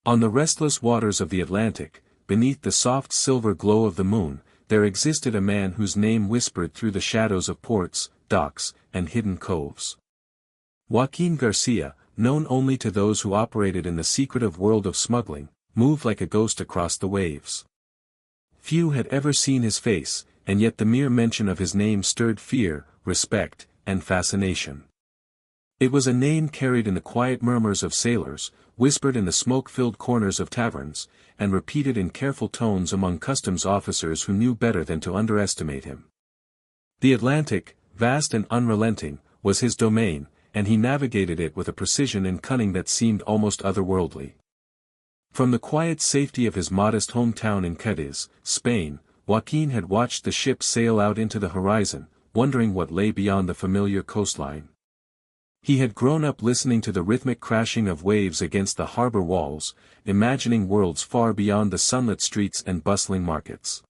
On the restless waters of the Atlantic, beneath the soft silver glow of the moon, there existed a man whose name whispered through the shadows of ports, docks, and hidden coves. Joaquín García, known only to those who operated in the secretive world of smuggling, moved like a ghost across the waves. Few had ever seen his face, and yet the mere mention of his name stirred fear, respect, and fascination. It was a name carried in the quiet murmurs of sailors, whispered in the smoke-filled corners of taverns, and repeated in careful tones among customs officers who knew better than to underestimate him. The Atlantic, vast and unrelenting, was his domain, and he navigated it with a precision and cunning that seemed almost otherworldly. From the quiet safety of his modest hometown in Cadiz, Spain, Joaquín had watched the ships sail out into the horizon, wondering what lay beyond the familiar coastline. He had grown up listening to the rhythmic crashing of waves against the harbor walls, imagining worlds far beyond the sunlit streets and bustling markets.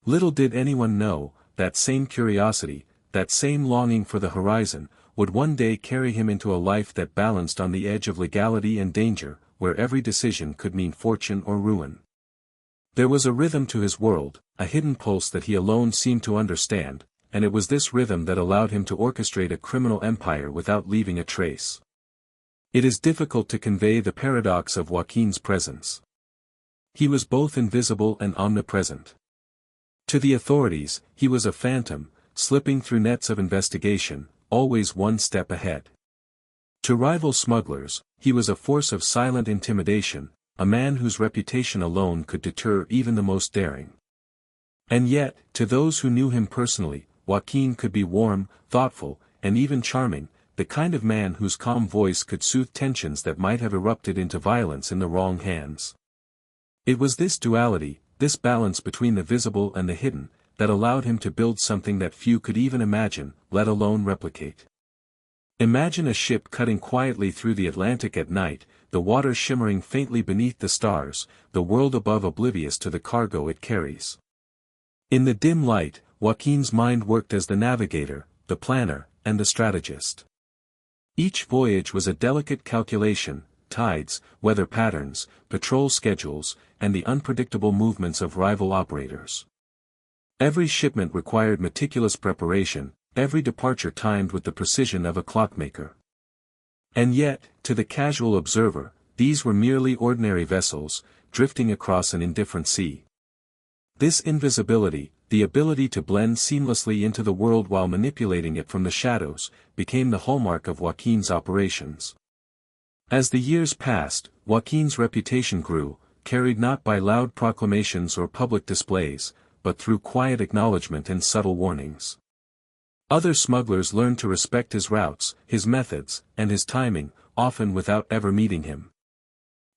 Little did anyone know, that same curiosity, that same longing for the horizon, would one day carry him into a life that balanced on the edge of legality and danger, where every decision could mean fortune or ruin. There was a rhythm to his world, a hidden pulse that he alone seemed to understand, and it was this rhythm that allowed him to orchestrate a criminal empire without leaving a trace. It is difficult to convey the paradox of Joaquín's presence. He was both invisible and omnipresent. To the authorities, he was a phantom, slipping through nets of investigation, always one step ahead. To rival smugglers, he was a force of silent intimidation, a man whose reputation alone could deter even the most daring. And yet, to those who knew him personally, Joaquín could be warm, thoughtful, and even charming, the kind of man whose calm voice could soothe tensions that might have erupted into violence in the wrong hands. It was this duality, this balance between the visible and the hidden, that allowed him to build something that few could even imagine, let alone replicate. Imagine a ship cutting quietly through the Atlantic at night, the water shimmering faintly beneath the stars, the world above oblivious to the cargo it carries. In the dim light, Joaquín's mind worked as the navigator, the planner, and the strategist. Each voyage was a delicate calculation, tides, weather patterns, patrol schedules, and the unpredictable movements of rival operators. Every shipment required meticulous preparation, every departure timed with the precision of a clockmaker. And yet, to the casual observer, these were merely ordinary vessels, drifting across an indifferent sea. This invisibility, the ability to blend seamlessly into the world while manipulating it from the shadows, became the hallmark of Joaquín's operations. As the years passed, Joaquín's reputation grew, carried not by loud proclamations or public displays, but through quiet acknowledgement and subtle warnings. Other smugglers learned to respect his routes, his methods, and his timing, often without ever meeting him.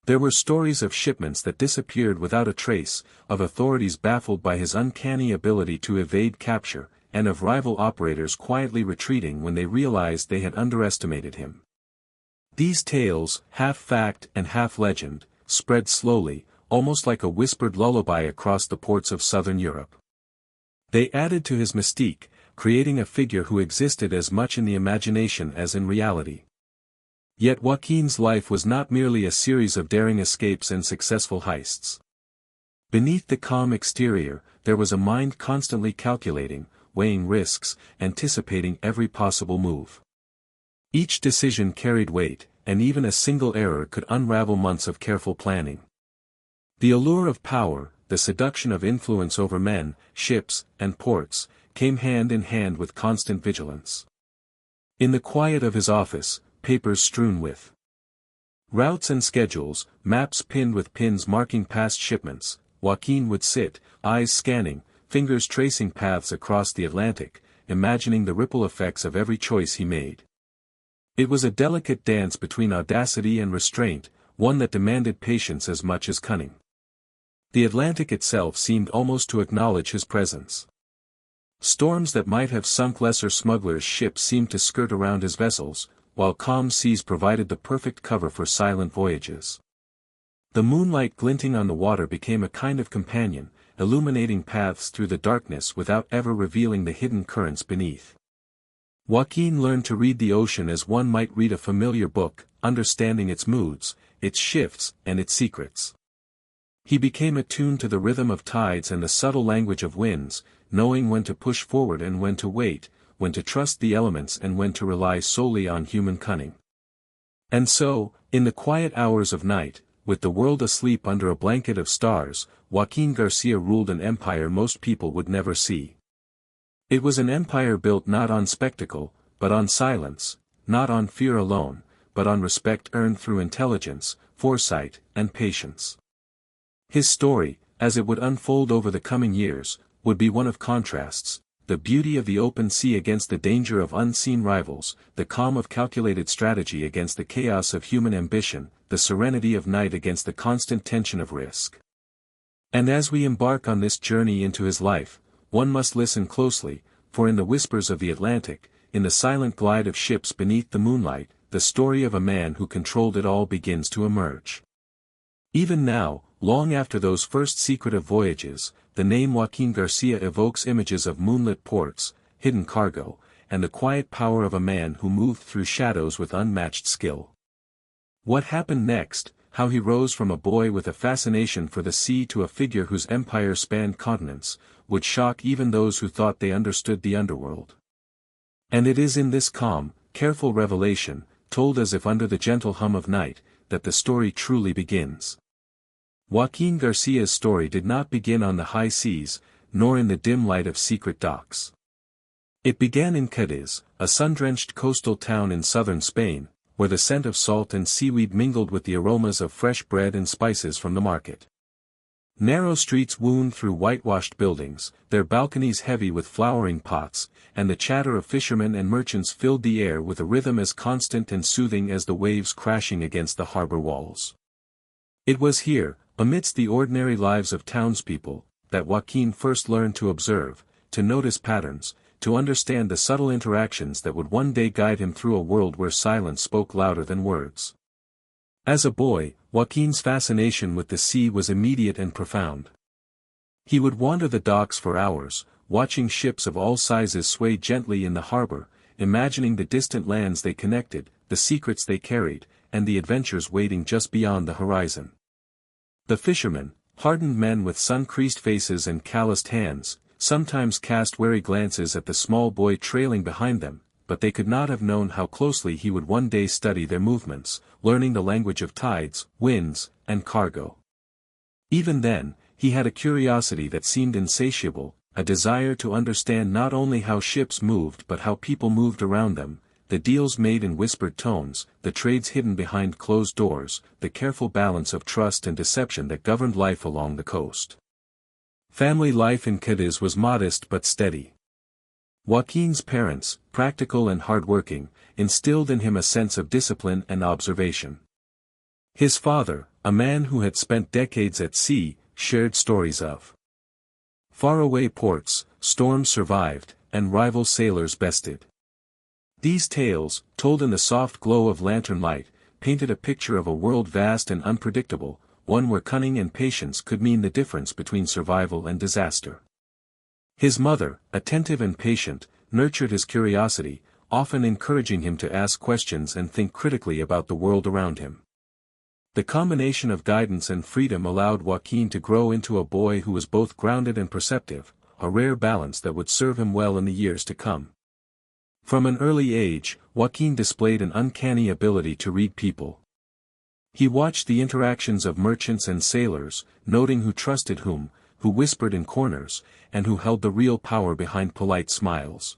There were stories of shipments that disappeared without a trace, of authorities baffled by his uncanny ability to evade capture, and of rival operators quietly retreating when they realized they had underestimated him. These tales, half fact and half legend, spread slowly, almost like a whispered lullaby across the ports of southern Europe. They added to his mystique, creating a figure who existed as much in the imagination as in reality. Yet Joaquín's life was not merely a series of daring escapes and successful heists. Beneath the calm exterior, there was a mind constantly calculating, weighing risks, anticipating every possible move. Each decision carried weight, and even a single error could unravel months of careful planning. The allure of power, the seduction of influence over men, ships, and ports, came hand in hand with constant vigilance. In the quiet of his office, papers strewn with routes and schedules, maps pinned with pins marking past shipments, Joaquín would sit, eyes scanning, fingers tracing paths across the Atlantic, imagining the ripple effects of every choice he made. It was a delicate dance between audacity and restraint, one that demanded patience as much as cunning. The Atlantic itself seemed almost to acknowledge his presence. Storms that might have sunk lesser smugglers' ships seemed to skirt around his vessels, while calm seas provided the perfect cover for silent voyages. The moonlight glinting on the water became a kind of companion, illuminating paths through the darkness without ever revealing the hidden currents beneath. Joaquín learned to read the ocean as one might read a familiar book, understanding its moods, its shifts, and its secrets. He became attuned to the rhythm of tides and the subtle language of winds, knowing when to push forward and when to wait, when to trust the elements and when to rely solely on human cunning. And so, in the quiet hours of night, with the world asleep under a blanket of stars, Joaquín García ruled an empire most people would never see. It was an empire built not on spectacle, but on silence, not on fear alone, but on respect earned through intelligence, foresight, and patience. His story, as it would unfold over the coming years, would be one of contrasts, the beauty of the open sea against the danger of unseen rivals, the calm of calculated strategy against the chaos of human ambition, the serenity of night against the constant tension of risk. And as we embark on this journey into his life, one must listen closely, for in the whispers of the Atlantic, in the silent glide of ships beneath the moonlight, the story of a man who controlled it all begins to emerge. Even now, long after those first secretive voyages, the name Joaquín García evokes images of moonlit ports, hidden cargo, and the quiet power of a man who moved through shadows with unmatched skill. What happened next, how he rose from a boy with a fascination for the sea to a figure whose empire spanned continents, would shock even those who thought they understood the underworld. And it is in this calm, careful revelation, told as if under the gentle hum of night, that the story truly begins. Joaquín García's story did not begin on the high seas, nor in the dim light of secret docks. It began in Cadiz, a sun-drenched coastal town in southern Spain, where the scent of salt and seaweed mingled with the aromas of fresh bread and spices from the market. Narrow streets wound through whitewashed buildings, their balconies heavy with flowering pots, and the chatter of fishermen and merchants filled the air with a rhythm as constant and soothing as the waves crashing against the harbor walls. It was here, amidst the ordinary lives of townspeople, that Joaquín first learned to observe, to notice patterns, to understand the subtle interactions that would one day guide him through a world where silence spoke louder than words. As a boy, Joaquín's fascination with the sea was immediate and profound. He would wander the docks for hours, watching ships of all sizes sway gently in the harbor, imagining the distant lands they connected, the secrets they carried, and the adventures waiting just beyond the horizon. The fishermen, hardened men with sun-creased faces and calloused hands, sometimes cast wary glances at the small boy trailing behind them, but they could not have known how closely he would one day study their movements, learning the language of tides, winds, and cargo. Even then, he had a curiosity that seemed insatiable, a desire to understand not only how ships moved but how people moved around them, the deals made in whispered tones, the trades hidden behind closed doors, the careful balance of trust and deception that governed life along the coast. Family life in Cadiz was modest but steady. Joaquín's parents, practical and hard-working, instilled in him a sense of discipline and observation. His father, a man who had spent decades at sea, shared stories of faraway ports, storms survived, and rival sailors bested. These tales, told in the soft glow of lantern light, painted a picture of a world vast and unpredictable, one where cunning and patience could mean the difference between survival and disaster. His mother, attentive and patient, nurtured his curiosity, often encouraging him to ask questions and think critically about the world around him. The combination of guidance and freedom allowed Joaquín to grow into a boy who was both grounded and perceptive, a rare balance that would serve him well in the years to come. From an early age, Joaquín displayed an uncanny ability to read people. He watched the interactions of merchants and sailors, noting who trusted whom, who whispered in corners, and who held the real power behind polite smiles.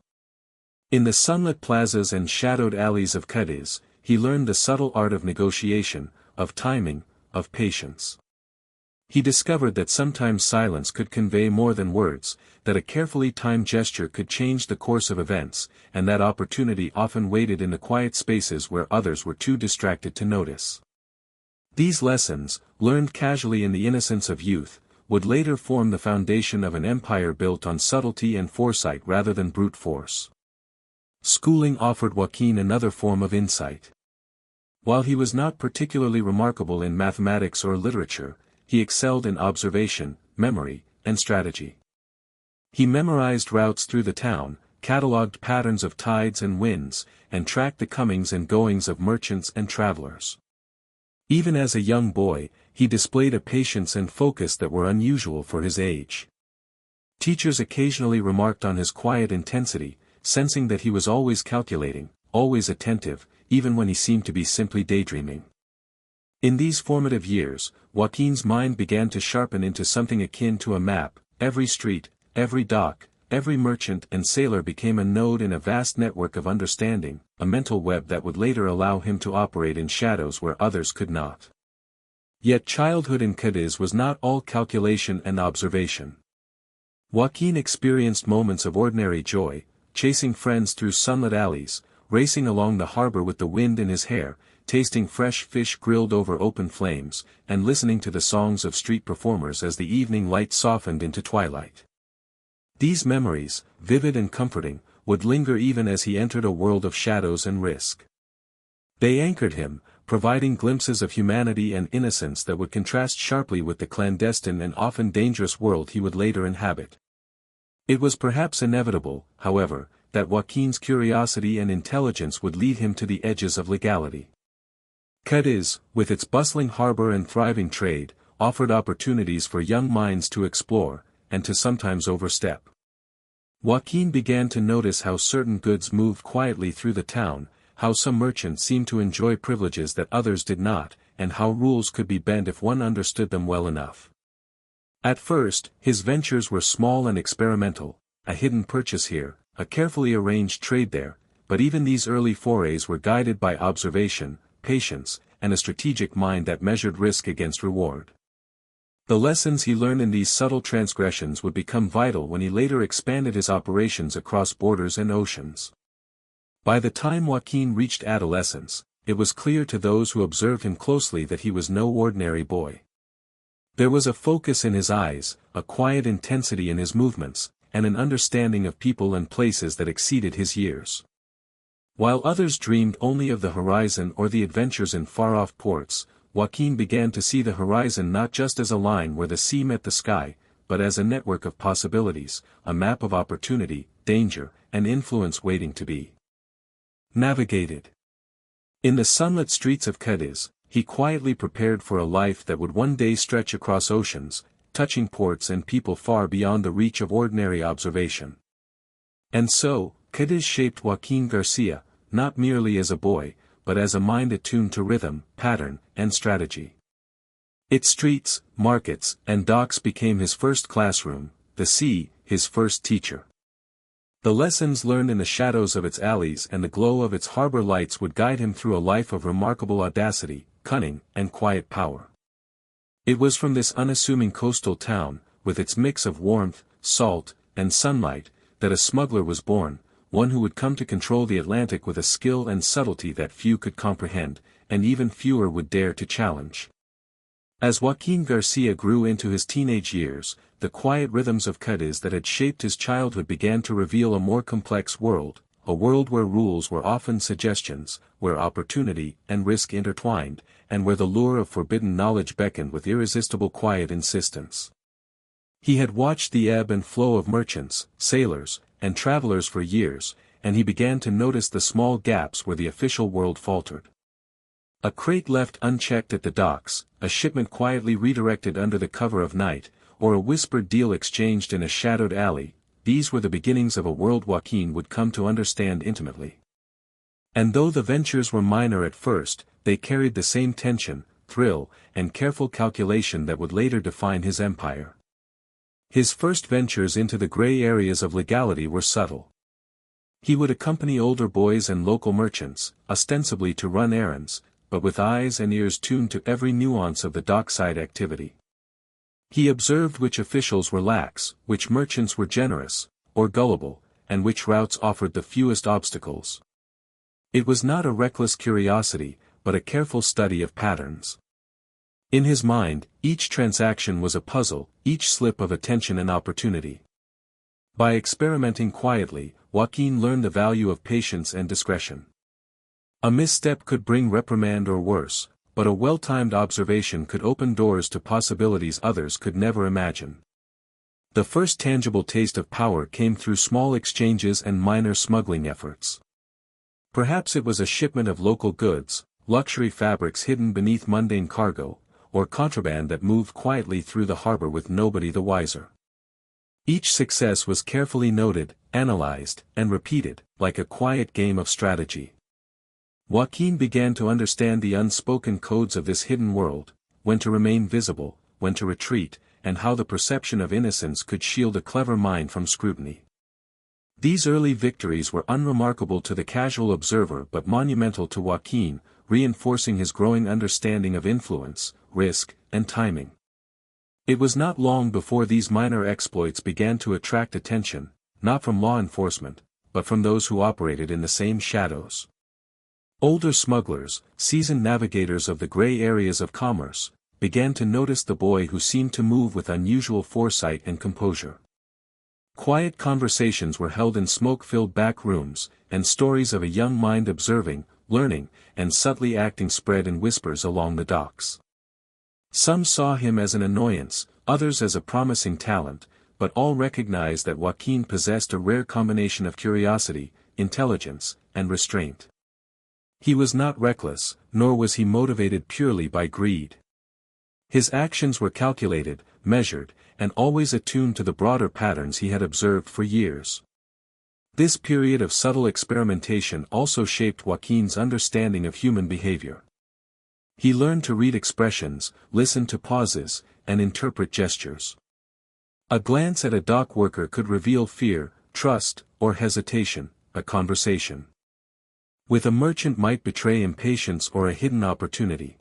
In the sunlit plazas and shadowed alleys of Cadiz, he learned the subtle art of negotiation, of timing, of patience. He discovered that sometimes silence could convey more than words, that a carefully timed gesture could change the course of events, and that opportunity often waited in the quiet spaces where others were too distracted to notice. These lessons, learned casually in the innocence of youth, would later form the foundation of an empire built on subtlety and foresight rather than brute force. Schooling offered Joaquín another form of insight. While he was not particularly remarkable in mathematics or literature, he excelled in observation, memory, and strategy. He memorized routes through the town, catalogued patterns of tides and winds, and tracked the comings and goings of merchants and travelers. Even as a young boy, he displayed a patience and focus that were unusual for his age. Teachers occasionally remarked on his quiet intensity, sensing that he was always calculating, always attentive, even when he seemed to be simply daydreaming. In these formative years, Joaquín's mind began to sharpen into something akin to a map. Every street, every dock, every merchant and sailor became a node in a vast network of understanding, a mental web that would later allow him to operate in shadows where others could not. Yet childhood in Cadiz was not all calculation and observation. Joaquín experienced moments of ordinary joy, chasing friends through sunlit alleys, racing along the harbor with the wind in his hair, tasting fresh fish grilled over open flames, and listening to the songs of street performers as the evening light softened into twilight. These memories, vivid and comforting, would linger even as he entered a world of shadows and risk. They anchored him, providing glimpses of humanity and innocence that would contrast sharply with the clandestine and often dangerous world he would later inhabit. It was perhaps inevitable, however, that Joaquín's curiosity and intelligence would lead him to the edges of legality. Cadiz, with its bustling harbor and thriving trade, offered opportunities for young minds to explore, and to sometimes overstep. Joaquín began to notice how certain goods moved quietly through the town, how some merchants seemed to enjoy privileges that others did not, and how rules could be bent if one understood them well enough. At first, his ventures were small and experimental, a hidden purchase here, a carefully arranged trade there, but even these early forays were guided by observation, patience, and a strategic mind that measured risk against reward. The lessons he learned in these subtle transgressions would become vital when he later expanded his operations across borders and oceans. By the time Joaquín reached adolescence, it was clear to those who observed him closely that he was no ordinary boy. There was a focus in his eyes, a quiet intensity in his movements, and an understanding of people and places that exceeded his years. While others dreamed only of the horizon or the adventures in far-off ports, Joaquín began to see the horizon not just as a line where the sea met the sky, but as a network of possibilities, a map of opportunity, danger, and influence waiting to be navigated. In the sunlit streets of Cadiz, he quietly prepared for a life that would one day stretch across oceans, touching ports and people far beyond the reach of ordinary observation. And so, Cadiz shaped Joaquín García, not merely as a boy, but as a mind attuned to rhythm, pattern, and strategy. Its streets, markets, and docks became his first classroom, the sea, his first teacher. The lessons learned in the shadows of its alleys and the glow of its harbor lights would guide him through a life of remarkable audacity, cunning, and quiet power. It was from this unassuming coastal town, with its mix of warmth, salt, and sunlight, that a smuggler was born, one who would come to control the Atlantic with a skill and subtlety that few could comprehend, and even fewer would dare to challenge. As Joaquín García grew into his teenage years, the quiet rhythms of Cadiz that had shaped his childhood began to reveal a more complex world, a world where rules were often suggestions, where opportunity and risk intertwined, and where the lure of forbidden knowledge beckoned with irresistible quiet insistence. He had watched the ebb and flow of merchants, sailors, and travelers for years, and he began to notice the small gaps where the official world faltered. A crate left unchecked at the docks, a shipment quietly redirected under the cover of night, or a whispered deal exchanged in a shadowed alley, these were the beginnings of a world Joaquín would come to understand intimately. And though the ventures were minor at first, they carried the same tension, thrill, and careful calculation that would later define his empire. His first ventures into the gray areas of legality were subtle. He would accompany older boys and local merchants, ostensibly to run errands, but with eyes and ears tuned to every nuance of the dockside activity. He observed which officials were lax, which merchants were generous, or gullible, and which routes offered the fewest obstacles. It was not a reckless curiosity, but a careful study of patterns. In his mind, each transaction was a puzzle, each slip of attention an opportunity. By experimenting quietly, Joaquín learned the value of patience and discretion. A misstep could bring reprimand or worse, but a well-timed observation could open doors to possibilities others could never imagine. The first tangible taste of power came through small exchanges and minor smuggling efforts. Perhaps it was a shipment of local goods, luxury fabrics hidden beneath mundane cargo, or contraband that moved quietly through the harbor with nobody the wiser. Each success was carefully noted, analyzed, and repeated, like a quiet game of strategy. Joaquín began to understand the unspoken codes of this hidden world, when to remain visible, when to retreat, and how the perception of innocence could shield a clever mind from scrutiny. These early victories were unremarkable to the casual observer but monumental to Joaquín, reinforcing his growing understanding of influence, risk, and timing. It was not long before these minor exploits began to attract attention, not from law enforcement, but from those who operated in the same shadows. Older smugglers, seasoned navigators of the gray areas of commerce, began to notice the boy who seemed to move with unusual foresight and composure. Quiet conversations were held in smoke-filled back rooms, and stories of a young mind observing, learning, and subtly acting spread in whispers along the docks. Some saw him as an annoyance, others as a promising talent, but all recognized that Joaquín possessed a rare combination of curiosity, intelligence, and restraint. He was not reckless, nor was he motivated purely by greed. His actions were calculated, measured, and always attuned to the broader patterns he had observed for years. This period of subtle experimentation also shaped Joaquín's understanding of human behavior. He learned to read expressions, listen to pauses, and interpret gestures. A glance at a dock worker could reveal fear, trust, or hesitation, a conversation with a merchant might betray impatience or a hidden opportunity.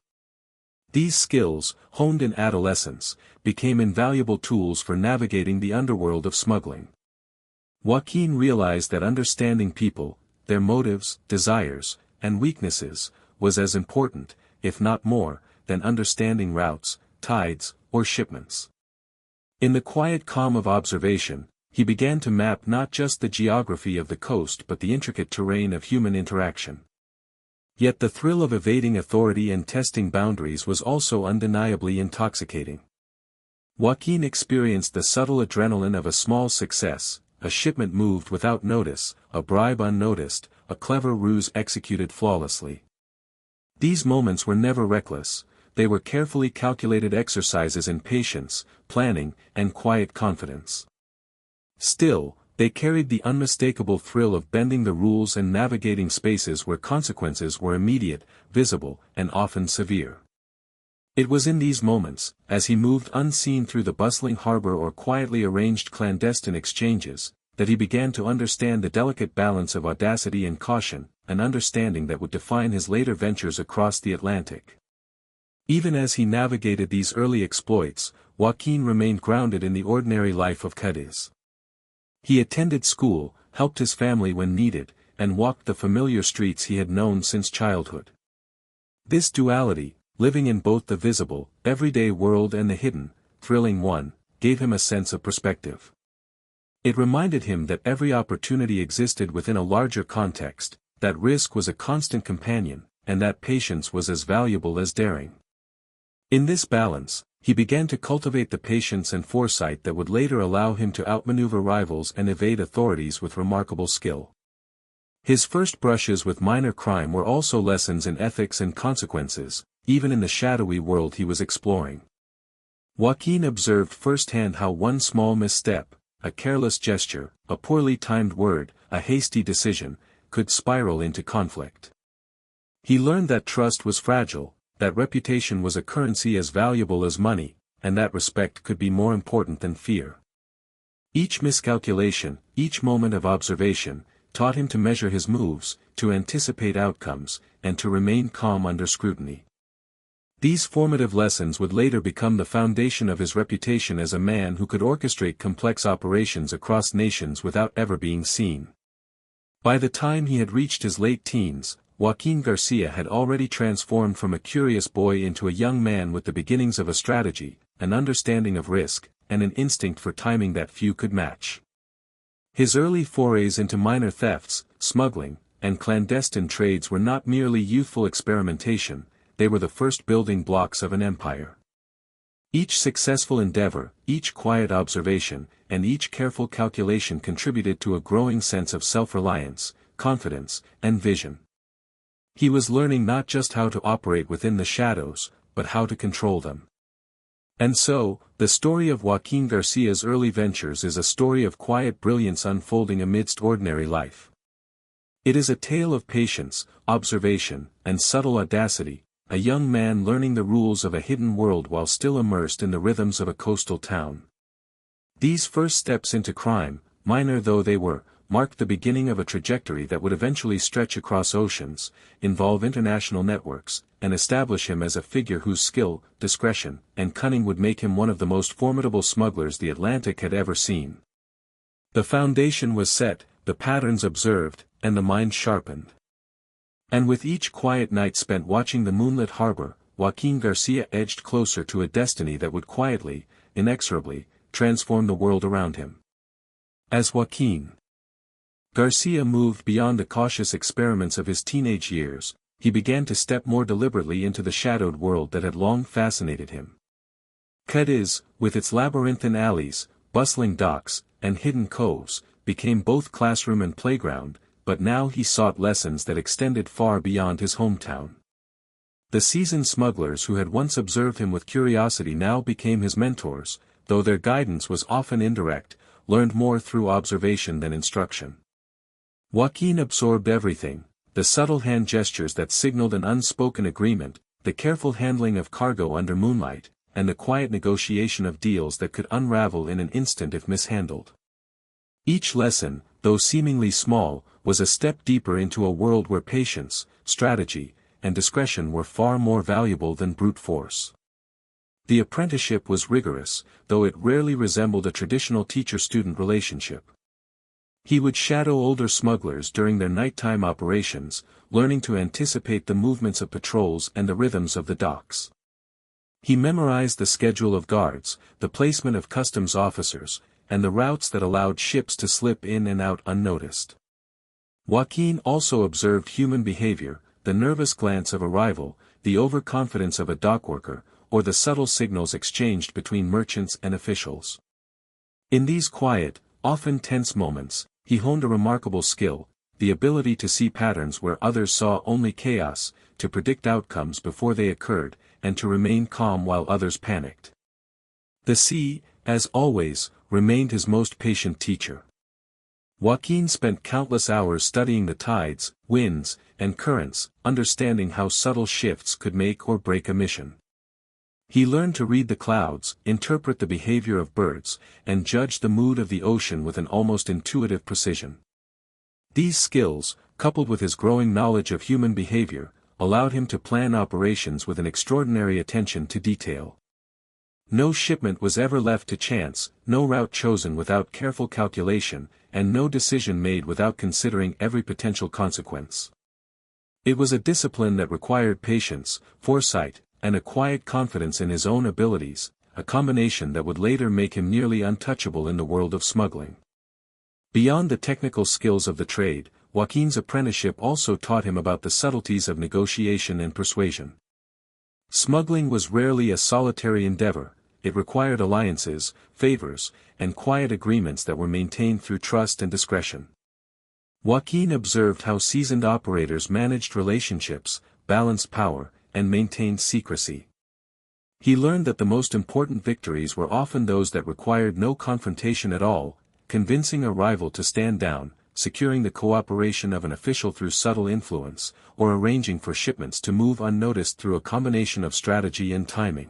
These skills, honed in adolescence, became invaluable tools for navigating the underworld of smuggling. Joaquín realized that understanding people, their motives, desires, and weaknesses, was as important, if not more, than understanding routes, tides, or shipments. In the quiet calm of observation, he began to map not just the geography of the coast but the intricate terrain of human interaction. Yet the thrill of evading authority and testing boundaries was also undeniably intoxicating. Joaquín experienced the subtle adrenaline of a small success, a shipment moved without notice, a bribe unnoticed, a clever ruse executed flawlessly. These moments were never reckless, they were carefully calculated exercises in patience, planning, and quiet confidence. Still, they carried the unmistakable thrill of bending the rules and navigating spaces where consequences were immediate, visible, and often severe. It was in these moments, as he moved unseen through the bustling harbor or quietly arranged clandestine exchanges, that he began to understand the delicate balance of audacity and caution, an understanding that would define his later ventures across the Atlantic. Even as he navigated these early exploits, Joaquín remained grounded in the ordinary life of Cadiz. He attended school, helped his family when needed, and walked the familiar streets he had known since childhood. This duality, living in both the visible, everyday world and the hidden, thrilling one, gave him a sense of perspective. It reminded him that every opportunity existed within a larger context, that risk was a constant companion, and that patience was as valuable as daring. In this balance, he began to cultivate the patience and foresight that would later allow him to outmaneuver rivals and evade authorities with remarkable skill. His first brushes with minor crime were also lessons in ethics and consequences, even in the shadowy world he was exploring. Joaquín observed firsthand how one small misstep, a careless gesture, a poorly timed word, a hasty decision, could spiral into conflict. He learned that trust was fragile, that reputation was a currency as valuable as money, and that respect could be more important than fear. Each miscalculation, each moment of observation, taught him to measure his moves, to anticipate outcomes, and to remain calm under scrutiny. These formative lessons would later become the foundation of his reputation as a man who could orchestrate complex operations across nations without ever being seen. By the time he had reached his late teens, Joaquín García had already transformed from a curious boy into a young man with the beginnings of a strategy, an understanding of risk, and an instinct for timing that few could match. His early forays into minor thefts, smuggling, and clandestine trades were not merely youthful experimentation, they were the first building blocks of an empire. Each successful endeavor, each quiet observation, and each careful calculation contributed to a growing sense of self-reliance, confidence, and vision. He was learning not just how to operate within the shadows, but how to control them. And so, the story of Joaquín García's early ventures is a story of quiet brilliance unfolding amidst ordinary life. It is a tale of patience, observation, and subtle audacity, a young man learning the rules of a hidden world while still immersed in the rhythms of a coastal town. These first steps into crime, minor though they were, marked the beginning of a trajectory that would eventually stretch across oceans, involve international networks, and establish him as a figure whose skill, discretion, and cunning would make him one of the most formidable smugglers the Atlantic had ever seen. The foundation was set, the patterns observed, and the mind sharpened. And with each quiet night spent watching the moonlit harbor, Joaquín García edged closer to a destiny that would quietly, inexorably, transform the world around him. As Joaquín García moved beyond the cautious experiments of his teenage years, he began to step more deliberately into the shadowed world that had long fascinated him. Cadiz, with its labyrinthine alleys, bustling docks, and hidden coves, became both classroom and playground, but now he sought lessons that extended far beyond his hometown. The seasoned smugglers who had once observed him with curiosity now became his mentors, though their guidance was often indirect, learned more through observation than instruction. Joaquín absorbed everything, the subtle hand gestures that signaled an unspoken agreement, the careful handling of cargo under moonlight, and the quiet negotiation of deals that could unravel in an instant if mishandled. Each lesson, though seemingly small, was a step deeper into a world where patience, strategy, and discretion were far more valuable than brute force. The apprenticeship was rigorous, though it rarely resembled a traditional teacher-student relationship. He would shadow older smugglers during their nighttime operations, learning to anticipate the movements of patrols and the rhythms of the docks. He memorized the schedule of guards, the placement of customs officers, and the routes that allowed ships to slip in and out unnoticed. Joaquín also observed human behavior, the nervous glance of a rival, the overconfidence of a dockworker, or the subtle signals exchanged between merchants and officials. In these quiet, often tense moments, he honed a remarkable skill, the ability to see patterns where others saw only chaos, to predict outcomes before they occurred, and to remain calm while others panicked. The sea, as always, remained his most patient teacher. Joaquín spent countless hours studying the tides, winds, and currents, understanding how subtle shifts could make or break a mission. He learned to read the clouds, interpret the behavior of birds, and judge the mood of the ocean with an almost intuitive precision. These skills, coupled with his growing knowledge of human behavior, allowed him to plan operations with an extraordinary attention to detail. No shipment was ever left to chance, no route chosen without careful calculation, and no decision made without considering every potential consequence. It was a discipline that required patience, foresight, and a quiet confidence in his own abilities, a combination that would later make him nearly untouchable in the world of smuggling. Beyond the technical skills of the trade, Joaquín's apprenticeship also taught him about the subtleties of negotiation and persuasion. Smuggling was rarely a solitary endeavor, it required alliances, favors, and quiet agreements that were maintained through trust and discretion. Joaquín observed how seasoned operators managed relationships, balanced power, and maintained secrecy. He learned that the most important victories were often those that required no confrontation at all, convincing a rival to stand down, securing the cooperation of an official through subtle influence, or arranging for shipments to move unnoticed through a combination of strategy and timing.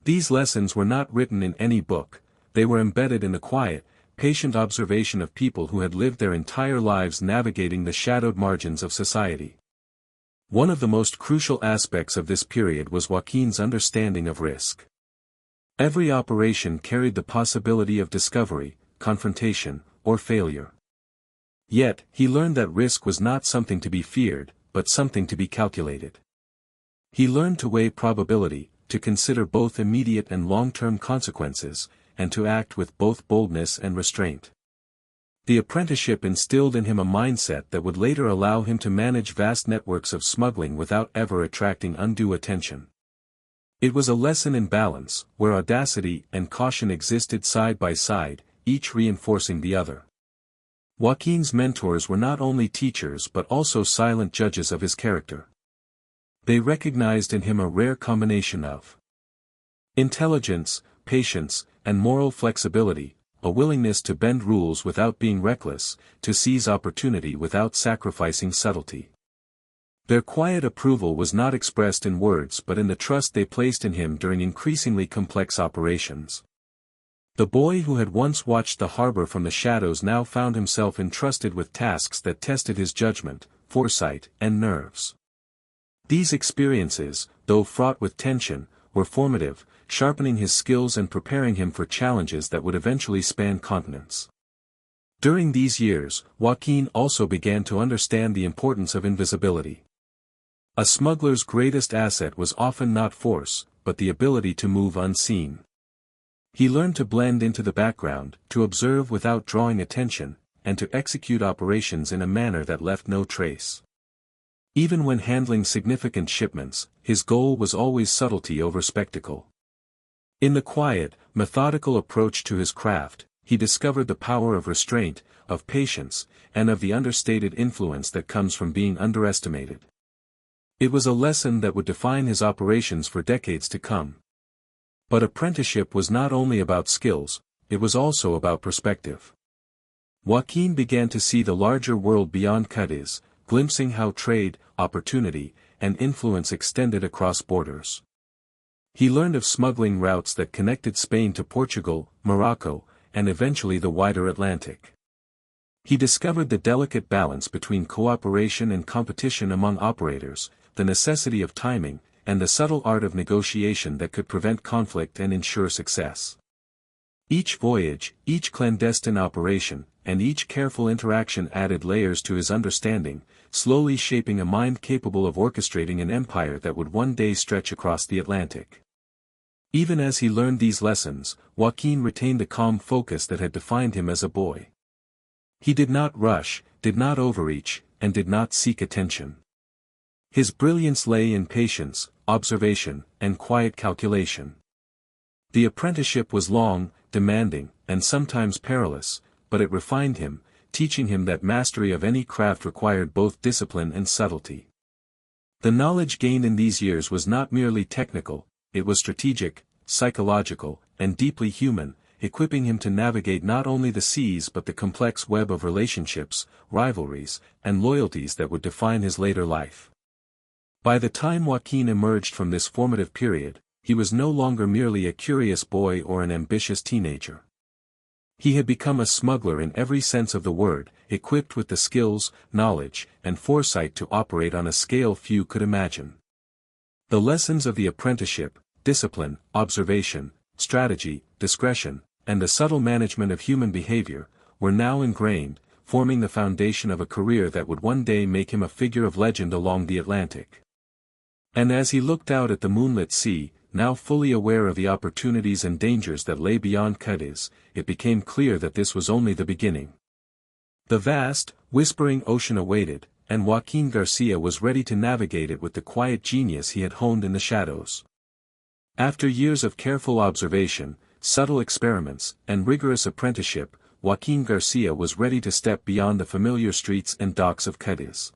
These lessons were not written in any book, they were embedded in the quiet, patient observation of people who had lived their entire lives navigating the shadowed margins of society. One of the most crucial aspects of this period was Joaquín's understanding of risk. Every operation carried the possibility of discovery, confrontation, or failure. Yet, he learned that risk was not something to be feared, but something to be calculated. He learned to weigh probability, to consider both immediate and long-term consequences, and to act with both boldness and restraint. The apprenticeship instilled in him a mindset that would later allow him to manage vast networks of smuggling without ever attracting undue attention. It was a lesson in balance, where audacity and caution existed side by side, each reinforcing the other. Joaquín's mentors were not only teachers but also silent judges of his character. They recognized in him a rare combination of intelligence, patience, and moral flexibility, a willingness to bend rules without being reckless, to seize opportunity without sacrificing subtlety. Their quiet approval was not expressed in words but in the trust they placed in him during increasingly complex operations. The boy who had once watched the harbor from the shadows now found himself entrusted with tasks that tested his judgment, foresight, and nerves. These experiences, though fraught with tension, were formative, sharpening his skills and preparing him for challenges that would eventually span continents. During these years, Joaquín also began to understand the importance of invisibility. A smuggler's greatest asset was often not force, but the ability to move unseen. He learned to blend into the background, to observe without drawing attention, and to execute operations in a manner that left no trace. Even when handling significant shipments, his goal was always subtlety over spectacle. In the quiet, methodical approach to his craft, he discovered the power of restraint, of patience, and of the understated influence that comes from being underestimated. It was a lesson that would define his operations for decades to come. But apprenticeship was not only about skills, it was also about perspective. Joaquín began to see the larger world beyond Cadiz, glimpsing how trade, opportunity, and influence extended across borders. He learned of smuggling routes that connected Spain to Portugal, Morocco, and eventually the wider Atlantic. He discovered the delicate balance between cooperation and competition among operators, the necessity of timing, and the subtle art of negotiation that could prevent conflict and ensure success. Each voyage, each clandestine operation, and each careful interaction added layers to his understanding, slowly shaping a mind capable of orchestrating an empire that would one day stretch across the Atlantic. Even as he learned these lessons, Joaquín retained the calm focus that had defined him as a boy. He did not rush, did not overreach, and did not seek attention. His brilliance lay in patience, observation, and quiet calculation. The apprenticeship was long, demanding, and sometimes perilous, but it refined him, teaching him that mastery of any craft required both discipline and subtlety. The knowledge gained in these years was not merely technical, it was strategic, psychological, and deeply human, equipping him to navigate not only the seas but the complex web of relationships, rivalries, and loyalties that would define his later life. By the time Joaquín emerged from this formative period, he was no longer merely a curious boy or an ambitious teenager. He had become a smuggler in every sense of the word, equipped with the skills, knowledge, and foresight to operate on a scale few could imagine. The lessons of the apprenticeship, discipline, observation, strategy, discretion, and the subtle management of human behavior, were now ingrained, forming the foundation of a career that would one day make him a figure of legend along the Atlantic. And as he looked out at the moonlit sea, now fully aware of the opportunities and dangers that lay beyond Cadiz, it became clear that this was only the beginning. The vast, whispering ocean awaited, and Joaquín García was ready to navigate it with the quiet genius he had honed in the shadows. After years of careful observation, subtle experiments, and rigorous apprenticeship, Joaquín García was ready to step beyond the familiar streets and docks of Cadiz.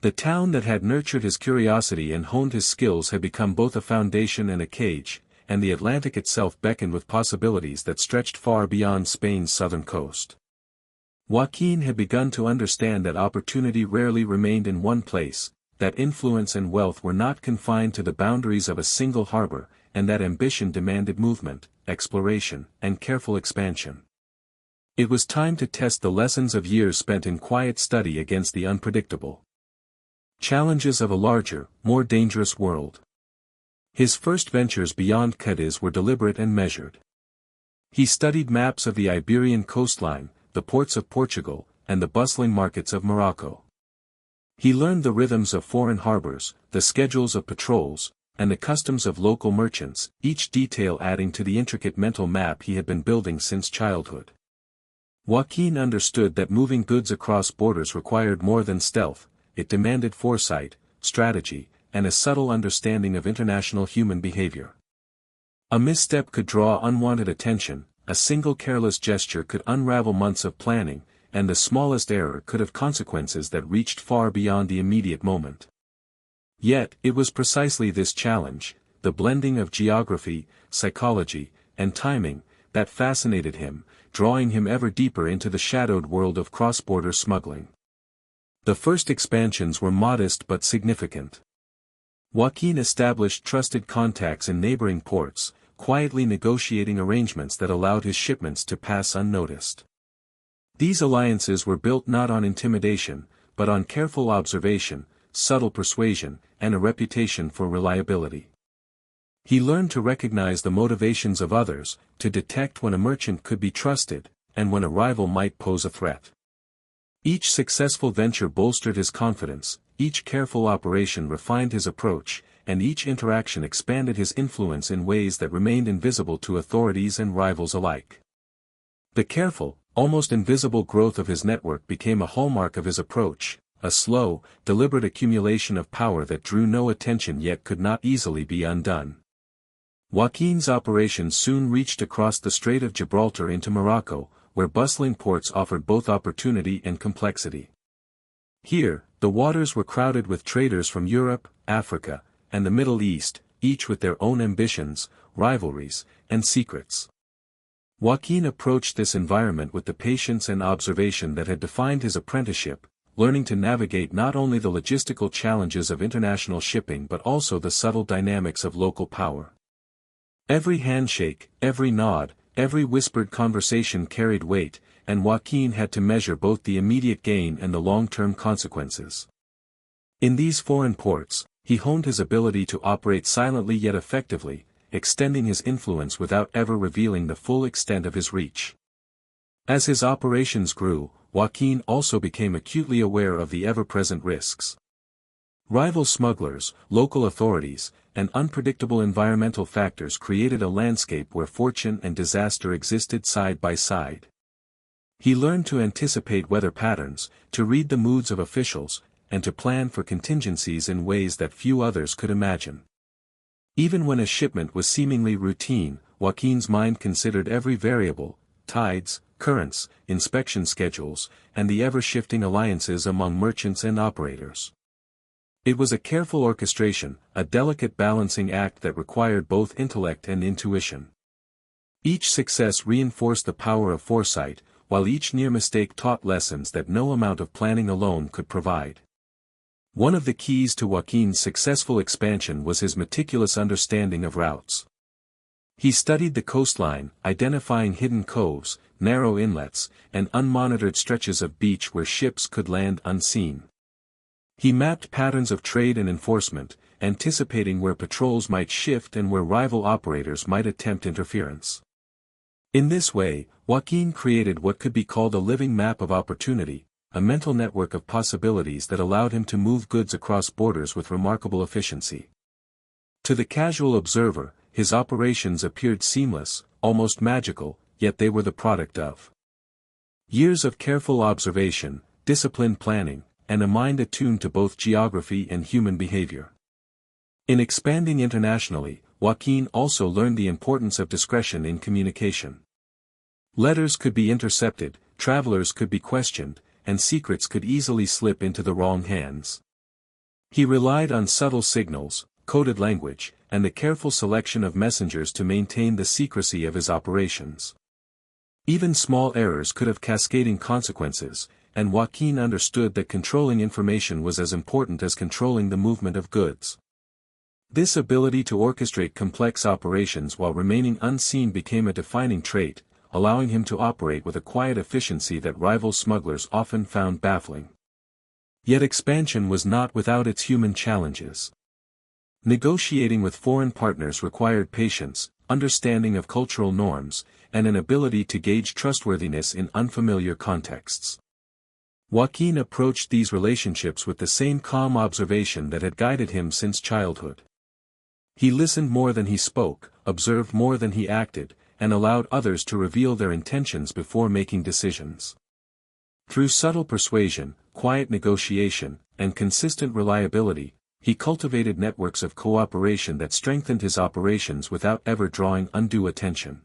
The town that had nurtured his curiosity and honed his skills had become both a foundation and a cage, and the Atlantic itself beckoned with possibilities that stretched far beyond Spain's southern coast. Joaquín had begun to understand that opportunity rarely remained in one place, that influence and wealth were not confined to the boundaries of a single harbor, and that ambition demanded movement, exploration, and careful expansion. It was time to test the lessons of years spent in quiet study against the unpredictable challenges of a larger, more dangerous world. His first ventures beyond Cadiz were deliberate and measured. He studied maps of the Iberian coastline, the ports of Portugal, and the bustling markets of Morocco. He learned the rhythms of foreign harbors, the schedules of patrols, and the customs of local merchants, each detail adding to the intricate mental map he had been building since childhood. Joaquín understood that moving goods across borders required more than stealth, it demanded foresight, strategy, and a subtle understanding of international human behavior. A misstep could draw unwanted attention, a single careless gesture could unravel months of planning, and the smallest error could have consequences that reached far beyond the immediate moment. Yet, it was precisely this challenge, the blending of geography, psychology, and timing, that fascinated him, drawing him ever deeper into the shadowed world of cross-border smuggling. The first expansions were modest but significant. Joaquín established trusted contacts in neighboring ports, quietly negotiating arrangements that allowed his shipments to pass unnoticed. These alliances were built not on intimidation, but on careful observation, subtle persuasion, and a reputation for reliability. He learned to recognize the motivations of others, to detect when a merchant could be trusted, and when a rival might pose a threat. Each successful venture bolstered his confidence, each careful operation refined his approach, and each interaction expanded his influence in ways that remained invisible to authorities and rivals alike. The careful, almost invisible growth of his network became a hallmark of his approach, a slow, deliberate accumulation of power that drew no attention yet could not easily be undone. Joaquín's operations soon reached across the Strait of Gibraltar into Morocco, where bustling ports offered both opportunity and complexity. Here, the waters were crowded with traders from Europe, Africa, and the Middle East, each with their own ambitions, rivalries, and secrets. Joaquín approached this environment with the patience and observation that had defined his apprenticeship, learning to navigate not only the logistical challenges of international shipping but also the subtle dynamics of local power. Every handshake, every nod, every whispered conversation carried weight, and Joaquín had to measure both the immediate gain and the long-term consequences. In these foreign ports, he honed his ability to operate silently yet effectively, extending his influence without ever revealing the full extent of his reach. As his operations grew, Joaquín also became acutely aware of the ever-present risks. Rival smugglers, local authorities, and unpredictable environmental factors created a landscape where fortune and disaster existed side by side. He learned to anticipate weather patterns, to read the moods of officials, and to plan for contingencies in ways that few others could imagine. Even when a shipment was seemingly routine, Joaquín's mind considered every variable, tides, currents, inspection schedules, and the ever-shifting alliances among merchants and operators. It was a careful orchestration, a delicate balancing act that required both intellect and intuition. Each success reinforced the power of foresight, while each near mistake taught lessons that no amount of planning alone could provide. One of the keys to Joaquín's successful expansion was his meticulous understanding of routes. He studied the coastline, identifying hidden coves, narrow inlets, and unmonitored stretches of beach where ships could land unseen. He mapped patterns of trade and enforcement, anticipating where patrols might shift and where rival operators might attempt interference. In this way, Joaquín created what could be called a living map of opportunity, a mental network of possibilities that allowed him to move goods across borders with remarkable efficiency. To the casual observer, his operations appeared seamless, almost magical, yet they were the product of years of careful observation, disciplined planning, and a mind attuned to both geography and human behavior. In expanding internationally, Joaquín also learned the importance of discretion in communication. Letters could be intercepted, travelers could be questioned, and secrets could easily slip into the wrong hands. He relied on subtle signals, coded language, and the careful selection of messengers to maintain the secrecy of his operations. Even small errors could have cascading consequences, and Joaquín understood that controlling information was as important as controlling the movement of goods. This ability to orchestrate complex operations while remaining unseen became a defining trait, allowing him to operate with a quiet efficiency that rival smugglers often found baffling. Yet expansion was not without its human challenges. Negotiating with foreign partners required patience, understanding of cultural norms, and an ability to gauge trustworthiness in unfamiliar contexts. Joaquín approached these relationships with the same calm observation that had guided him since childhood. He listened more than he spoke, observed more than he acted, and allowed others to reveal their intentions before making decisions. Through subtle persuasion, quiet negotiation, and consistent reliability, he cultivated networks of cooperation that strengthened his operations without ever drawing undue attention.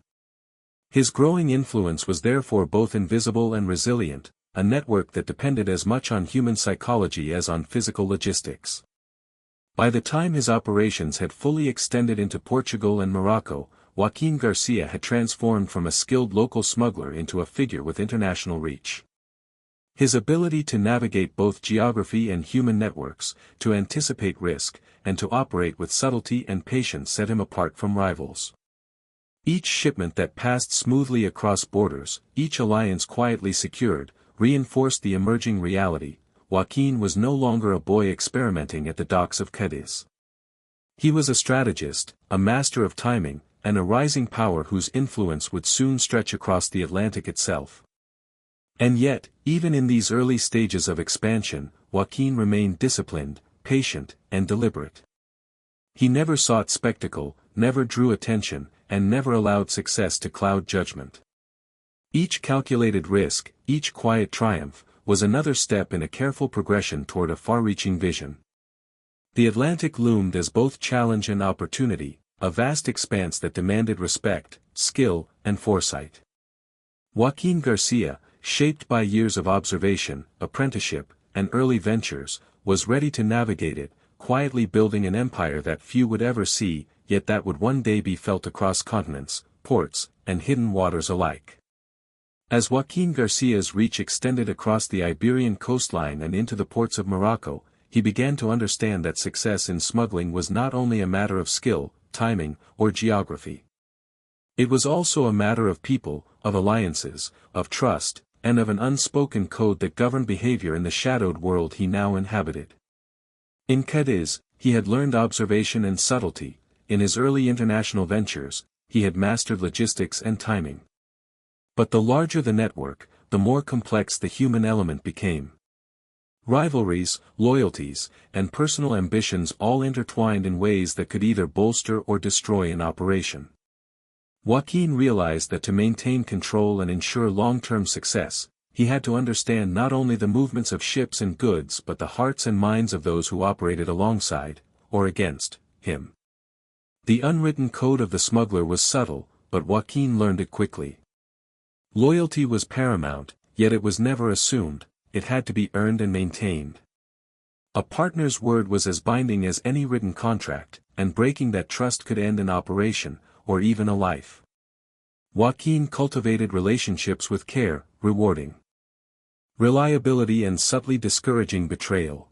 His growing influence was therefore both invisible and resilient, a network that depended as much on human psychology as on physical logistics. By the time his operations had fully extended into Portugal and Morocco, Joaquín García had transformed from a skilled local smuggler into a figure with international reach. His ability to navigate both geography and human networks, to anticipate risk, and to operate with subtlety and patience set him apart from rivals. Each shipment that passed smoothly across borders, each alliance quietly secured, reinforced the emerging reality: Joaquín was no longer a boy experimenting at the docks of Cadiz. He was a strategist, a master of timing, and a rising power whose influence would soon stretch across the Atlantic itself. And yet, even in these early stages of expansion, Joaquín remained disciplined, patient, and deliberate. He never sought spectacle, never drew attention, and never allowed success to cloud judgment. Each calculated risk, each quiet triumph, was another step in a careful progression toward a far-reaching vision. The Atlantic loomed as both challenge and opportunity, a vast expanse that demanded respect, skill, and foresight. Joaquín García, shaped by years of observation, apprenticeship, and early ventures, was ready to navigate it, quietly building an empire that few would ever see, yet that would one day be felt across continents, ports, and hidden waters alike. As Joaquín García's reach extended across the Iberian coastline and into the ports of Morocco, he began to understand that success in smuggling was not only a matter of skill, timing, or geography. It was also a matter of people, of alliances, of trust, and of an unspoken code that governed behavior in the shadowed world he now inhabited. In Cadiz, he had learned observation and subtlety; in his early international ventures, he had mastered logistics and timing. But the larger the network, the more complex the human element became. Rivalries, loyalties, and personal ambitions all intertwined in ways that could either bolster or destroy an operation. Joaquín realized that to maintain control and ensure long-term success, he had to understand not only the movements of ships and goods but the hearts and minds of those who operated alongside, or against, him. The unwritten code of the smuggler was subtle, but Joaquín learned it quickly. Loyalty was paramount, yet it was never assumed; it had to be earned and maintained. A partner's word was as binding as any written contract, and breaking that trust could end an operation, or even a life. Joaquín cultivated relationships with care, rewarding reliability and subtly discouraging betrayal.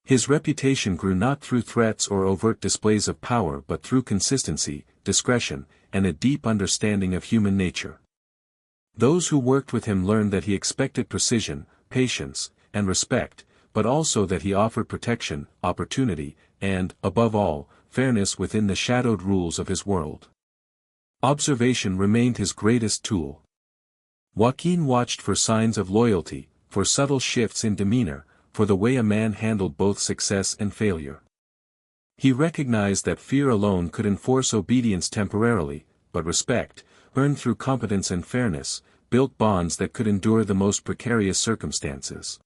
His reputation grew not through threats or overt displays of power but through consistency, discretion, and a deep understanding of human nature. Those who worked with him learned that he expected precision, patience, and respect, but also that he offered protection, opportunity, and, above all, fairness within the shadowed rules of his world. Observation remained his greatest tool. Joaquín watched for signs of loyalty, for subtle shifts in demeanor, for the way a man handled both success and failure. He recognized that fear alone could enforce obedience temporarily, but respect, earned through competence and fairness, built bonds that could endure the most precarious circumstances.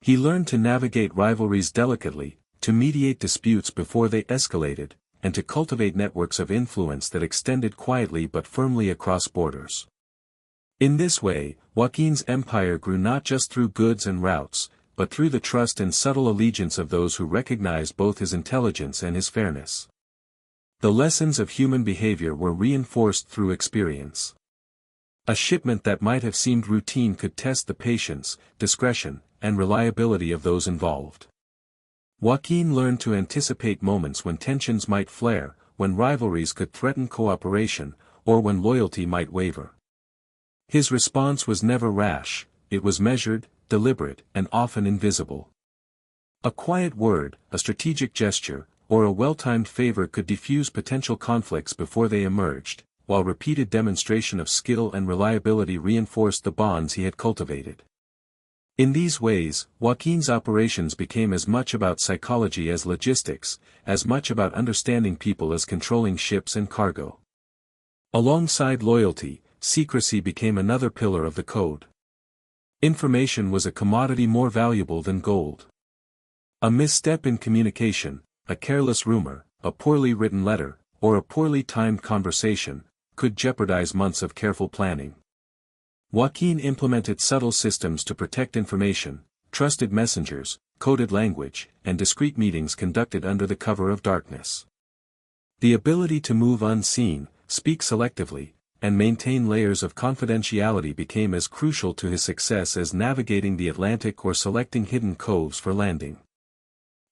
He learned to navigate rivalries delicately, to mediate disputes before they escalated, and to cultivate networks of influence that extended quietly but firmly across borders. In this way, Joaquín's empire grew not just through goods and routes, but through the trust and subtle allegiance of those who recognized both his intelligence and his fairness. The lessons of human behavior were reinforced through experience. A shipment that might have seemed routine could test the patience, discretion, and reliability of those involved. Joaquín learned to anticipate moments when tensions might flare, when rivalries could threaten cooperation, or when loyalty might waver. His response was never rash; it was measured, deliberate, and often invisible. A quiet word, a strategic gesture, or a well-timed favor could diffuse potential conflicts before they emerged, while repeated demonstration of skill and reliability reinforced the bonds he had cultivated. In these ways, Joaquín's operations became as much about psychology as logistics, as much about understanding people as controlling ships and cargo. Alongside loyalty, secrecy became another pillar of the code. Information was a commodity more valuable than gold. A misstep in communication, a careless rumor, a poorly written letter, or a poorly timed conversation, could jeopardize months of careful planning. Joaquín implemented subtle systems to protect information, trusted messengers, coded language, and discreet meetings conducted under the cover of darkness. The ability to move unseen, speak selectively, and maintain layers of confidentiality became as crucial to his success as navigating the Atlantic or selecting hidden coves for landing.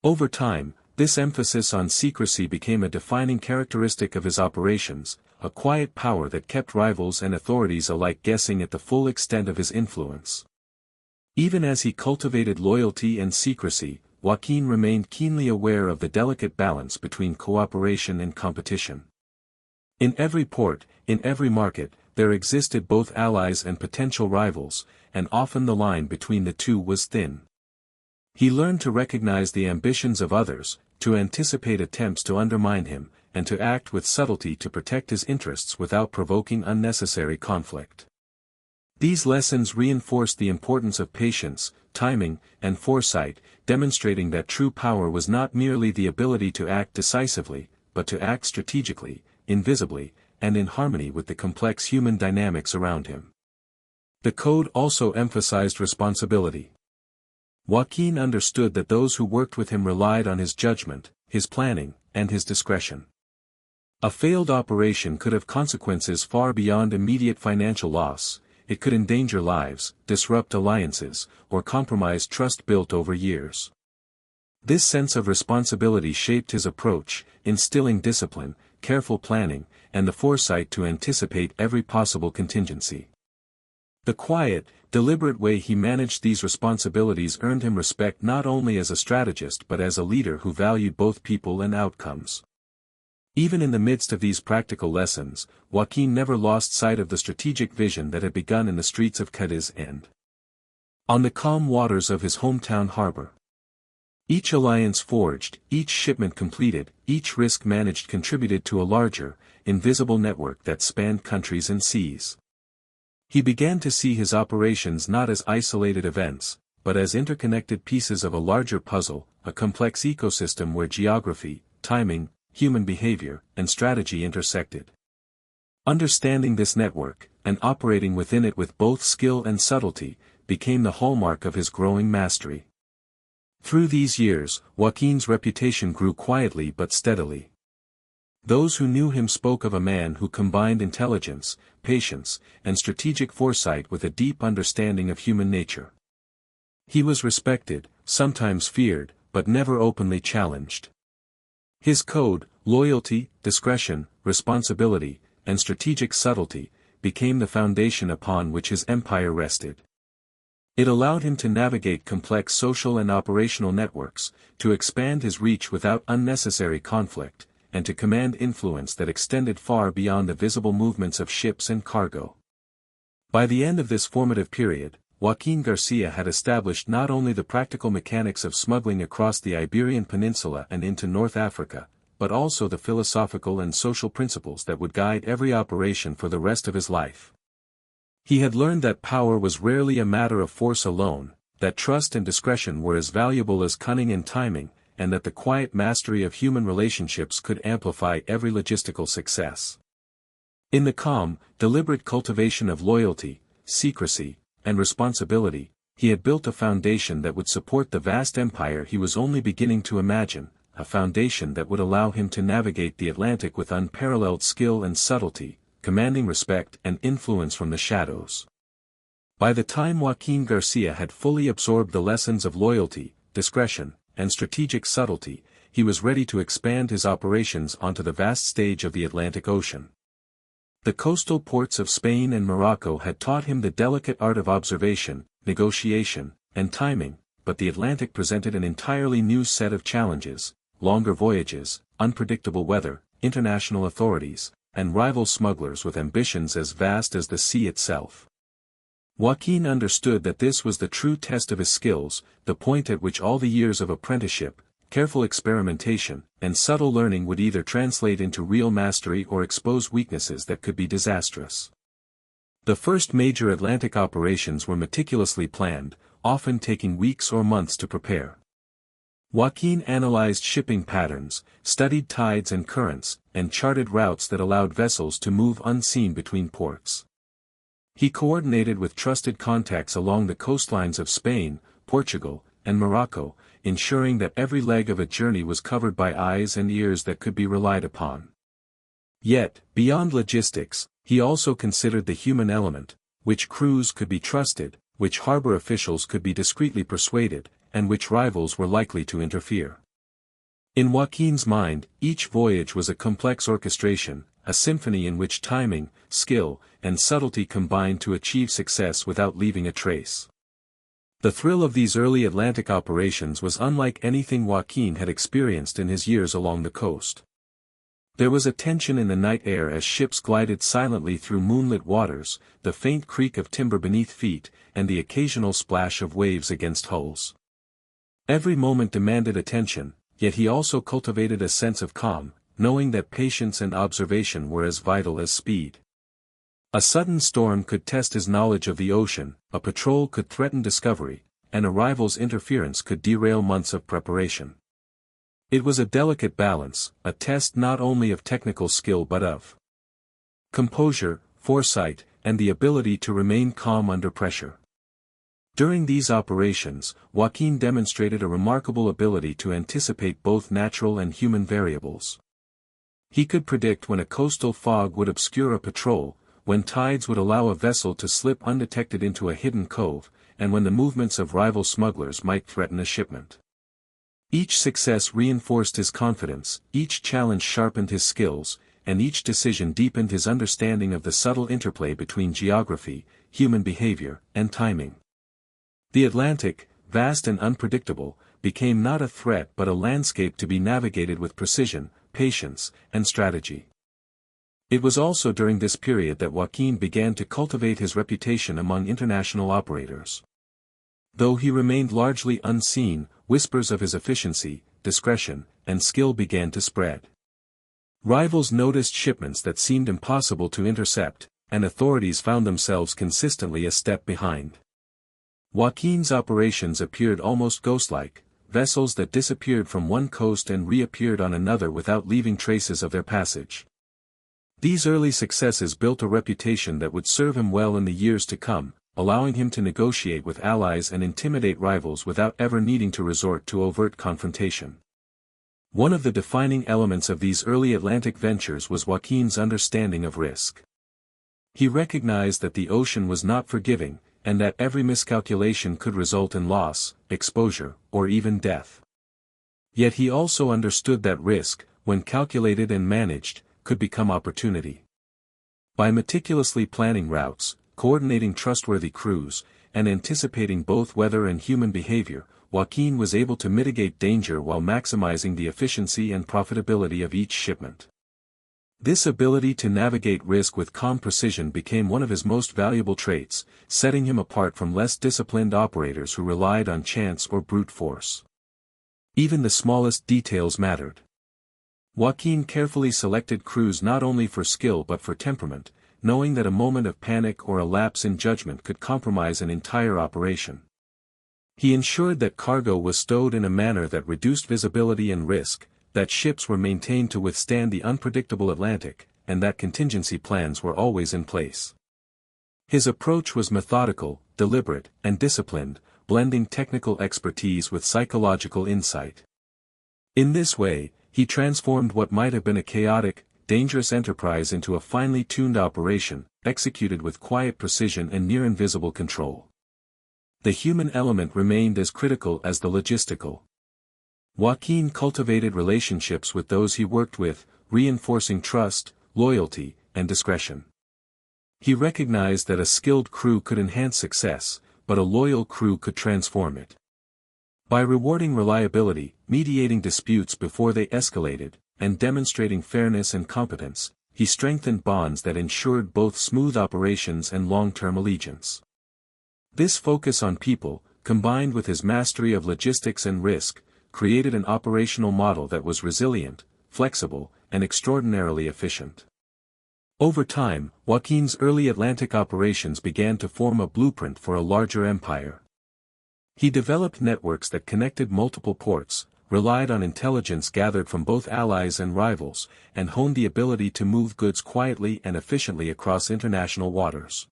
Over time, this emphasis on secrecy became a defining characteristic of his operations, a quiet power that kept rivals and authorities alike guessing at the full extent of his influence. Even as he cultivated loyalty and secrecy, Joaquín remained keenly aware of the delicate balance between cooperation and competition. In every port, in every market, there existed both allies and potential rivals, and often the line between the two was thin. He learned to recognize the ambitions of others, to anticipate attempts to undermine him, and to act with subtlety to protect his interests without provoking unnecessary conflict. These lessons reinforced the importance of patience, timing, and foresight, demonstrating that true power was not merely the ability to act decisively, but to act strategically, invisibly, and in harmony with the complex human dynamics around him. The code also emphasized responsibility. Joaquín understood that those who worked with him relied on his judgment, his planning, and his discretion. A failed operation could have consequences far beyond immediate financial loss. It could endanger lives, disrupt alliances, or compromise trust built over years. This sense of responsibility shaped his approach, instilling discipline, careful planning, and the foresight to anticipate every possible contingency. The quiet, deliberate way he managed these responsibilities earned him respect not only as a strategist but as a leader who valued both people and outcomes. Even in the midst of these practical lessons, Joaquín never lost sight of the strategic vision that had begun in the streets of Cadiz and on the calm waters of his hometown harbor. Each alliance forged, each shipment completed, each risk managed contributed to a larger, invisible network that spanned countries and seas. He began to see his operations not as isolated events, but as interconnected pieces of a larger puzzle, a complex ecosystem where geography, timing, human behavior, and strategy intersected. Understanding this network, and operating within it with both skill and subtlety, became the hallmark of his growing mastery. Through these years, Joaquín's reputation grew quietly but steadily. Those who knew him spoke of a man who combined intelligence, patience, and strategic foresight with a deep understanding of human nature. He was respected, sometimes feared, but never openly challenged. His code, loyalty, discretion, responsibility, and strategic subtlety, became the foundation upon which his empire rested. It allowed him to navigate complex social and operational networks, to expand his reach without unnecessary conflict, and to command influence that extended far beyond the visible movements of ships and cargo. By the end of this formative period, Joaquín García had established not only the practical mechanics of smuggling across the Iberian Peninsula and into North Africa, but also the philosophical and social principles that would guide every operation for the rest of his life. He had learned that power was rarely a matter of force alone, that trust and discretion were as valuable as cunning and timing, and that the quiet mastery of human relationships could amplify every logistical success. In the calm, deliberate cultivation of loyalty, secrecy, and responsibility, he had built a foundation that would support the vast empire he was only beginning to imagine, a foundation that would allow him to navigate the Atlantic with unparalleled skill and subtlety, commanding respect and influence from the shadows. By the time Joaquín García had fully absorbed the lessons of loyalty, discretion, and strategic subtlety, he was ready to expand his operations onto the vast stage of the Atlantic Ocean. The coastal ports of Spain and Morocco had taught him the delicate art of observation, negotiation, and timing, but the Atlantic presented an entirely new set of challenges: longer voyages, unpredictable weather, international authorities, and rival smugglers with ambitions as vast as the sea itself. Joaquín understood that this was the true test of his skills, the point at which all the years of apprenticeship, careful experimentation, and subtle learning would either translate into real mastery or expose weaknesses that could be disastrous. The first major Atlantic operations were meticulously planned, often taking weeks or months to prepare. Joaquín analyzed shipping patterns, studied tides and currents, and charted routes that allowed vessels to move unseen between ports. He coordinated with trusted contacts along the coastlines of Spain, Portugal, and Morocco, ensuring that every leg of a journey was covered by eyes and ears that could be relied upon. Yet, beyond logistics, he also considered the human element, which crews could be trusted, which harbor officials could be discreetly persuaded, and which rivals were likely to interfere. In Joaquín's mind, each voyage was a complex orchestration, a symphony in which timing, skill, and subtlety combined to achieve success without leaving a trace. The thrill of these early Atlantic operations was unlike anything Joaquín had experienced in his years along the coast. There was a tension in the night air as ships glided silently through moonlit waters, the faint creak of timber beneath feet, and the occasional splash of waves against hulls. Every moment demanded attention, yet he also cultivated a sense of calm, knowing that patience and observation were as vital as speed. A sudden storm could test his knowledge of the ocean, a patrol could threaten discovery, and a rival's interference could derail months of preparation. It was a delicate balance, a test not only of technical skill but of composure, foresight, and the ability to remain calm under pressure. During these operations, Joaquín demonstrated a remarkable ability to anticipate both natural and human variables. He could predict when a coastal fog would obscure a patrol, when tides would allow a vessel to slip undetected into a hidden cove, and when the movements of rival smugglers might threaten a shipment. Each success reinforced his confidence, each challenge sharpened his skills, and each decision deepened his understanding of the subtle interplay between geography, human behavior, and timing. The Atlantic, vast and unpredictable, became not a threat but a landscape to be navigated with precision, patience, and strategy. It was also during this period that Joaquín began to cultivate his reputation among international operators. Though he remained largely unseen, whispers of his efficiency, discretion, and skill began to spread. Rivals noticed shipments that seemed impossible to intercept, and authorities found themselves consistently a step behind. Joaquín's operations appeared almost ghost-like, vessels that disappeared from one coast and reappeared on another without leaving traces of their passage. These early successes built a reputation that would serve him well in the years to come, allowing him to negotiate with allies and intimidate rivals without ever needing to resort to overt confrontation. One of the defining elements of these early Atlantic ventures was Joaquín's understanding of risk. He recognized that the ocean was not forgiving, and that every miscalculation could result in loss, exposure, or even death. Yet he also understood that risk, when calculated and managed, could become opportunity. By meticulously planning routes, coordinating trustworthy crews, and anticipating both weather and human behavior, Joaquín was able to mitigate danger while maximizing the efficiency and profitability of each shipment. This ability to navigate risk with calm precision became one of his most valuable traits, setting him apart from less disciplined operators who relied on chance or brute force. Even the smallest details mattered. Joaquín carefully selected crews not only for skill but for temperament, knowing that a moment of panic or a lapse in judgment could compromise an entire operation. He ensured that cargo was stowed in a manner that reduced visibility and risk, that ships were maintained to withstand the unpredictable Atlantic, and that contingency plans were always in place. His approach was methodical, deliberate, and disciplined, blending technical expertise with psychological insight. In this way, he transformed what might have been a chaotic, dangerous enterprise into a finely tuned operation, executed with quiet precision and near-invisible control. The human element remained as critical as the logistical. Joaquín cultivated relationships with those he worked with, reinforcing trust, loyalty, and discretion. He recognized that a skilled crew could enhance success, but a loyal crew could transform it. By rewarding reliability, mediating disputes before they escalated, and demonstrating fairness and competence, he strengthened bonds that ensured both smooth operations and long-term allegiance. This focus on people, combined with his mastery of logistics and risk, created an operational model that was resilient, flexible, and extraordinarily efficient. Over time, Joaquín's early Atlantic operations began to form a blueprint for a larger empire. He developed networks that connected multiple ports, relied on intelligence gathered from both allies and rivals, and honed the ability to move goods quietly and efficiently across international waters.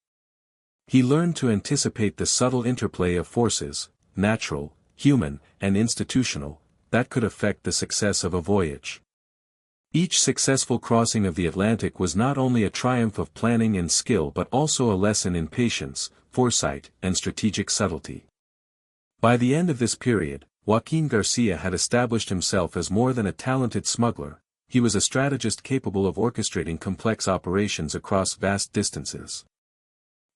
He learned to anticipate the subtle interplay of forces, natural, human, and institutional, that could affect the success of a voyage. Each successful crossing of the Atlantic was not only a triumph of planning and skill but also a lesson in patience, foresight, and strategic subtlety. By the end of this period, Joaquín García had established himself as more than a talented smuggler. He was a strategist capable of orchestrating complex operations across vast distances.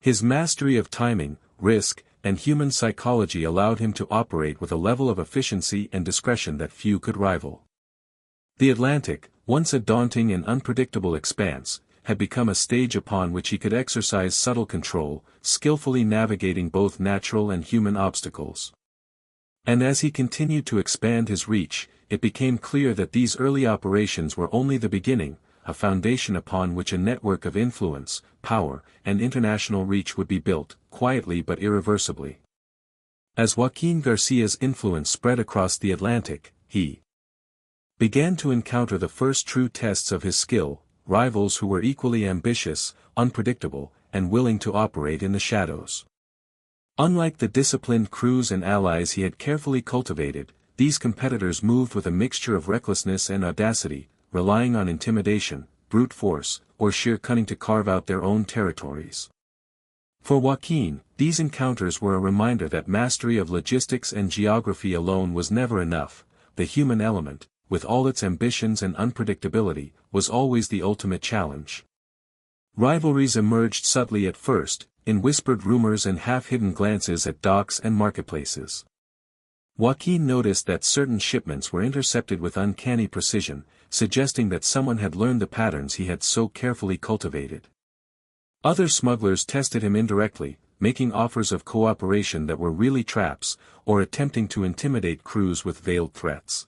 His mastery of timing, risk, and human psychology allowed him to operate with a level of efficiency and discretion that few could rival. The Atlantic, once a daunting and unpredictable expanse, had become a stage upon which he could exercise subtle control, skillfully navigating both natural and human obstacles. And as he continued to expand his reach, it became clear that these early operations were only the beginning, a foundation upon which a network of influence, power, and international reach would be built, quietly but irreversibly. As Joaquín García's influence spread across the Atlantic, he began to encounter the first true tests of his skill, rivals who were equally ambitious, unpredictable, and willing to operate in the shadows. Unlike the disciplined crews and allies he had carefully cultivated, these competitors moved with a mixture of recklessness and audacity, relying on intimidation, brute force, or sheer cunning to carve out their own territories. For Joaquín, these encounters were a reminder that mastery of logistics and geography alone was never enough. The human element, with all its ambitions and unpredictability, was always the ultimate challenge. Rivalries emerged subtly at first, in whispered rumors and half-hidden glances at docks and marketplaces. Joaquín noticed that certain shipments were intercepted with uncanny precision, suggesting that someone had learned the patterns he had so carefully cultivated. Other smugglers tested him indirectly, making offers of cooperation that were really traps, or attempting to intimidate crews with veiled threats.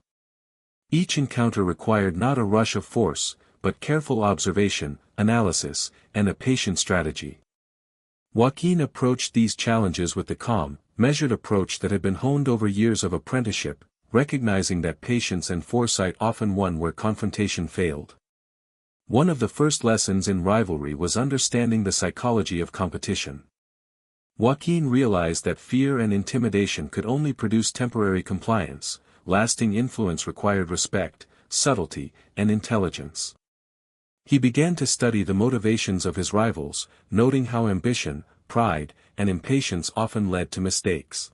Each encounter required not a rush of force, but careful observation, analysis, and a patient strategy. Joaquín approached these challenges with the calm, measured approach that had been honed over years of apprenticeship, recognizing that patience and foresight often won where confrontation failed. One of the first lessons in rivalry was understanding the psychology of competition. Joaquín realized that fear and intimidation could only produce temporary compliance. Lasting influence required respect, subtlety, and intelligence. He began to study the motivations of his rivals, noting how ambition, pride, and impatience often led to mistakes.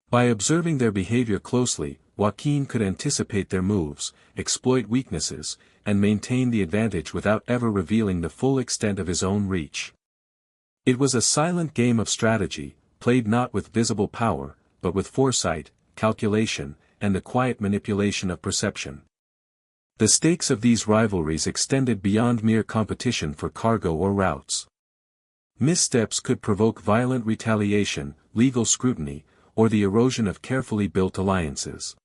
By observing their behavior closely, Joaquín could anticipate their moves, exploit weaknesses, and maintain the advantage without ever revealing the full extent of his own reach. It was a silent game of strategy, played not with visible power, but with foresight, calculation, and the quiet manipulation of perception. The stakes of these rivalries extended beyond mere competition for cargo or routes. Missteps could provoke violent retaliation, legal scrutiny, or the erosion of carefully built alliances.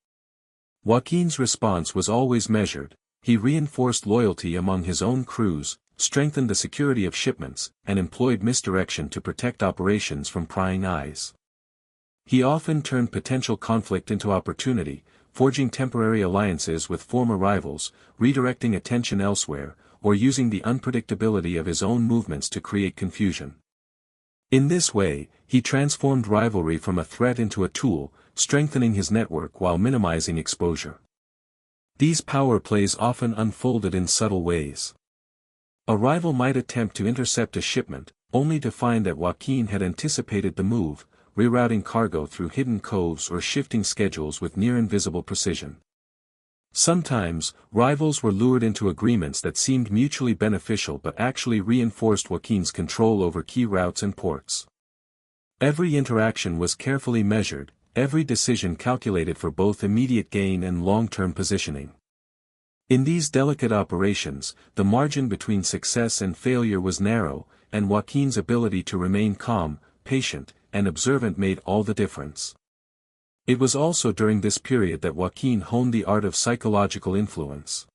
Joaquín's response was always measured. He reinforced loyalty among his own crews, strengthened the security of shipments, and employed misdirection to protect operations from prying eyes. He often turned potential conflict into opportunity, forging temporary alliances with former rivals, redirecting attention elsewhere, or using the unpredictability of his own movements to create confusion. In this way, he transformed rivalry from a threat into a tool, strengthening his network while minimizing exposure. These power plays often unfolded in subtle ways. A rival might attempt to intercept a shipment, only to find that Joaquín had anticipated the move, rerouting cargo through hidden coves or shifting schedules with near-invisible precision. Sometimes, rivals were lured into agreements that seemed mutually beneficial but actually reinforced Joaquín's control over key routes and ports. Every interaction was carefully measured, every decision calculated for both immediate gain and long-term positioning. In these delicate operations, the margin between success and failure was narrow, and Joaquín's ability to remain calm, patient, and observant made all the difference. It was also during this period that Joaquín honed the art of psychological influence.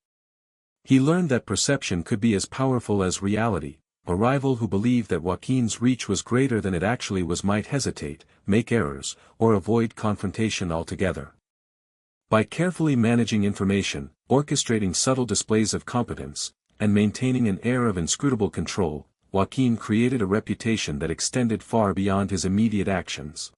He learned that perception could be as powerful as reality. A rival who believed that Joaquín's reach was greater than it actually was might hesitate, make errors, or avoid confrontation altogether. By carefully managing information, orchestrating subtle displays of competence, and maintaining an air of inscrutable control, Joaquín created a reputation that extended far beyond his immediate actions.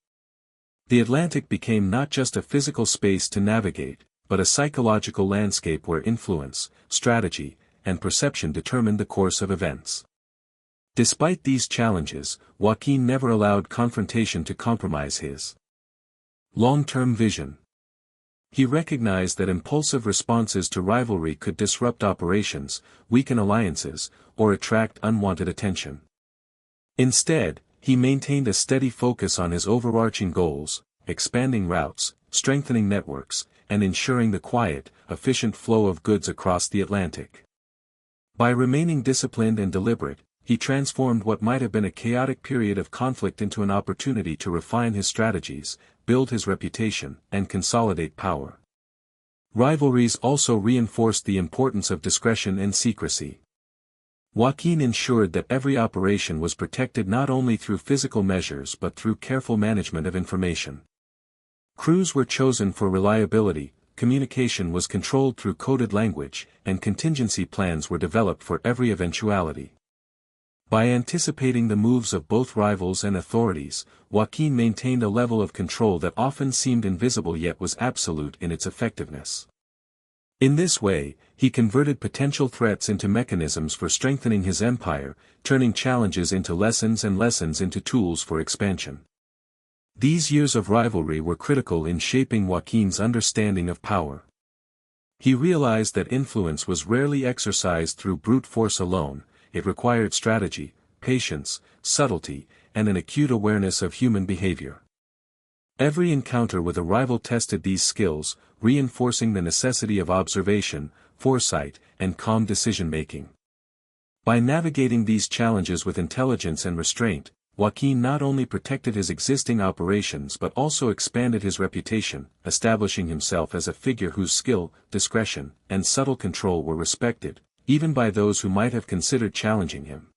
The Atlantic became not just a physical space to navigate, but a psychological landscape where influence, strategy, and perception determined the course of events. Despite these challenges, Joaquín never allowed confrontation to compromise his long-term vision. He recognized that impulsive responses to rivalry could disrupt operations, weaken alliances, or attract unwanted attention. Instead, he maintained a steady focus on his overarching goals, expanding routes, strengthening networks, and ensuring the quiet, efficient flow of goods across the Atlantic. By remaining disciplined and deliberate, he transformed what might have been a chaotic period of conflict into an opportunity to refine his strategies, build his reputation, and consolidate power. Rivalries also reinforced the importance of discretion and secrecy. Joaquín ensured that every operation was protected not only through physical measures but through careful management of information. Crews were chosen for reliability, communication was controlled through coded language, and contingency plans were developed for every eventuality. By anticipating the moves of both rivals and authorities, Joaquín maintained a level of control that often seemed invisible yet was absolute in its effectiveness. In this way, he converted potential threats into mechanisms for strengthening his empire, turning challenges into lessons and lessons into tools for expansion. These years of rivalry were critical in shaping Joaquín's understanding of power. He realized that influence was rarely exercised through brute force alone. It required strategy, patience, subtlety, and an acute awareness of human behavior. Every encounter with a rival tested these skills, reinforcing the necessity of observation, foresight, and calm decision-making. By navigating these challenges with intelligence and restraint, Joaquín not only protected his existing operations but also expanded his reputation, establishing himself as a figure whose skill, discretion, and subtle control were respected, even by those who might have considered challenging him.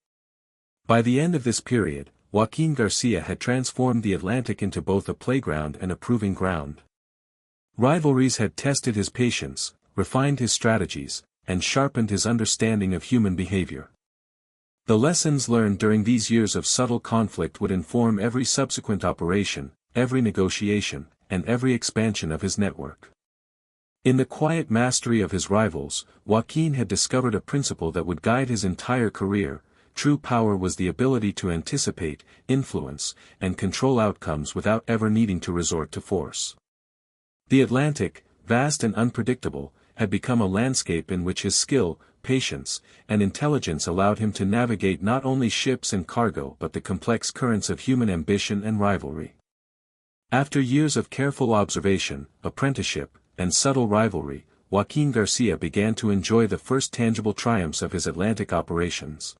By the end of this period, Joaquín García had transformed the Atlantic into both a playground and a proving ground. Rivalries had tested his patience, refined his strategies, and sharpened his understanding of human behavior. The lessons learned during these years of subtle conflict would inform every subsequent operation, every negotiation, and every expansion of his network. In the quiet mastery of his rivals, Joaquín had discovered a principle that would guide his entire career. True power was the ability to anticipate, influence, and control outcomes without ever needing to resort to force. The Atlantic, vast and unpredictable, had become a landscape in which his skill, patience, and intelligence allowed him to navigate not only ships and cargo but the complex currents of human ambition and rivalry. After years of careful observation, apprenticeship, and subtle rivalry, Joaquín García began to enjoy the first tangible triumphs of his Atlantic operations.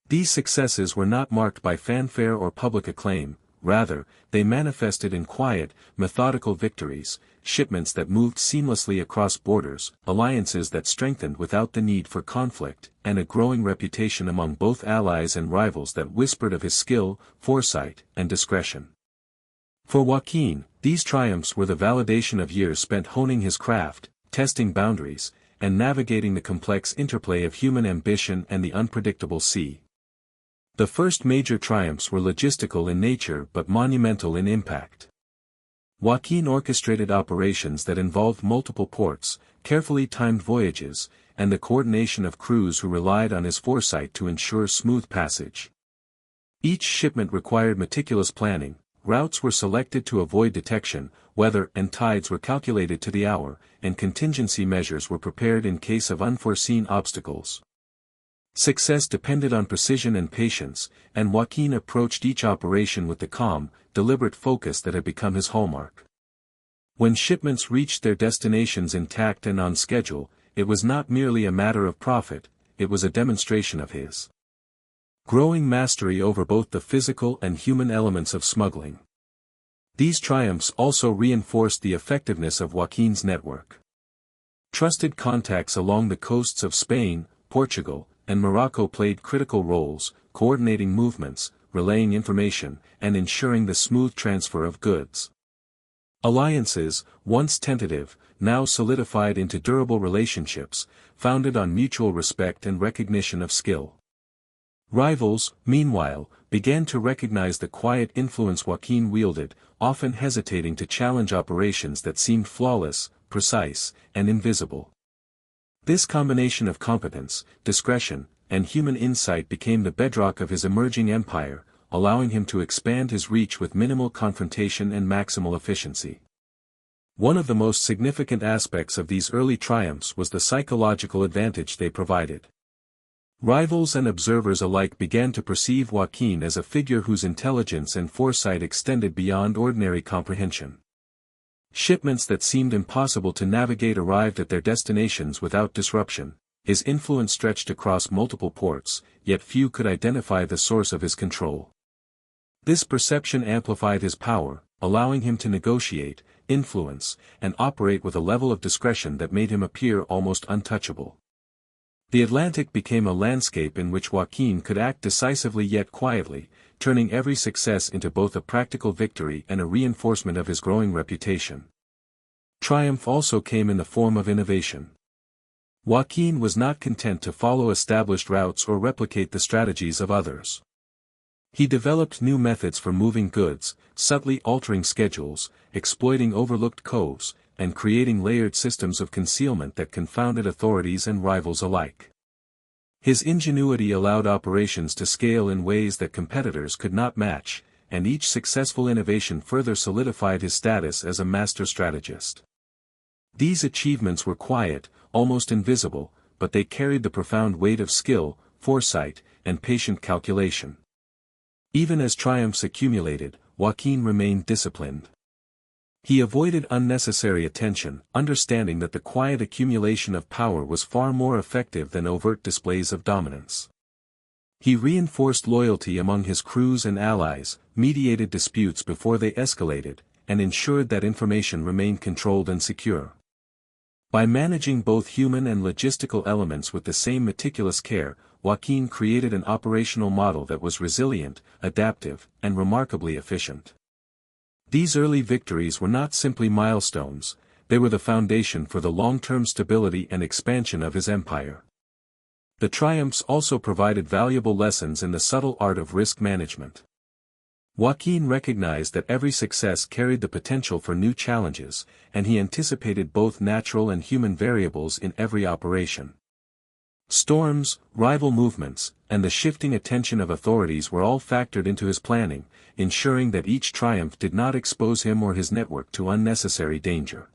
These successes were not marked by fanfare or public acclaim, rather, they manifested in quiet, methodical victories, shipments that moved seamlessly across borders, alliances that strengthened without the need for conflict, and a growing reputation among both allies and rivals that whispered of his skill, foresight, and discretion. For Joaquín, these triumphs were the validation of years spent honing his craft, testing boundaries, and navigating the complex interplay of human ambition and the unpredictable sea. The first major triumphs were logistical in nature but monumental in impact. Joaquín orchestrated operations that involved multiple ports, carefully timed voyages, and the coordination of crews who relied on his foresight to ensure smooth passage. Each shipment required meticulous planning. Routes were selected to avoid detection, weather and tides were calculated to the hour, and contingency measures were prepared in case of unforeseen obstacles. Success depended on precision and patience, and Joaquín approached each operation with the calm, deliberate focus that had become his hallmark. When shipments reached their destinations intact and on schedule, it was not merely a matter of profit, it was a demonstration of his growing mastery over both the physical and human elements of smuggling. These triumphs also reinforced the effectiveness of Joaquín's network. Trusted contacts along the coasts of Spain, Portugal, and Morocco played critical roles, coordinating movements, relaying information, and ensuring the smooth transfer of goods. Alliances, once tentative, now solidified into durable relationships, founded on mutual respect and recognition of skill. Rivals, meanwhile, began to recognize the quiet influence Joaquin wielded, often hesitating to challenge operations that seemed flawless, precise, and invisible. This combination of competence, discretion, and human insight became the bedrock of his emerging empire, allowing him to expand his reach with minimal confrontation and maximal efficiency. One of the most significant aspects of these early triumphs was the psychological advantage they provided. Rivals and observers alike began to perceive Joaquin as a figure whose intelligence and foresight extended beyond ordinary comprehension. Shipments that seemed impossible to navigate arrived at their destinations without disruption. His influence stretched across multiple ports, yet few could identify the source of his control. This perception amplified his power, allowing him to negotiate, influence, and operate with a level of discretion that made him appear almost untouchable. The Atlantic became a landscape in which Joaquin could act decisively yet quietly, turning every success into both a practical victory and a reinforcement of his growing reputation. Triumph also came in the form of innovation. Joaquin was not content to follow established routes or replicate the strategies of others. He developed new methods for moving goods, subtly altering schedules, exploiting overlooked coves, and creating layered systems of concealment that confounded authorities and rivals alike. His ingenuity allowed operations to scale in ways that competitors could not match, and each successful innovation further solidified his status as a master strategist. These achievements were quiet, almost invisible, but they carried the profound weight of skill, foresight, and patient calculation. Even as triumphs accumulated, Joaquin remained disciplined. He avoided unnecessary attention, understanding that the quiet accumulation of power was far more effective than overt displays of dominance. He reinforced loyalty among his crews and allies, mediated disputes before they escalated, and ensured that information remained controlled and secure. By managing both human and logistical elements with the same meticulous care, Joaquin created an operational model that was resilient, adaptive, and remarkably efficient. These early victories were not simply milestones, they were the foundation for the long-term stability and expansion of his empire. The triumphs also provided valuable lessons in the subtle art of risk management. Joaquin recognized that every success carried the potential for new challenges, and he anticipated both natural and human variables in every operation. Storms, rival movements, and the shifting attention of authorities were all factored into his planning, ensuring that each triumph did not expose him or his network to unnecessary danger.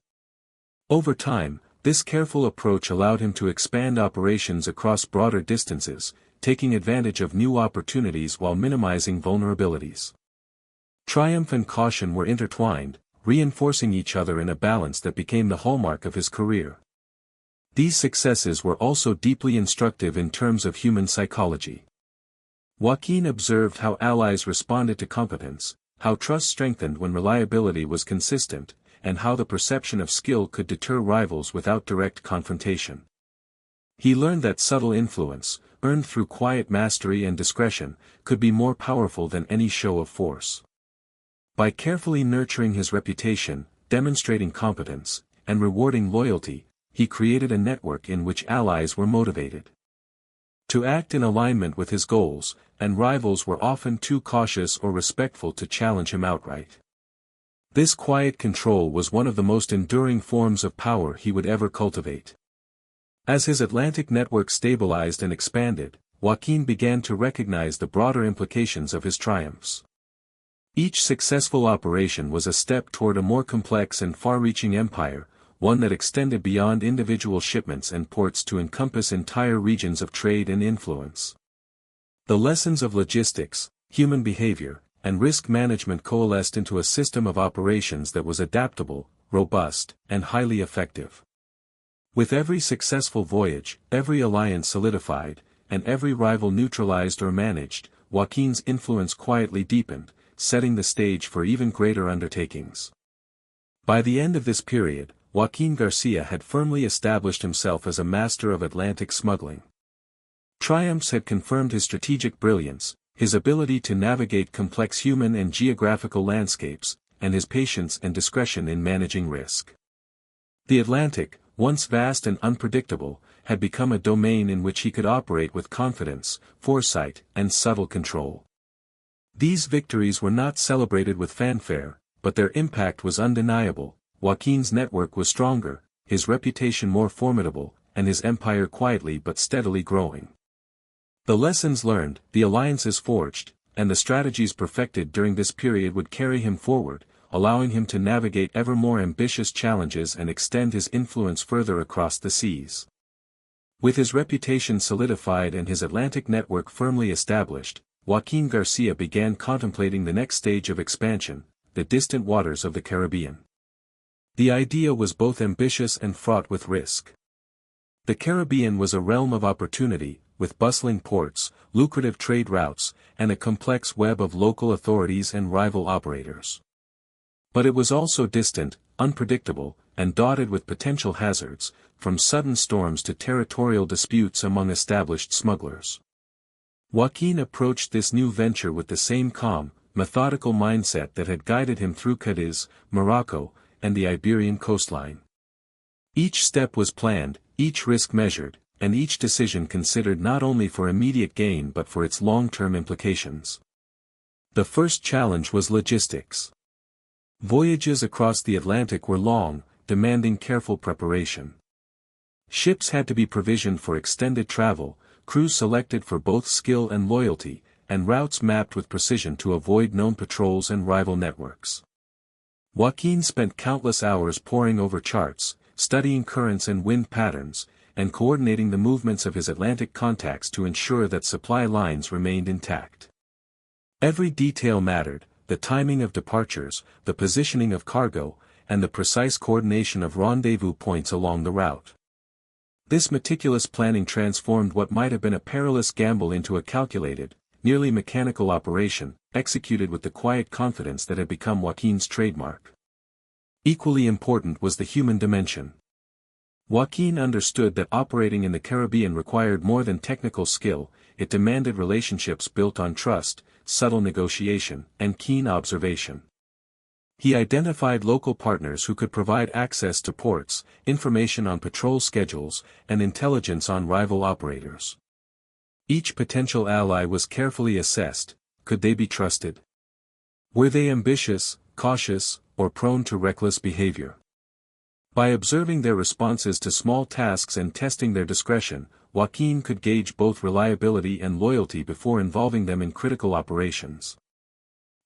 Over time, this careful approach allowed him to expand operations across broader distances, taking advantage of new opportunities while minimizing vulnerabilities. Triumph and caution were intertwined, reinforcing each other in a balance that became the hallmark of his career. These successes were also deeply instructive in terms of human psychology. Joaquin observed how allies responded to competence, how trust strengthened when reliability was consistent, and how the perception of skill could deter rivals without direct confrontation. He learned that subtle influence, earned through quiet mastery and discretion, could be more powerful than any show of force. By carefully nurturing his reputation, demonstrating competence, and rewarding loyalty, he created a network in which allies were motivated to act in alignment with his goals, and rivals were often too cautious or respectful to challenge him outright. This quiet control was one of the most enduring forms of power he would ever cultivate. As his Atlantic network stabilized and expanded, Joaquin began to recognize the broader implications of his triumphs. Each successful operation was a step toward a more complex and far-reaching empire, one that extended beyond individual shipments and ports to encompass entire regions of trade and influence. The lessons of logistics, human behavior, and risk management coalesced into a system of operations that was adaptable, robust, and highly effective. With every successful voyage, every alliance solidified, and every rival neutralized or managed, Joaquin's influence quietly deepened, setting the stage for even greater undertakings. By the end of this period, Joaquín García had firmly established himself as a master of Atlantic smuggling. Triumphs had confirmed his strategic brilliance, his ability to navigate complex human and geographical landscapes, and his patience and discretion in managing risk. The Atlantic, once vast and unpredictable, had become a domain in which he could operate with confidence, foresight, and subtle control. These victories were not celebrated with fanfare, but their impact was undeniable. Joaquín's network was stronger, his reputation more formidable, and his empire quietly but steadily growing. The lessons learned, the alliances forged, and the strategies perfected during this period would carry him forward, allowing him to navigate ever more ambitious challenges and extend his influence further across the seas. With his reputation solidified and his Atlantic network firmly established, Joaquín García began contemplating the next stage of expansion, the distant waters of the Caribbean. The idea was both ambitious and fraught with risk. The Caribbean was a realm of opportunity, with bustling ports, lucrative trade routes, and a complex web of local authorities and rival operators. But it was also distant, unpredictable, and dotted with potential hazards, from sudden storms to territorial disputes among established smugglers. Joaquín approached this new venture with the same calm, methodical mindset that had guided him through Cadiz, Morocco, and the Iberian coastline. Each step was planned, each risk measured, and each decision considered not only for immediate gain but for its long-term implications. The first challenge was logistics. Voyages across the Atlantic were long, demanding careful preparation. Ships had to be provisioned for extended travel, crews selected for both skill and loyalty, and routes mapped with precision to avoid known patrols and rival networks. Joaquín spent countless hours poring over charts, studying currents and wind patterns, and coordinating the movements of his Atlantic contacts to ensure that supply lines remained intact. Every detail mattered: the timing of departures, the positioning of cargo, and the precise coordination of rendezvous points along the route. This meticulous planning transformed what might have been a perilous gamble into a calculated, nearly mechanical operation, executed with the quiet confidence that had become Joaquín's trademark. Equally important was the human dimension. Joaquín understood that operating in the Caribbean required more than technical skill; it demanded relationships built on trust, subtle negotiation, and keen observation. He identified local partners who could provide access to ports, information on patrol schedules, and intelligence on rival operators. Each potential ally was carefully assessed. Could they be trusted? Were they ambitious, cautious, or prone to reckless behavior? By observing their responses to small tasks and testing their discretion, Joaquín could gauge both reliability and loyalty before involving them in critical operations.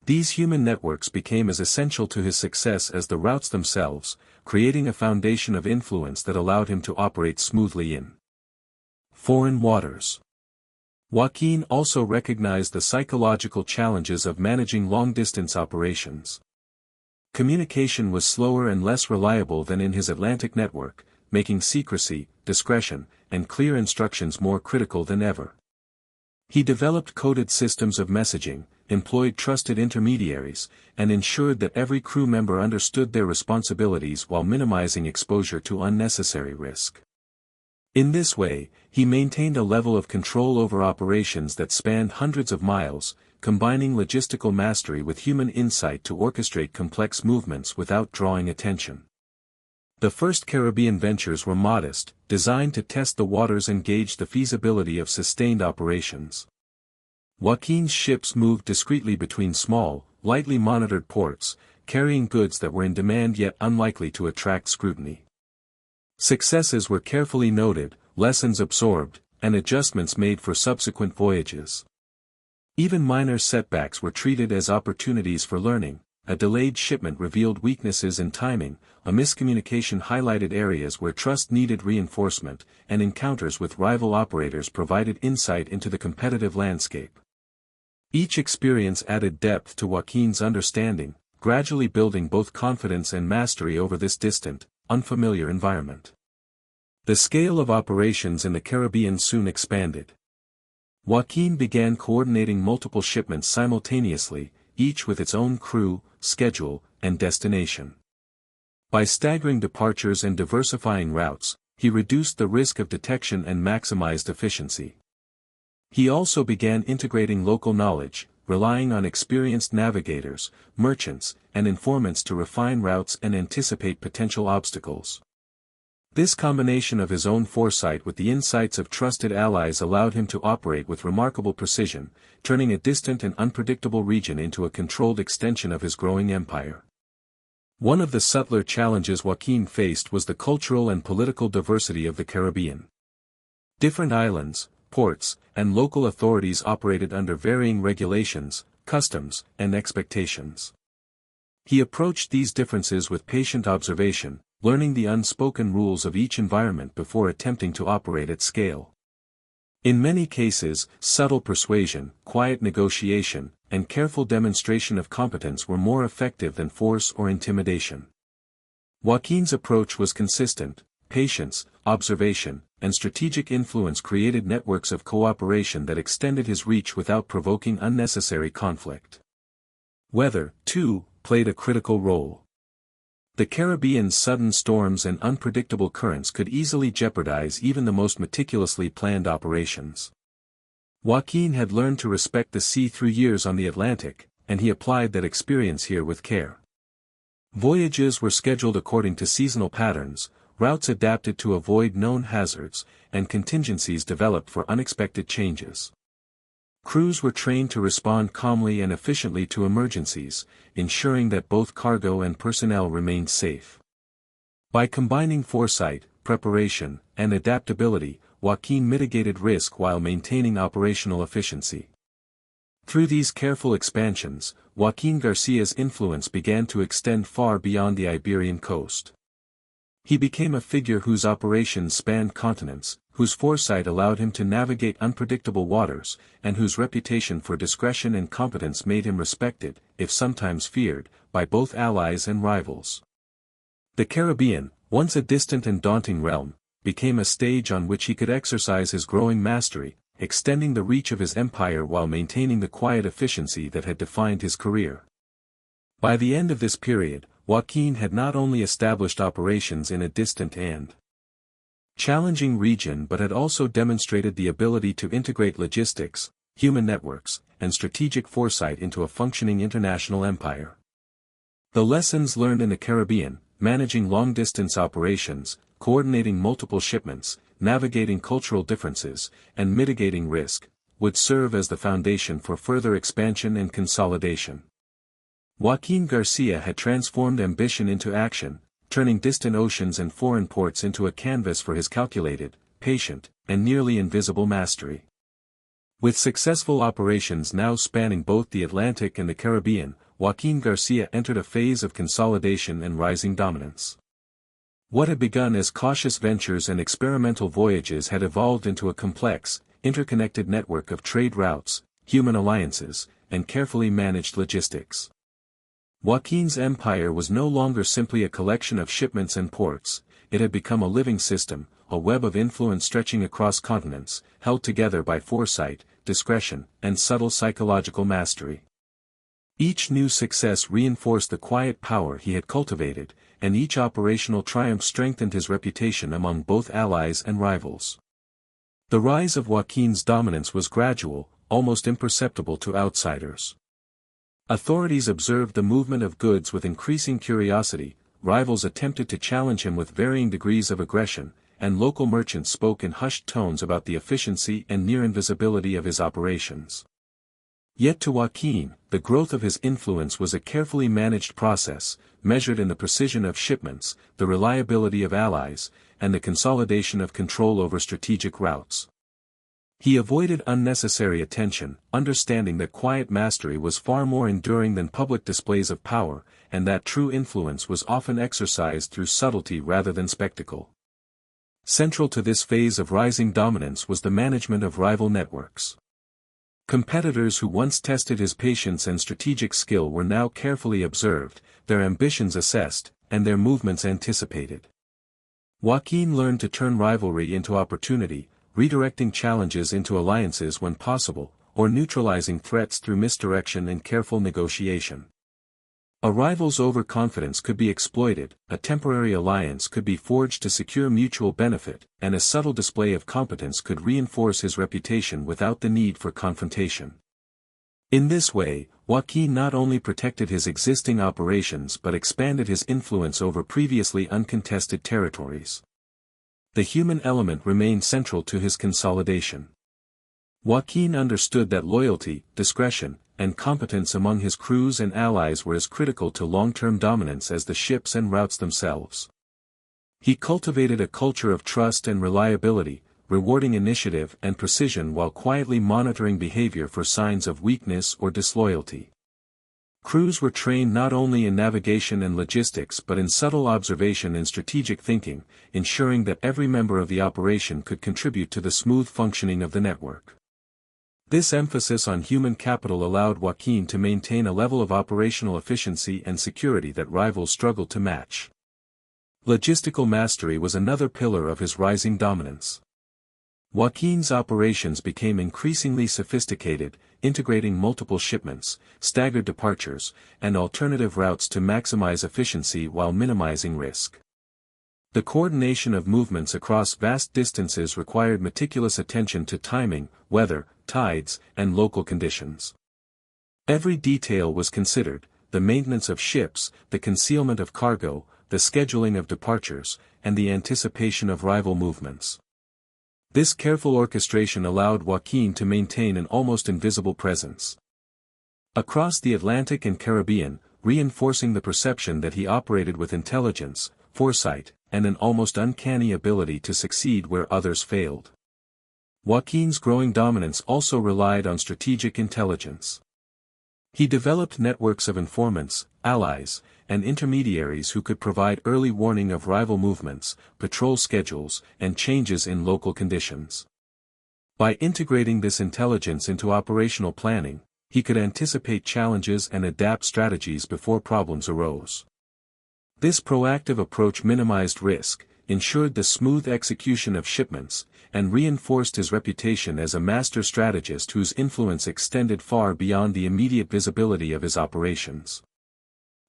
These human networks became as essential to his success as the routes themselves, creating a foundation of influence that allowed him to operate smoothly in foreign waters. Joaquín also recognized the psychological challenges of managing long-distance operations. Communication was slower and less reliable than in his Atlantic network, making secrecy, discretion, and clear instructions more critical than ever. He developed coded systems of messaging, employed trusted intermediaries, and ensured that every crew member understood their responsibilities while minimizing exposure to unnecessary risk. In this way, he maintained a level of control over operations that spanned hundreds of miles, combining logistical mastery with human insight to orchestrate complex movements without drawing attention. The first Caribbean ventures were modest, designed to test the waters and gauge the feasibility of sustained operations. Joaquín's ships moved discreetly between small, lightly monitored ports, carrying goods that were in demand yet unlikely to attract scrutiny. Successes were carefully noted, lessons absorbed, and adjustments made for subsequent voyages. Even minor setbacks were treated as opportunities for learning. A delayed shipment revealed weaknesses in timing, a miscommunication highlighted areas where trust needed reinforcement, and encounters with rival operators provided insight into the competitive landscape. Each experience added depth to Joaquín's understanding, gradually building both confidence and mastery over this distant, unfamiliar environment. The scale of operations in the Caribbean soon expanded. Joaquín began coordinating multiple shipments simultaneously, each with its own crew, schedule, and destination. By staggering departures and diversifying routes, he reduced the risk of detection and maximized efficiency. He also began integrating local knowledge, relying on experienced navigators, merchants, and informants to refine routes and anticipate potential obstacles. This combination of his own foresight with the insights of trusted allies allowed him to operate with remarkable precision, turning a distant and unpredictable region into a controlled extension of his growing empire. One of the subtler challenges Joaquín faced was the cultural and political diversity of the Caribbean. Different islands, ports, and local authorities operated under varying regulations, customs, and expectations. He approached these differences with patient observation, learning the unspoken rules of each environment before attempting to operate at scale. In many cases, subtle persuasion, quiet negotiation, and careful demonstration of competence were more effective than force or intimidation. Joaquín's approach was consistent. Patience, observation, and strategic influence created networks of cooperation that extended his reach without provoking unnecessary conflict. Weather, too, played a critical role. The Caribbean's sudden storms and unpredictable currents could easily jeopardize even the most meticulously planned operations. Joaquín had learned to respect the sea through years on the Atlantic, and he applied that experience here with care. Voyages were scheduled according to seasonal patterns, routes adapted to avoid known hazards, and contingencies developed for unexpected changes. Crews were trained to respond calmly and efficiently to emergencies, ensuring that both cargo and personnel remained safe. By combining foresight, preparation, and adaptability, Joaquín mitigated risk while maintaining operational efficiency. Through these careful expansions, Joaquín García's influence began to extend far beyond the Iberian coast. He became a figure whose operations spanned continents, whose foresight allowed him to navigate unpredictable waters, and whose reputation for discretion and competence made him respected, if sometimes feared, by both allies and rivals. The Caribbean, once a distant and daunting realm, became a stage on which he could exercise his growing mastery, extending the reach of his empire while maintaining the quiet efficiency that had defined his career. By the end of this period, Joaquín had not only established operations in a distant and challenging region but had also demonstrated the ability to integrate logistics, human networks, and strategic foresight into a functioning international empire. The lessons learned in the Caribbean, managing long-distance operations, coordinating multiple shipments, navigating cultural differences, and mitigating risk, would serve as the foundation for further expansion and consolidation. Joaquín García had transformed ambition into action, turning distant oceans and foreign ports into a canvas for his calculated, patient, and nearly invisible mastery. With successful operations now spanning both the Atlantic and the Caribbean, Joaquín García entered a phase of consolidation and rising dominance. What had begun as cautious ventures and experimental voyages had evolved into a complex, interconnected network of trade routes, human alliances, and carefully managed logistics. Joaquín's empire was no longer simply a collection of shipments and ports, it had become a living system, a web of influence stretching across continents, held together by foresight, discretion, and subtle psychological mastery. Each new success reinforced the quiet power he had cultivated, and each operational triumph strengthened his reputation among both allies and rivals. The rise of Joaquín's dominance was gradual, almost imperceptible to outsiders. Authorities observed the movement of goods with increasing curiosity, rivals attempted to challenge him with varying degrees of aggression, and local merchants spoke in hushed tones about the efficiency and near invisibility of his operations. Yet to Joaquín, the growth of his influence was a carefully managed process, measured in the precision of shipments, the reliability of allies, and the consolidation of control over strategic routes. He avoided unnecessary attention, understanding that quiet mastery was far more enduring than public displays of power, and that true influence was often exercised through subtlety rather than spectacle. Central to this phase of rising dominance was the management of rival networks. Competitors who once tested his patience and strategic skill were now carefully observed, their ambitions assessed, and their movements anticipated. Joaquín learned to turn rivalry into opportunity, redirecting challenges into alliances when possible, or neutralizing threats through misdirection and careful negotiation. A rival's overconfidence could be exploited, a temporary alliance could be forged to secure mutual benefit, and a subtle display of competence could reinforce his reputation without the need for confrontation. In this way, Joaquín not only protected his existing operations but expanded his influence over previously uncontested territories. The human element remained central to his consolidation. Joaquín understood that loyalty, discretion, and competence among his crews and allies were as critical to long-term dominance as the ships and routes themselves. He cultivated a culture of trust and reliability, rewarding initiative and precision while quietly monitoring behavior for signs of weakness or disloyalty. Crews were trained not only in navigation and logistics but in subtle observation and strategic thinking, ensuring that every member of the operation could contribute to the smooth functioning of the network. This emphasis on human capital allowed Joaquín to maintain a level of operational efficiency and security that rivals struggled to match. Logistical mastery was another pillar of his rising dominance. Joaquín's operations became increasingly sophisticated, integrating multiple shipments, staggered departures, and alternative routes to maximize efficiency while minimizing risk. The coordination of movements across vast distances required meticulous attention to timing, weather, tides, and local conditions. Every detail was considered: the maintenance of ships, the concealment of cargo, the scheduling of departures, and the anticipation of rival movements. This careful orchestration allowed Joaquín to maintain an almost invisible presence across the Atlantic and Caribbean, reinforcing the perception that he operated with intelligence, foresight, and an almost uncanny ability to succeed where others failed. Joaquín's growing dominance also relied on strategic intelligence. He developed networks of informants, allies, and intermediaries who could provide early warning of rival movements, patrol schedules, and changes in local conditions. By integrating this intelligence into operational planning, he could anticipate challenges and adapt strategies before problems arose. This proactive approach minimized risk, ensured the smooth execution of shipments, and reinforced his reputation as a master strategist whose influence extended far beyond the immediate visibility of his operations.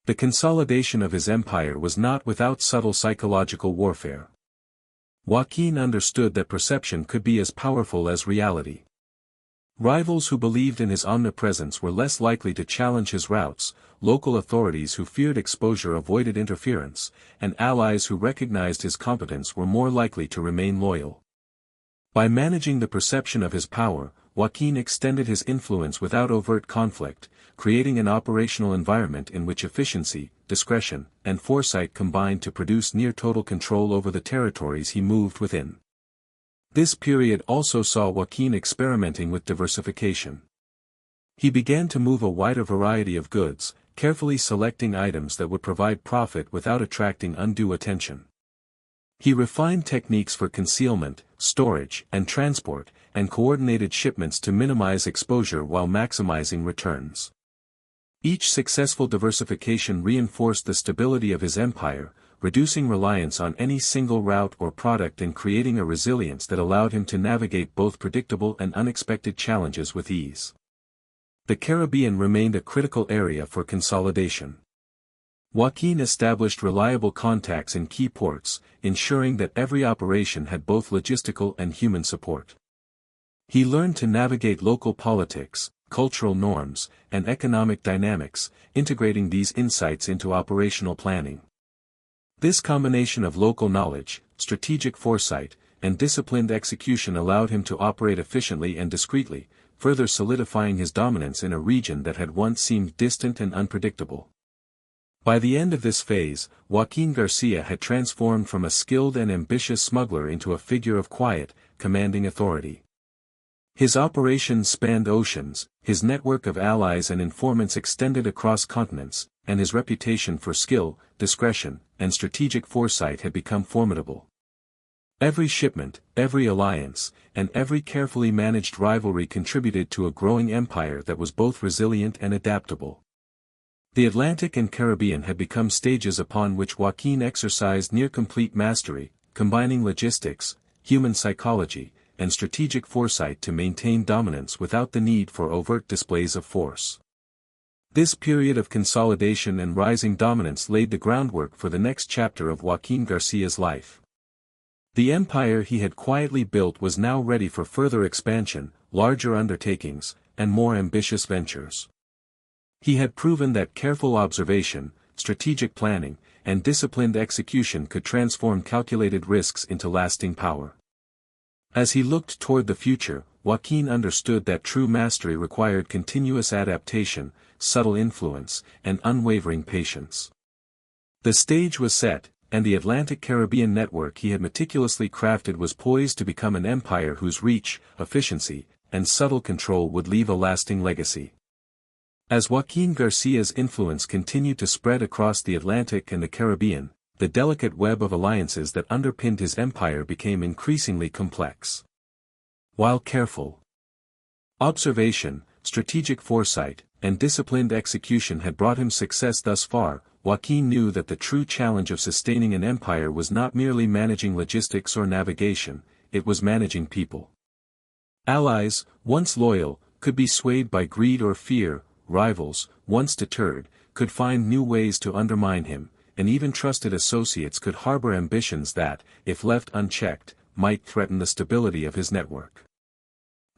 The consolidation of his empire was not without subtle psychological warfare. Joaquín understood that perception could be as powerful as reality. Rivals who believed in his omnipresence were less likely to challenge his routes, local authorities who feared exposure avoided interference, and allies who recognized his competence were more likely to remain loyal. By managing the perception of his power, Joaquín extended his influence without overt conflict, creating an operational environment in which efficiency, discretion, and foresight combined to produce near-total control over the territories he moved within. This period also saw Joaquín experimenting with diversification. He began to move a wider variety of goods, carefully selecting items that would provide profit without attracting undue attention. He refined techniques for concealment, storage, and transport, and coordinated shipments to minimize exposure while maximizing returns. Each successful diversification reinforced the stability of his empire, reducing reliance on any single route or product and creating a resilience that allowed him to navigate both predictable and unexpected challenges with ease. The Caribbean remained a critical area for consolidation. Joaquín established reliable contacts in key ports, ensuring that every operation had both logistical and human support. He learned to navigate local politics, cultural norms, and economic dynamics, integrating these insights into operational planning. This combination of local knowledge, strategic foresight, and disciplined execution allowed him to operate efficiently and discreetly, further solidifying his dominance in a region that had once seemed distant and unpredictable. By the end of this phase, Joaquín García had transformed from a skilled and ambitious smuggler into a figure of quiet, commanding authority. His operations spanned oceans, his network of allies and informants extended across continents, and his reputation for skill, discretion, and strategic foresight had become formidable. Every shipment, every alliance, and every carefully managed rivalry contributed to a growing empire that was both resilient and adaptable. The Atlantic and Caribbean had become stages upon which Joaquín exercised near-complete mastery, combining logistics, human psychology, and strategic foresight to maintain dominance without the need for overt displays of force. This period of consolidation and rising dominance laid the groundwork for the next chapter of Joaquín García's life. The empire he had quietly built was now ready for further expansion, larger undertakings, and more ambitious ventures. He had proven that careful observation, strategic planning, and disciplined execution could transform calculated risks into lasting power. As he looked toward the future, Joaquín understood that true mastery required continuous adaptation, subtle influence, and unwavering patience. The stage was set, and the Atlantic-Caribbean network he had meticulously crafted was poised to become an empire whose reach, efficiency, and subtle control would leave a lasting legacy. As Joaquín García's influence continued to spread across the Atlantic and the Caribbean, the delicate web of alliances that underpinned his empire became increasingly complex. While careful observation, strategic foresight, and disciplined execution had brought him success thus far, Joaquín knew that the true challenge of sustaining an empire was not merely managing logistics or navigation, it was managing people. Allies, once loyal, could be swayed by greed or fear; rivals, once deterred, could find new ways to undermine him, and even trusted associates could harbor ambitions that, if left unchecked, might threaten the stability of his network.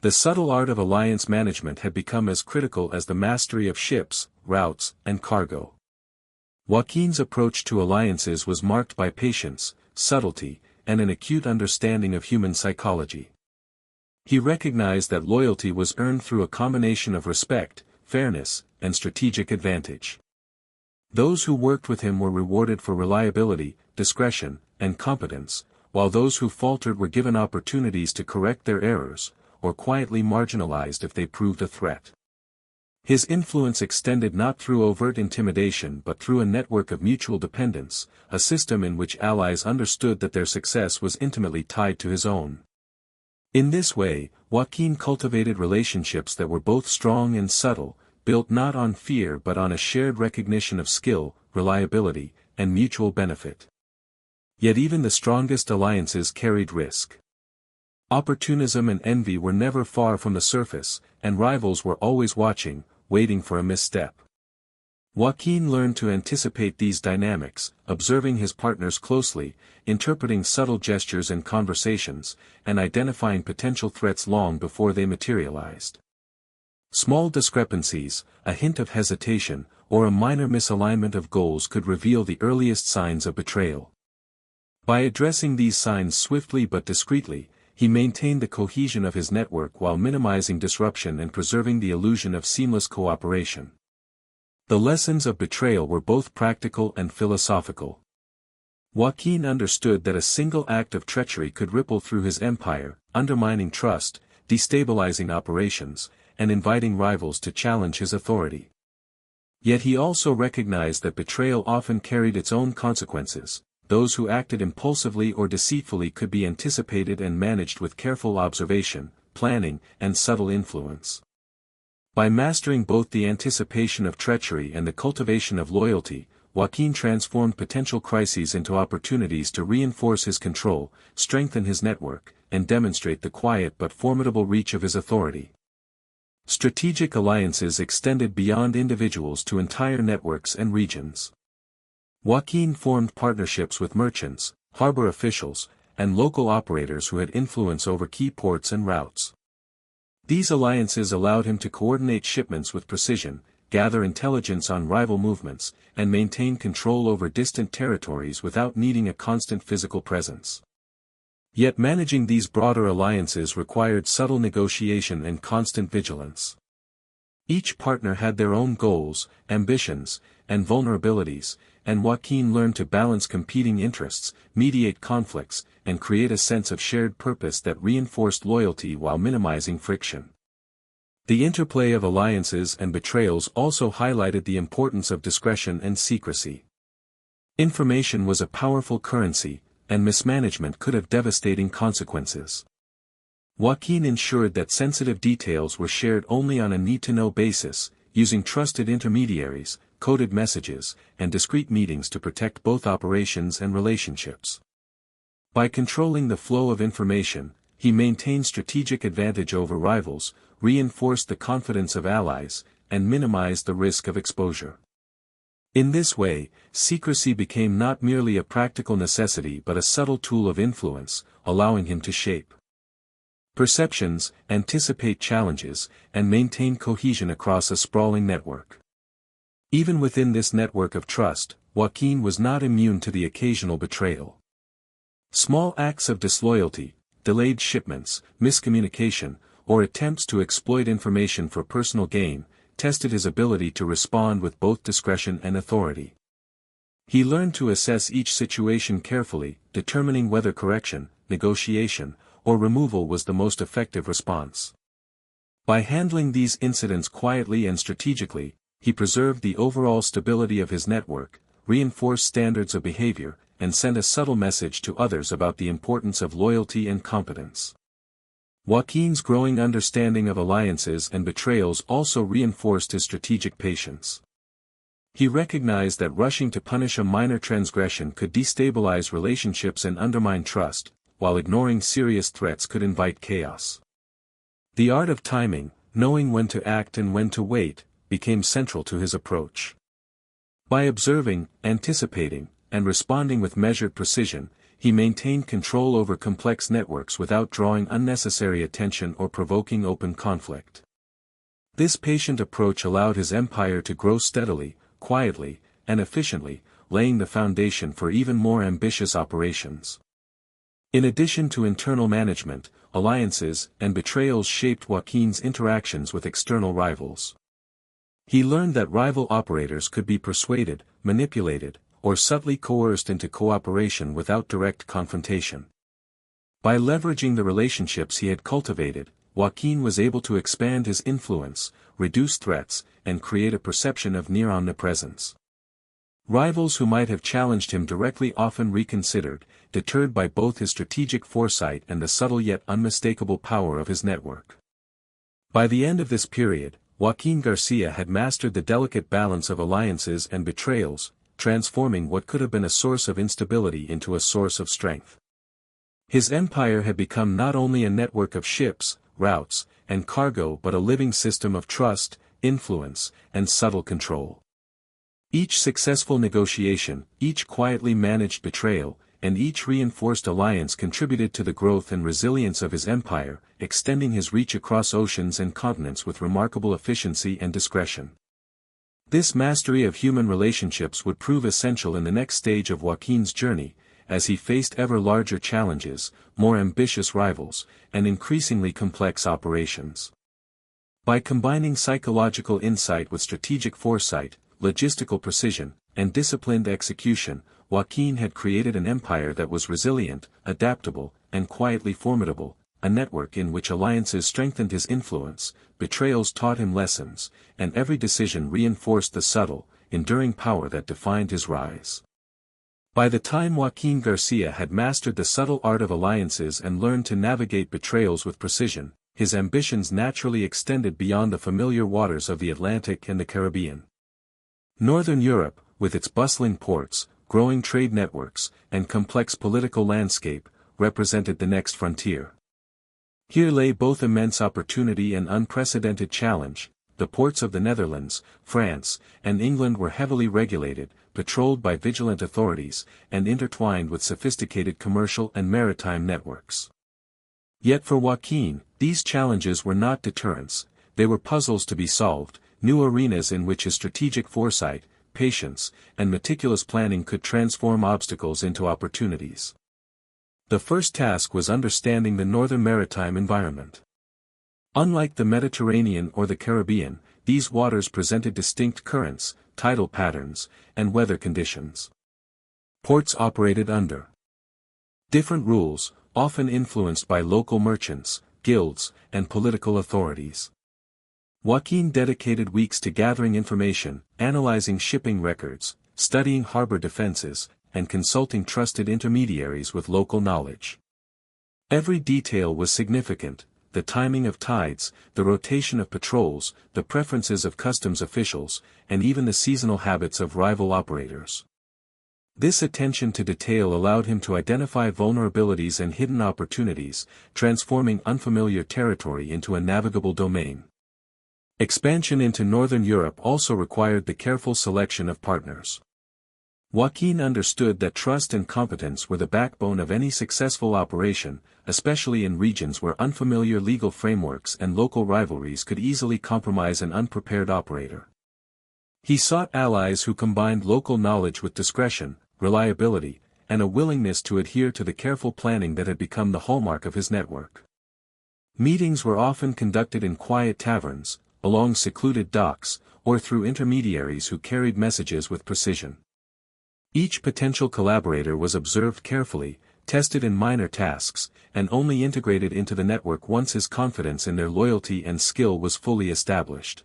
The subtle art of alliance management had become as critical as the mastery of ships, routes, and cargo. Joaquín's approach to alliances was marked by patience, subtlety, and an acute understanding of human psychology. He recognized that loyalty was earned through a combination of respect, fairness, and strategic advantage. Those who worked with him were rewarded for reliability, discretion, and competence, while those who faltered were given opportunities to correct their errors, or quietly marginalized if they proved a threat. His influence extended not through overt intimidation but through a network of mutual dependence, a system in which allies understood that their success was intimately tied to his own. In this way, Joaquín cultivated relationships that were both strong and subtle, built not on fear but on a shared recognition of skill, reliability, and mutual benefit. Yet even the strongest alliances carried risk. Opportunism and envy were never far from the surface, and rivals were always watching, waiting for a misstep. Joaquín learned to anticipate these dynamics, observing his partners closely, interpreting subtle gestures and conversations, and identifying potential threats long before they materialized. Small discrepancies, a hint of hesitation, or a minor misalignment of goals could reveal the earliest signs of betrayal. By addressing these signs swiftly but discreetly, he maintained the cohesion of his network while minimizing disruption and preserving the illusion of seamless cooperation. The lessons of betrayal were both practical and philosophical. Joaquín understood that a single act of treachery could ripple through his empire, undermining trust, destabilizing operations, and inviting rivals to challenge his authority. Yet he also recognized that betrayal often carried its own consequences. Those who acted impulsively or deceitfully could be anticipated and managed with careful observation, planning, and subtle influence. By mastering both the anticipation of treachery and the cultivation of loyalty, Joaquín transformed potential crises into opportunities to reinforce his control, strengthen his network, and demonstrate the quiet but formidable reach of his authority. Strategic alliances extended beyond individuals to entire networks and regions. Joaquín formed partnerships with merchants, harbor officials, and local operators who had influence over key ports and routes. These alliances allowed him to coordinate shipments with precision, gather intelligence on rival movements, and maintain control over distant territories without needing a constant physical presence. Yet managing these broader alliances required subtle negotiation and constant vigilance. Each partner had their own goals, ambitions, and vulnerabilities, and Joaquín learned to balance competing interests, mediate conflicts, and create a sense of shared purpose that reinforced loyalty while minimizing friction. The interplay of alliances and betrayals also highlighted the importance of discretion and secrecy. Information was a powerful currency, and mismanagement could have devastating consequences. Joaquín ensured that sensitive details were shared only on a need-to-know basis, using trusted intermediaries, coded messages, and discreet meetings to protect both operations and relationships. By controlling the flow of information, he maintained strategic advantage over rivals, reinforced the confidence of allies, and minimized the risk of exposure. In this way, secrecy became not merely a practical necessity but a subtle tool of influence, allowing him to shape perceptions, anticipate challenges, and maintain cohesion across a sprawling network. Even within this network of trust, Joaquín was not immune to the occasional betrayal. Small acts of disloyalty, delayed shipments, miscommunication, or attempts to exploit information for personal gain, tested his ability to respond with both discretion and authority. He learned to assess each situation carefully, determining whether correction, negotiation, or removal was the most effective response. By handling these incidents quietly and strategically, he preserved the overall stability of his network, reinforced standards of behavior, and sent a subtle message to others about the importance of loyalty and competence. Joaquín's growing understanding of alliances and betrayals also reinforced his strategic patience. He recognized that rushing to punish a minor transgression could destabilize relationships and undermine trust, while ignoring serious threats could invite chaos. The art of timing, knowing when to act and when to wait, became central to his approach. By observing, anticipating, and responding with measured precision, he maintained control over complex networks without drawing unnecessary attention or provoking open conflict. This patient approach allowed his empire to grow steadily, quietly, and efficiently, laying the foundation for even more ambitious operations. In addition to internal management, alliances and betrayals shaped Joaquín's interactions with external rivals. He learned that rival operators could be persuaded, manipulated, or subtly coerced into cooperation without direct confrontation. By leveraging the relationships he had cultivated, Joaquín was able to expand his influence, reduce threats, and create a perception of near omnipresence. Rivals who might have challenged him directly often reconsidered, deterred by both his strategic foresight and the subtle yet unmistakable power of his network. By the end of this period, Joaquín García had mastered the delicate balance of alliances and betrayals, transforming what could have been a source of instability into a source of strength. His empire had become not only a network of ships, routes, and cargo but a living system of trust, influence, and subtle control. Each successful negotiation, each quietly managed betrayal, and each reinforced alliance contributed to the growth and resilience of his empire, extending his reach across oceans and continents with remarkable efficiency and discretion. This mastery of human relationships would prove essential in the next stage of Joaquín's journey, as he faced ever larger challenges, more ambitious rivals, and increasingly complex operations. By combining psychological insight with strategic foresight, logistical precision, and disciplined execution, Joaquín had created an empire that was resilient, adaptable, and quietly formidable, a network in which alliances strengthened his influence, betrayals taught him lessons, and every decision reinforced the subtle, enduring power that defined his rise. By the time Joaquín García had mastered the subtle art of alliances and learned to navigate betrayals with precision, his ambitions naturally extended beyond the familiar waters of the Atlantic and the Caribbean. Northern Europe, with its bustling ports, growing trade networks, and complex political landscape, represented the next frontier. Here lay both immense opportunity and unprecedented challenge. The ports of the Netherlands, France, and England were heavily regulated, patrolled by vigilant authorities, and intertwined with sophisticated commercial and maritime networks. Yet for Joaquín, these challenges were not deterrents, they were puzzles to be solved, new arenas in which his strategic foresight, patience, and meticulous planning could transform obstacles into opportunities. The first task was understanding the northern maritime environment. Unlike the Mediterranean or the Caribbean, these waters presented distinct currents, tidal patterns, and weather conditions. Ports operated under different rules, often influenced by local merchants, guilds, and political authorities. Joaquín dedicated weeks to gathering information, analyzing shipping records, studying harbor defenses, and consulting trusted intermediaries with local knowledge. Every detail was significant: the timing of tides, the rotation of patrols, the preferences of customs officials, and even the seasonal habits of rival operators. This attention to detail allowed him to identify vulnerabilities and hidden opportunities, transforming unfamiliar territory into a navigable domain. Expansion into Northern Europe also required the careful selection of partners. Joaquín understood that trust and competence were the backbone of any successful operation, especially in regions where unfamiliar legal frameworks and local rivalries could easily compromise an unprepared operator. He sought allies who combined local knowledge with discretion, reliability, and a willingness to adhere to the careful planning that had become the hallmark of his network. Meetings were often conducted in quiet taverns, along secluded docks, or through intermediaries who carried messages with precision. Each potential collaborator was observed carefully, tested in minor tasks, and only integrated into the network once his confidence in their loyalty and skill was fully established.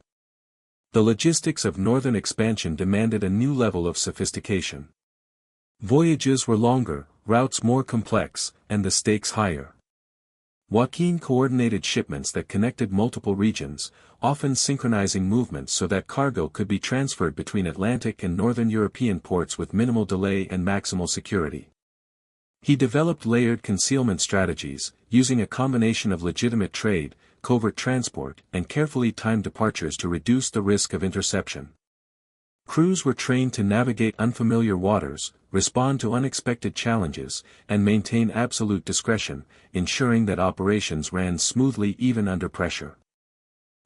The logistics of northern expansion demanded a new level of sophistication. Voyages were longer, routes more complex, and the stakes higher. Joaquín coordinated shipments that connected multiple regions, often synchronizing movements so that cargo could be transferred between Atlantic and northern European ports with minimal delay and maximal security. He developed layered concealment strategies, using a combination of legitimate trade, covert transport, and carefully timed departures to reduce the risk of interception. Crews were trained to navigate unfamiliar waters, respond to unexpected challenges, and maintain absolute discretion, ensuring that operations ran smoothly even under pressure.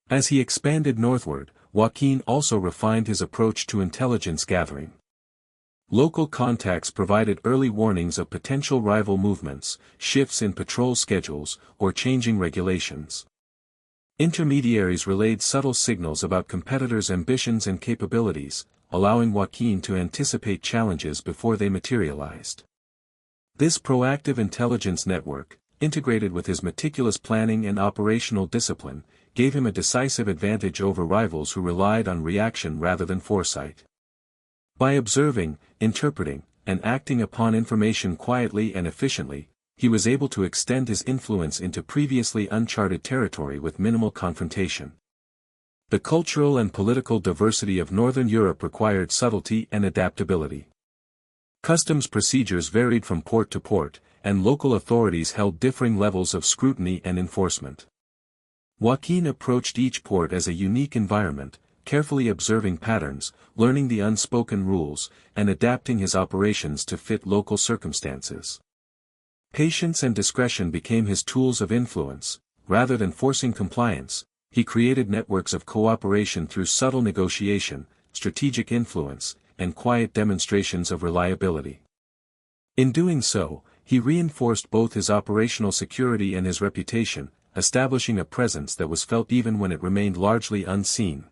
As he expanded northward, Joaquín also refined his approach to intelligence gathering. Local contacts provided early warnings of potential rival movements, shifts in patrol schedules, or changing regulations. Intermediaries relayed subtle signals about competitors' ambitions and capabilities, allowing Joaquín to anticipate challenges before they materialized. This proactive intelligence network, integrated with his meticulous planning and operational discipline, gave him a decisive advantage over rivals who relied on reaction rather than foresight. By observing, interpreting, and acting upon information quietly and efficiently, he was able to extend his influence into previously uncharted territory with minimal confrontation. The cultural and political diversity of Northern Europe required subtlety and adaptability. Customs procedures varied from port to port, and local authorities held differing levels of scrutiny and enforcement. Joaquín approached each port as a unique environment, carefully observing patterns, learning the unspoken rules, and adapting his operations to fit local circumstances. Patience and discretion became his tools of influence. Rather than forcing compliance, he created networks of cooperation through subtle negotiation, strategic influence, and quiet demonstrations of reliability. In doing so, he reinforced both his operational security and his reputation, establishing a presence that was felt even when it remained largely unseen.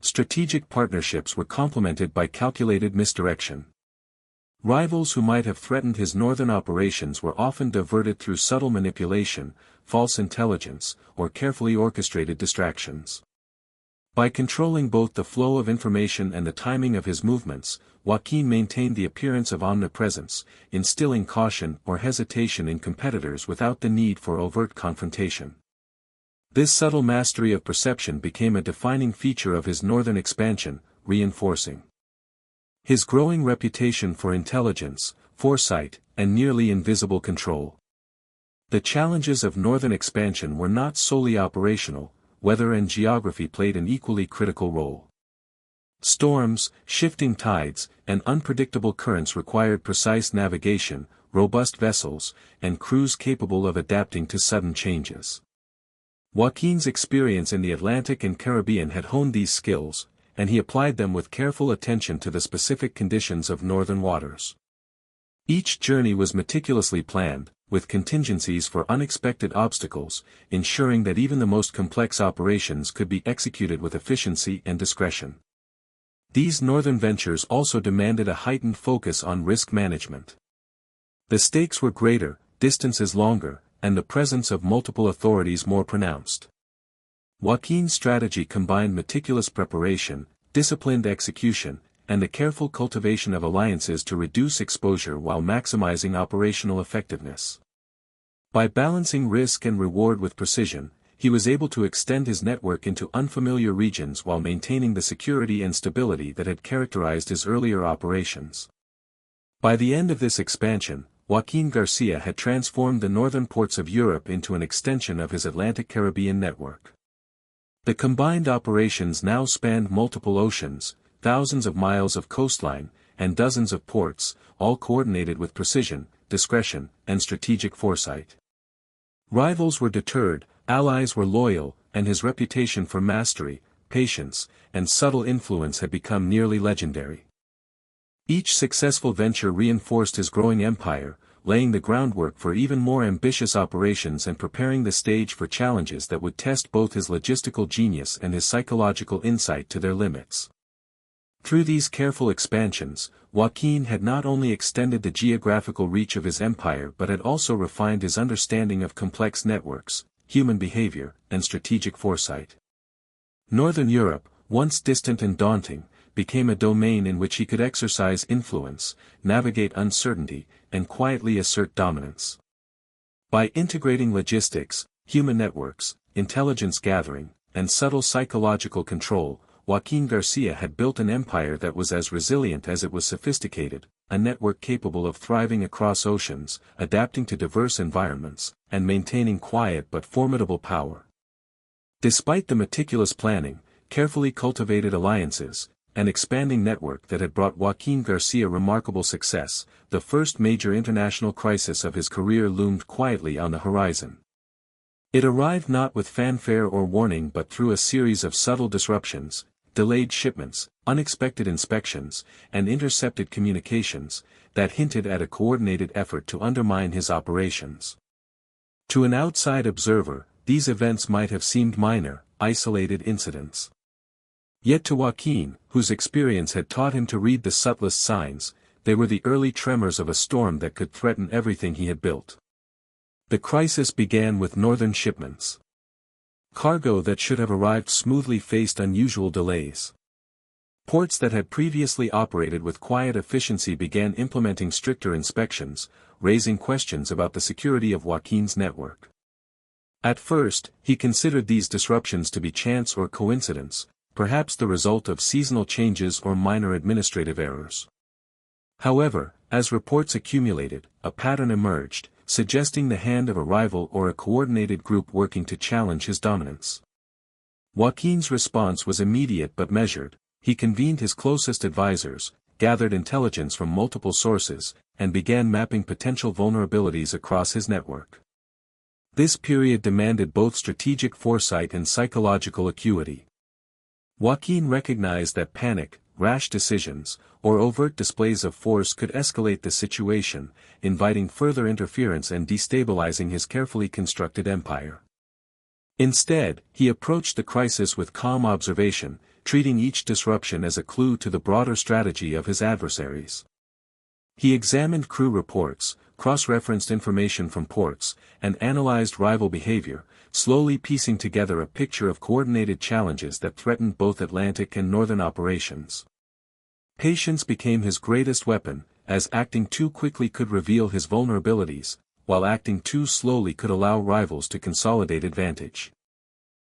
Strategic partnerships were complemented by calculated misdirection. Rivals who might have threatened his northern operations were often diverted through subtle manipulation, false intelligence, or carefully orchestrated distractions. By controlling both the flow of information and the timing of his movements, Joaquín maintained the appearance of omnipresence, instilling caution or hesitation in competitors without the need for overt confrontation. This subtle mastery of perception became a defining feature of his northern expansion, reinforcing his growing reputation for intelligence, foresight, and nearly invisible control. The challenges of northern expansion were not solely operational. Weather and geography played an equally critical role. Storms, shifting tides, and unpredictable currents required precise navigation, robust vessels, and crews capable of adapting to sudden changes. Joaquín's experience in the Atlantic and Caribbean had honed these skills, and he applied them with careful attention to the specific conditions of northern waters. Each journey was meticulously planned, with contingencies for unexpected obstacles, ensuring that even the most complex operations could be executed with efficiency and discretion. These northern ventures also demanded a heightened focus on risk management. The stakes were greater, distances longer, and the presence of multiple authorities more pronounced. Joaquín's strategy combined meticulous preparation, disciplined execution, and the careful cultivation of alliances to reduce exposure while maximizing operational effectiveness. By balancing risk and reward with precision, he was able to extend his network into unfamiliar regions while maintaining the security and stability that had characterized his earlier operations. By the end of this expansion, Joaquín García had transformed the northern ports of Europe into an extension of his Atlantic-Caribbean network. The combined operations now spanned multiple oceans, thousands of miles of coastline, and dozens of ports, all coordinated with precision, discretion, and strategic foresight. Rivals were deterred, allies were loyal, and his reputation for mastery, patience, and subtle influence had become nearly legendary. Each successful venture reinforced his growing empire, laying the groundwork for even more ambitious operations and preparing the stage for challenges that would test both his logistical genius and his psychological insight to their limits. Through these careful expansions, Joaquín had not only extended the geographical reach of his empire but had also refined his understanding of complex networks, human behavior, and strategic foresight. Northern Europe, once distant and daunting, became a domain in which he could exercise influence, navigate uncertainty, and quietly assert dominance. By integrating logistics, human networks, intelligence gathering, and subtle psychological control, Joaquín García had built an empire that was as resilient as it was sophisticated, a network capable of thriving across oceans, adapting to diverse environments, and maintaining quiet but formidable power. Despite the meticulous planning, carefully cultivated alliances, an expanding network that had brought Joaquín García remarkable success, the first major international crisis of his career loomed quietly on the horizon. It arrived not with fanfare or warning but through a series of subtle disruptions, delayed shipments, unexpected inspections, and intercepted communications, that hinted at a coordinated effort to undermine his operations. To an outside observer, these events might have seemed minor, isolated incidents. Yet to Joaquín, whose experience had taught him to read the subtlest signs, they were the early tremors of a storm that could threaten everything he had built. The crisis began with northern shipments. Cargo that should have arrived smoothly faced unusual delays. Ports that had previously operated with quiet efficiency began implementing stricter inspections, raising questions about the security of Joaquín's network. At first, he considered these disruptions to be chance or coincidence, perhaps the result of seasonal changes or minor administrative errors. However, as reports accumulated, a pattern emerged, suggesting the hand of a rival or a coordinated group working to challenge his dominance. Joaquín's response was immediate but measured. He convened his closest advisors, gathered intelligence from multiple sources, and began mapping potential vulnerabilities across his network. This period demanded both strategic foresight and psychological acuity. Joaquín recognized that panic, rash decisions, or overt displays of force could escalate the situation, inviting further interference and destabilizing his carefully constructed empire. Instead, he approached the crisis with calm observation, treating each disruption as a clue to the broader strategy of his adversaries. He examined crew reports, cross-referenced information from ports, and analyzed rival behavior, slowly piecing together a picture of coordinated challenges that threatened both Atlantic and northern operations. Patience became his greatest weapon, as acting too quickly could reveal his vulnerabilities, while acting too slowly could allow rivals to consolidate advantage.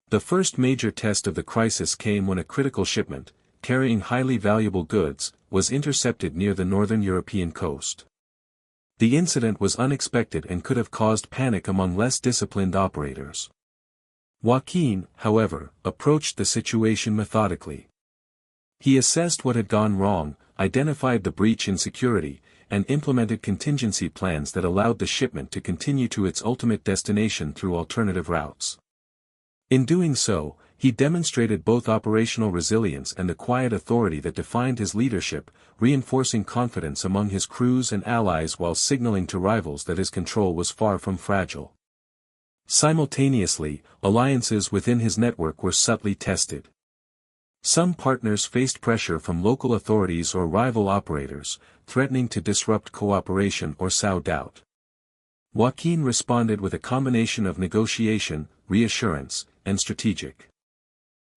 The first major test of the crisis came when a critical shipment, carrying highly valuable goods, was intercepted near the northern European coast. The incident was unexpected and could have caused panic among less disciplined operators. Joaquín, however, approached the situation methodically. He assessed what had gone wrong, identified the breach in security, and implemented contingency plans that allowed the shipment to continue to its ultimate destination through alternative routes. In doing so, he demonstrated both operational resilience and the quiet authority that defined his leadership, reinforcing confidence among his crews and allies while signaling to rivals that his control was far from fragile. Simultaneously, alliances within his network were subtly tested. Some partners faced pressure from local authorities or rival operators, threatening to disrupt cooperation or sow doubt. Joaquín responded with a combination of negotiation, reassurance, and strategic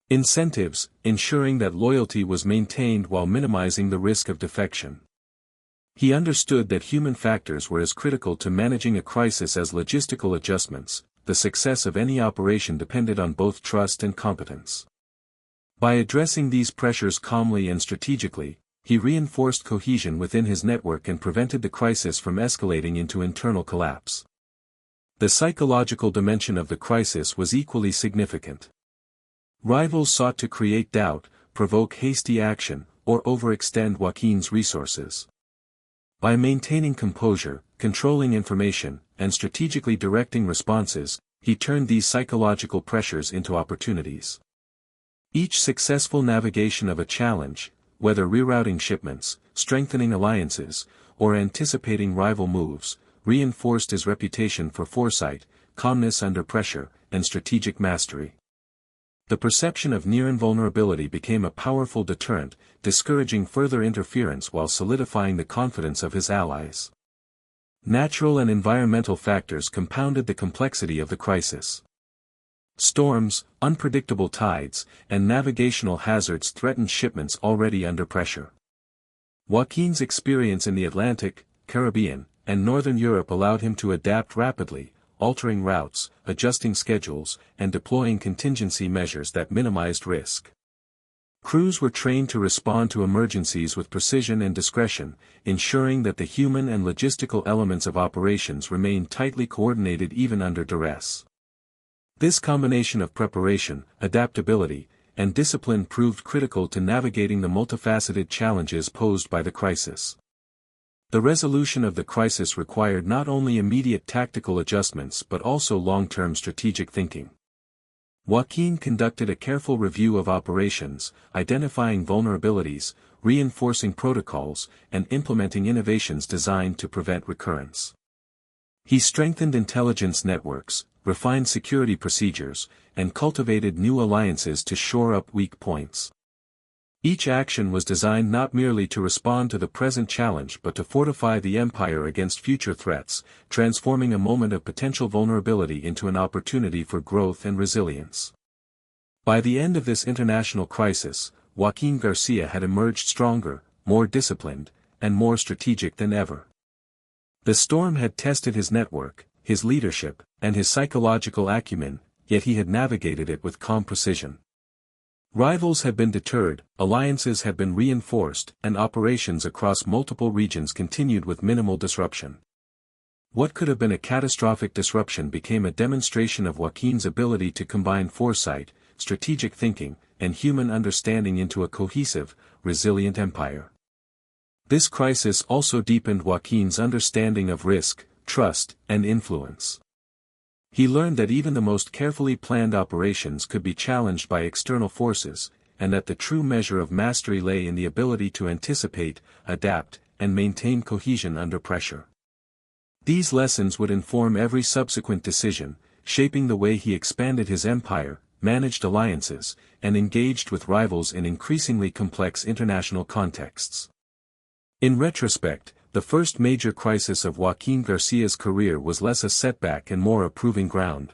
incentives, ensuring that loyalty was maintained while minimizing the risk of defection. He understood that human factors were as critical to managing a crisis as logistical adjustments. The success of any operation depended on both trust and competence. By addressing these pressures calmly and strategically, he reinforced cohesion within his network and prevented the crisis from escalating into internal collapse. The psychological dimension of the crisis was equally significant. Rivals sought to create doubt, provoke hasty action, or overextend Joaquín's resources. By maintaining composure, controlling information, and strategically directing responses, he turned these psychological pressures into opportunities. Each successful navigation of a challenge, whether rerouting shipments, strengthening alliances, or anticipating rival moves, reinforced his reputation for foresight, calmness under pressure, and strategic mastery. The perception of near invulnerability became a powerful deterrent, discouraging further interference while solidifying the confidence of his allies. Natural and environmental factors compounded the complexity of the crisis. Storms, unpredictable tides, and navigational hazards threatened shipments already under pressure. Joaquín's experience in the Atlantic, Caribbean, and Northern Europe allowed him to adapt rapidly, altering routes, adjusting schedules, and deploying contingency measures that minimized risk. Crews were trained to respond to emergencies with precision and discretion, ensuring that the human and logistical elements of operations remained tightly coordinated even under duress. This combination of preparation, adaptability, and discipline proved critical to navigating the multifaceted challenges posed by the crisis. The resolution of the crisis required not only immediate tactical adjustments but also long-term strategic thinking. Joaquín conducted a careful review of operations, identifying vulnerabilities, reinforcing protocols, and implementing innovations designed to prevent recurrence. He strengthened intelligence networks, refined security procedures, and cultivated new alliances to shore up weak points. Each action was designed not merely to respond to the present challenge but to fortify the empire against future threats, transforming a moment of potential vulnerability into an opportunity for growth and resilience. By the end of this international crisis, Joaquín García had emerged stronger, more disciplined, and more strategic than ever. The storm had tested his network, his leadership, and his psychological acumen, yet he had navigated it with calm precision. Rivals had been deterred, alliances had been reinforced, and operations across multiple regions continued with minimal disruption. What could have been a catastrophic disruption became a demonstration of Joaquín's ability to combine foresight, strategic thinking, and human understanding into a cohesive, resilient empire. This crisis also deepened Joaquín's understanding of risk, trust, and influence. He learned that even the most carefully planned operations could be challenged by external forces, and that the true measure of mastery lay in the ability to anticipate, adapt, and maintain cohesion under pressure. These lessons would inform every subsequent decision, shaping the way he expanded his empire, managed alliances, and engaged with rivals in increasingly complex international contexts. In retrospect, the first major crisis of Joaquín García's career was less a setback and more a proving ground.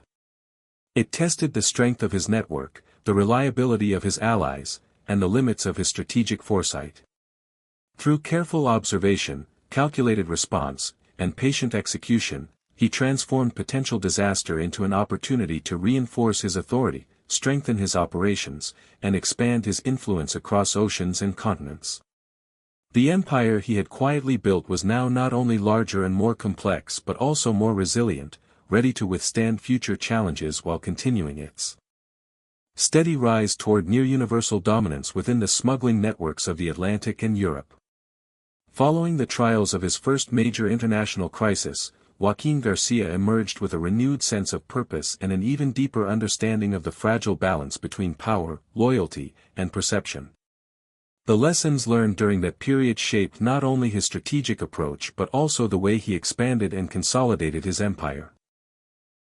It tested the strength of his network, the reliability of his allies, and the limits of his strategic foresight. Through careful observation, calculated response, and patient execution, he transformed potential disaster into an opportunity to reinforce his authority, strengthen his operations, and expand his influence across oceans and continents. The empire he had quietly built was now not only larger and more complex but also more resilient, ready to withstand future challenges while continuing its steady rise toward near-universal dominance within the smuggling networks of the Atlantic and Europe. Following the trials of his first major international crisis, Joaquín García emerged with a renewed sense of purpose and an even deeper understanding of the fragile balance between power, loyalty, and perception. The lessons learned during that period shaped not only his strategic approach but also the way he expanded and consolidated his empire.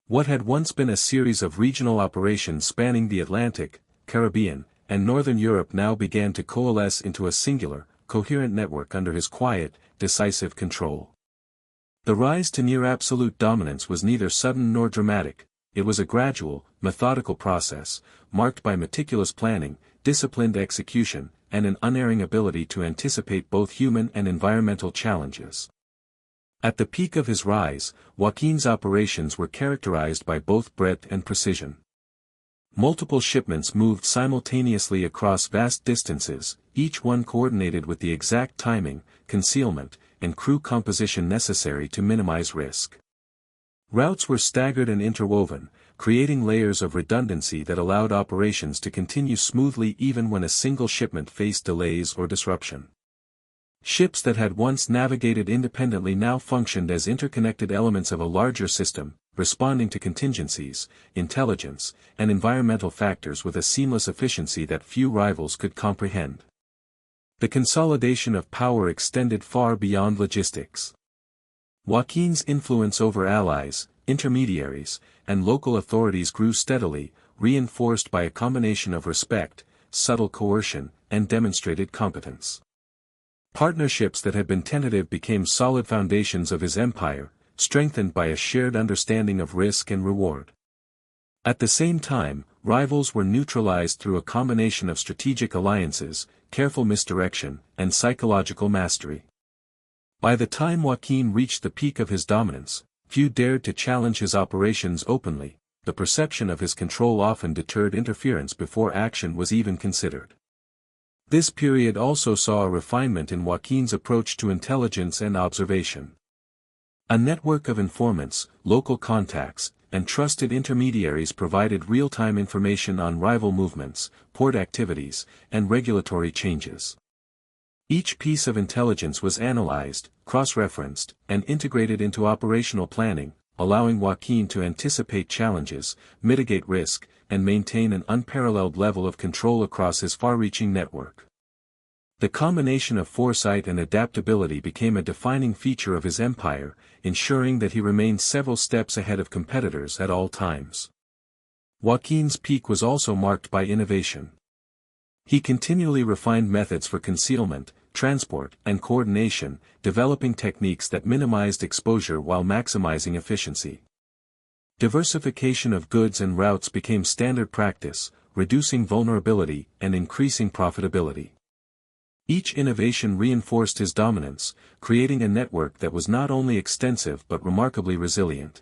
What had once been a series of regional operations spanning the Atlantic, Caribbean, and Northern Europe now began to coalesce into a singular, coherent network under his quiet, decisive control. The rise to near-absolute dominance was neither sudden nor dramatic. It was a gradual, methodical process, marked by meticulous planning, disciplined execution, and an unerring ability to anticipate both human and environmental challenges. At the peak of his rise, Joaquín's operations were characterized by both breadth and precision. Multiple shipments moved simultaneously across vast distances, each one coordinated with the exact timing, concealment, and crew composition necessary to minimize risk. Routes were staggered and interwoven, creating layers of redundancy that allowed operations to continue smoothly even when a single shipment faced delays or disruption. Ships that had once navigated independently now functioned as interconnected elements of a larger system, responding to contingencies, intelligence, and environmental factors with a seamless efficiency that few rivals could comprehend. The consolidation of power extended far beyond logistics. Joaquín's influence over allies, intermediaries, and local authorities grew steadily, reinforced by a combination of respect, subtle coercion, and demonstrated competence. Partnerships that had been tentative became solid foundations of his empire, strengthened by a shared understanding of risk and reward. At the same time, rivals were neutralized through a combination of strategic alliances, careful misdirection, and psychological mastery. By the time Joaquín reached the peak of his dominance, few dared to challenge his operations openly. The perception of his control often deterred interference before action was even considered. This period also saw a refinement in Joaquín's approach to intelligence and observation. A network of informants, local contacts, and trusted intermediaries provided real-time information on rival movements, port activities, and regulatory changes. Each piece of intelligence was analyzed, cross-referenced, and integrated into operational planning, allowing Joaquín to anticipate challenges, mitigate risk, and maintain an unparalleled level of control across his far-reaching network. The combination of foresight and adaptability became a defining feature of his empire, ensuring that he remained several steps ahead of competitors at all times. Joaquín's peak was also marked by innovation. He continually refined methods for concealment, transport, and coordination, developing techniques that minimized exposure while maximizing efficiency. Diversification of goods and routes became standard practice, reducing vulnerability and increasing profitability. Each innovation reinforced his dominance, creating a network that was not only extensive but remarkably resilient.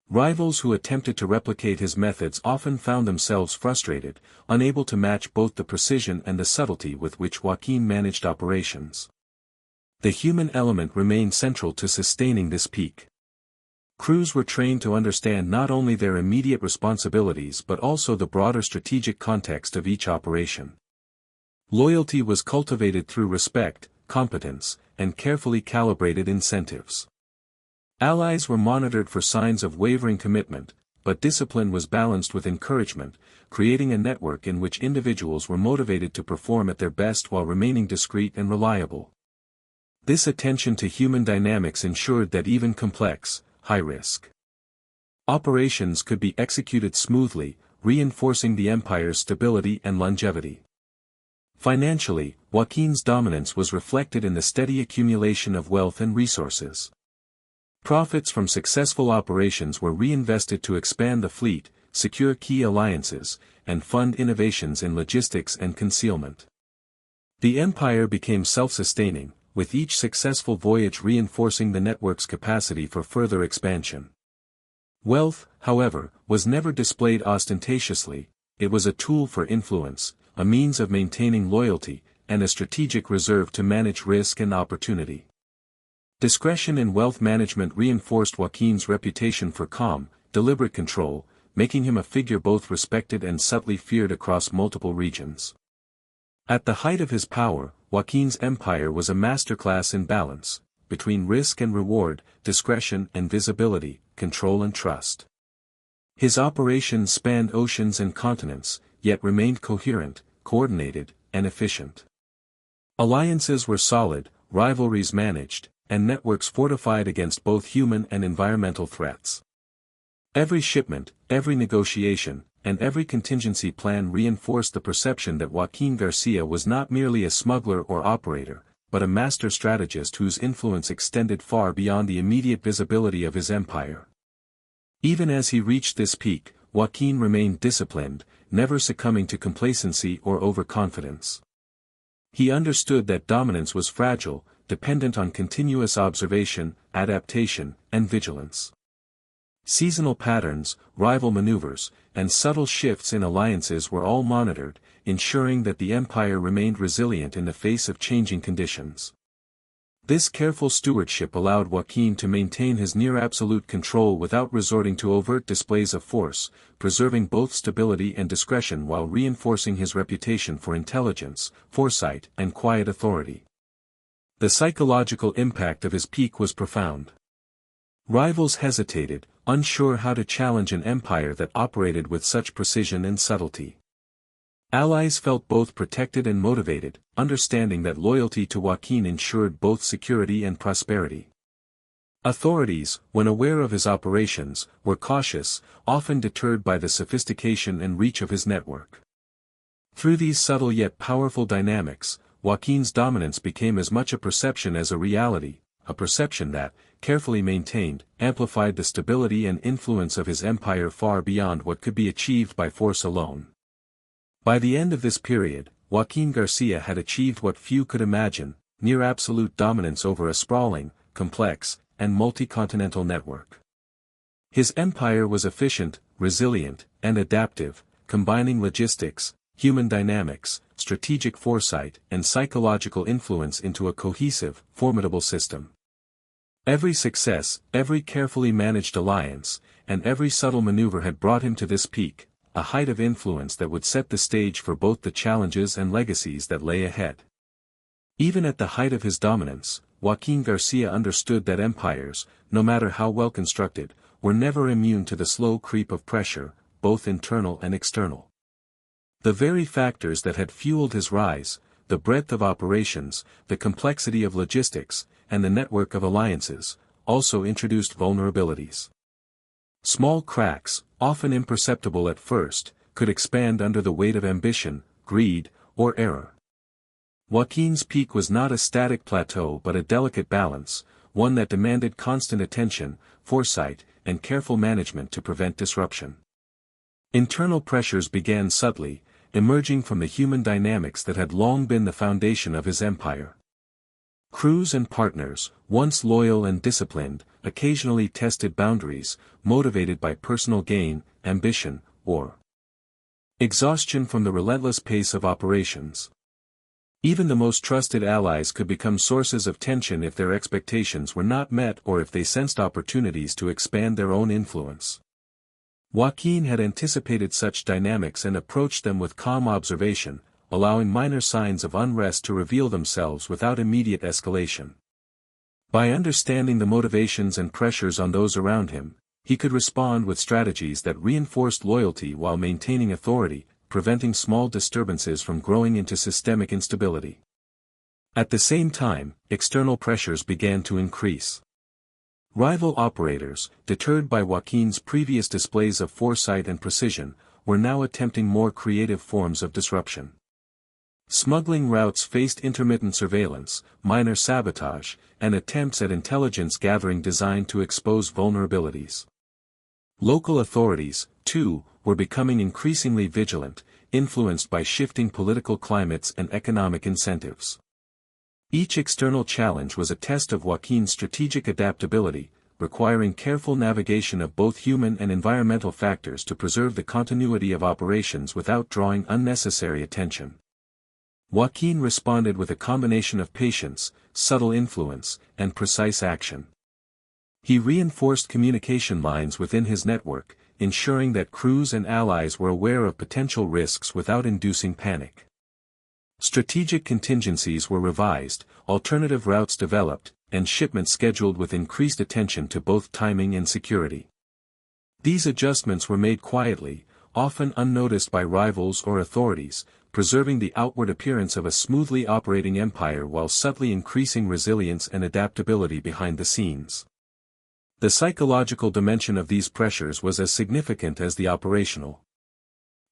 Rivals who attempted to replicate his methods often found themselves frustrated, unable to match both the precision and the subtlety with which Joaquín managed operations. The human element remained central to sustaining this peak. Crews were trained to understand not only their immediate responsibilities but also the broader strategic context of each operation. Loyalty was cultivated through respect, competence, and carefully calibrated incentives. Allies were monitored for signs of wavering commitment, but discipline was balanced with encouragement, creating a network in which individuals were motivated to perform at their best while remaining discreet and reliable. This attention to human dynamics ensured that even complex, high-risk operations could be executed smoothly, reinforcing the empire's stability and longevity. Financially, Joaquín's dominance was reflected in the steady accumulation of wealth and resources. Profits from successful operations were reinvested to expand the fleet, secure key alliances, and fund innovations in logistics and concealment. The empire became self-sustaining, with each successful voyage reinforcing the network's capacity for further expansion. Wealth, however, was never displayed ostentatiously. It was a tool for influence, a means of maintaining loyalty, and a strategic reserve to manage risk and opportunity. Discretion in wealth management reinforced Joaquín's reputation for calm, deliberate control, making him a figure both respected and subtly feared across multiple regions. At the height of his power, Joaquín's empire was a masterclass in balance, between risk and reward, discretion and visibility, control and trust. His operations spanned oceans and continents, yet remained coherent, coordinated, and efficient. Alliances were solid, rivalries managed, and networks fortified against both human and environmental threats. Every shipment, every negotiation, and every contingency plan reinforced the perception that Joaquín García was not merely a smuggler or operator, but a master strategist whose influence extended far beyond the immediate visibility of his empire. Even as he reached this peak, Joaquín remained disciplined, never succumbing to complacency or overconfidence. He understood that dominance was fragile, dependent on continuous observation, adaptation, and vigilance. Seasonal patterns, rival maneuvers, and subtle shifts in alliances were all monitored, ensuring that the empire remained resilient in the face of changing conditions. This careful stewardship allowed Joaquín to maintain his near-absolute control without resorting to overt displays of force, preserving both stability and discretion while reinforcing his reputation for intelligence, foresight, and quiet authority. The psychological impact of his peak was profound. Rivals hesitated, unsure how to challenge an empire that operated with such precision and subtlety. Allies felt both protected and motivated, understanding that loyalty to Joaquín ensured both security and prosperity. Authorities, when aware of his operations, were cautious, often deterred by the sophistication and reach of his network. Through these subtle yet powerful dynamics, Joaquín's dominance became as much a perception as a reality, a perception that, carefully maintained, amplified the stability and influence of his empire far beyond what could be achieved by force alone. By the end of this period, Joaquín García had achieved what few could imagine, near absolute dominance over a sprawling, complex, and multi-continental network. His empire was efficient, resilient, and adaptive, combining logistics, human dynamics, strategic foresight, and psychological influence into a cohesive, formidable system. Every success, every carefully managed alliance, and every subtle maneuver had brought him to this peak, a height of influence that would set the stage for both the challenges and legacies that lay ahead. Even at the height of his dominance, Joaquín García understood that empires, no matter how well constructed, were never immune to the slow creep of pressure, both internal and external. The very factors that had fueled his rise, the breadth of operations, the complexity of logistics, and the network of alliances, also introduced vulnerabilities. Small cracks, often imperceptible at first, could expand under the weight of ambition, greed, or error. Joaquín's peak was not a static plateau but a delicate balance, one that demanded constant attention, foresight, and careful management to prevent disruption. Internal pressures began subtly, emerging from the human dynamics that had long been the foundation of his empire. Crews and partners, once loyal and disciplined, occasionally tested boundaries, motivated by personal gain, ambition, or exhaustion from the relentless pace of operations. Even the most trusted allies could become sources of tension if their expectations were not met or if they sensed opportunities to expand their own influence. Joaquín had anticipated such dynamics and approached them with calm observation, allowing minor signs of unrest to reveal themselves without immediate escalation. By understanding the motivations and pressures on those around him, he could respond with strategies that reinforced loyalty while maintaining authority, preventing small disturbances from growing into systemic instability. At the same time, external pressures began to increase. Rival operators, deterred by Joaquín's previous displays of foresight and precision, were now attempting more creative forms of disruption. Smuggling routes faced intermittent surveillance, minor sabotage, and attempts at intelligence gathering designed to expose vulnerabilities. Local authorities, too, were becoming increasingly vigilant, influenced by shifting political climates and economic incentives. Each external challenge was a test of Joaquín's strategic adaptability, requiring careful navigation of both human and environmental factors to preserve the continuity of operations without drawing unnecessary attention. Joaquín responded with a combination of patience, subtle influence, and precise action. He reinforced communication lines within his network, ensuring that crews and allies were aware of potential risks without inducing panic. Strategic contingencies were revised, alternative routes developed, and shipments scheduled with increased attention to both timing and security. These adjustments were made quietly, often unnoticed by rivals or authorities, preserving the outward appearance of a smoothly operating empire while subtly increasing resilience and adaptability behind the scenes. The psychological dimension of these pressures was as significant as the operational.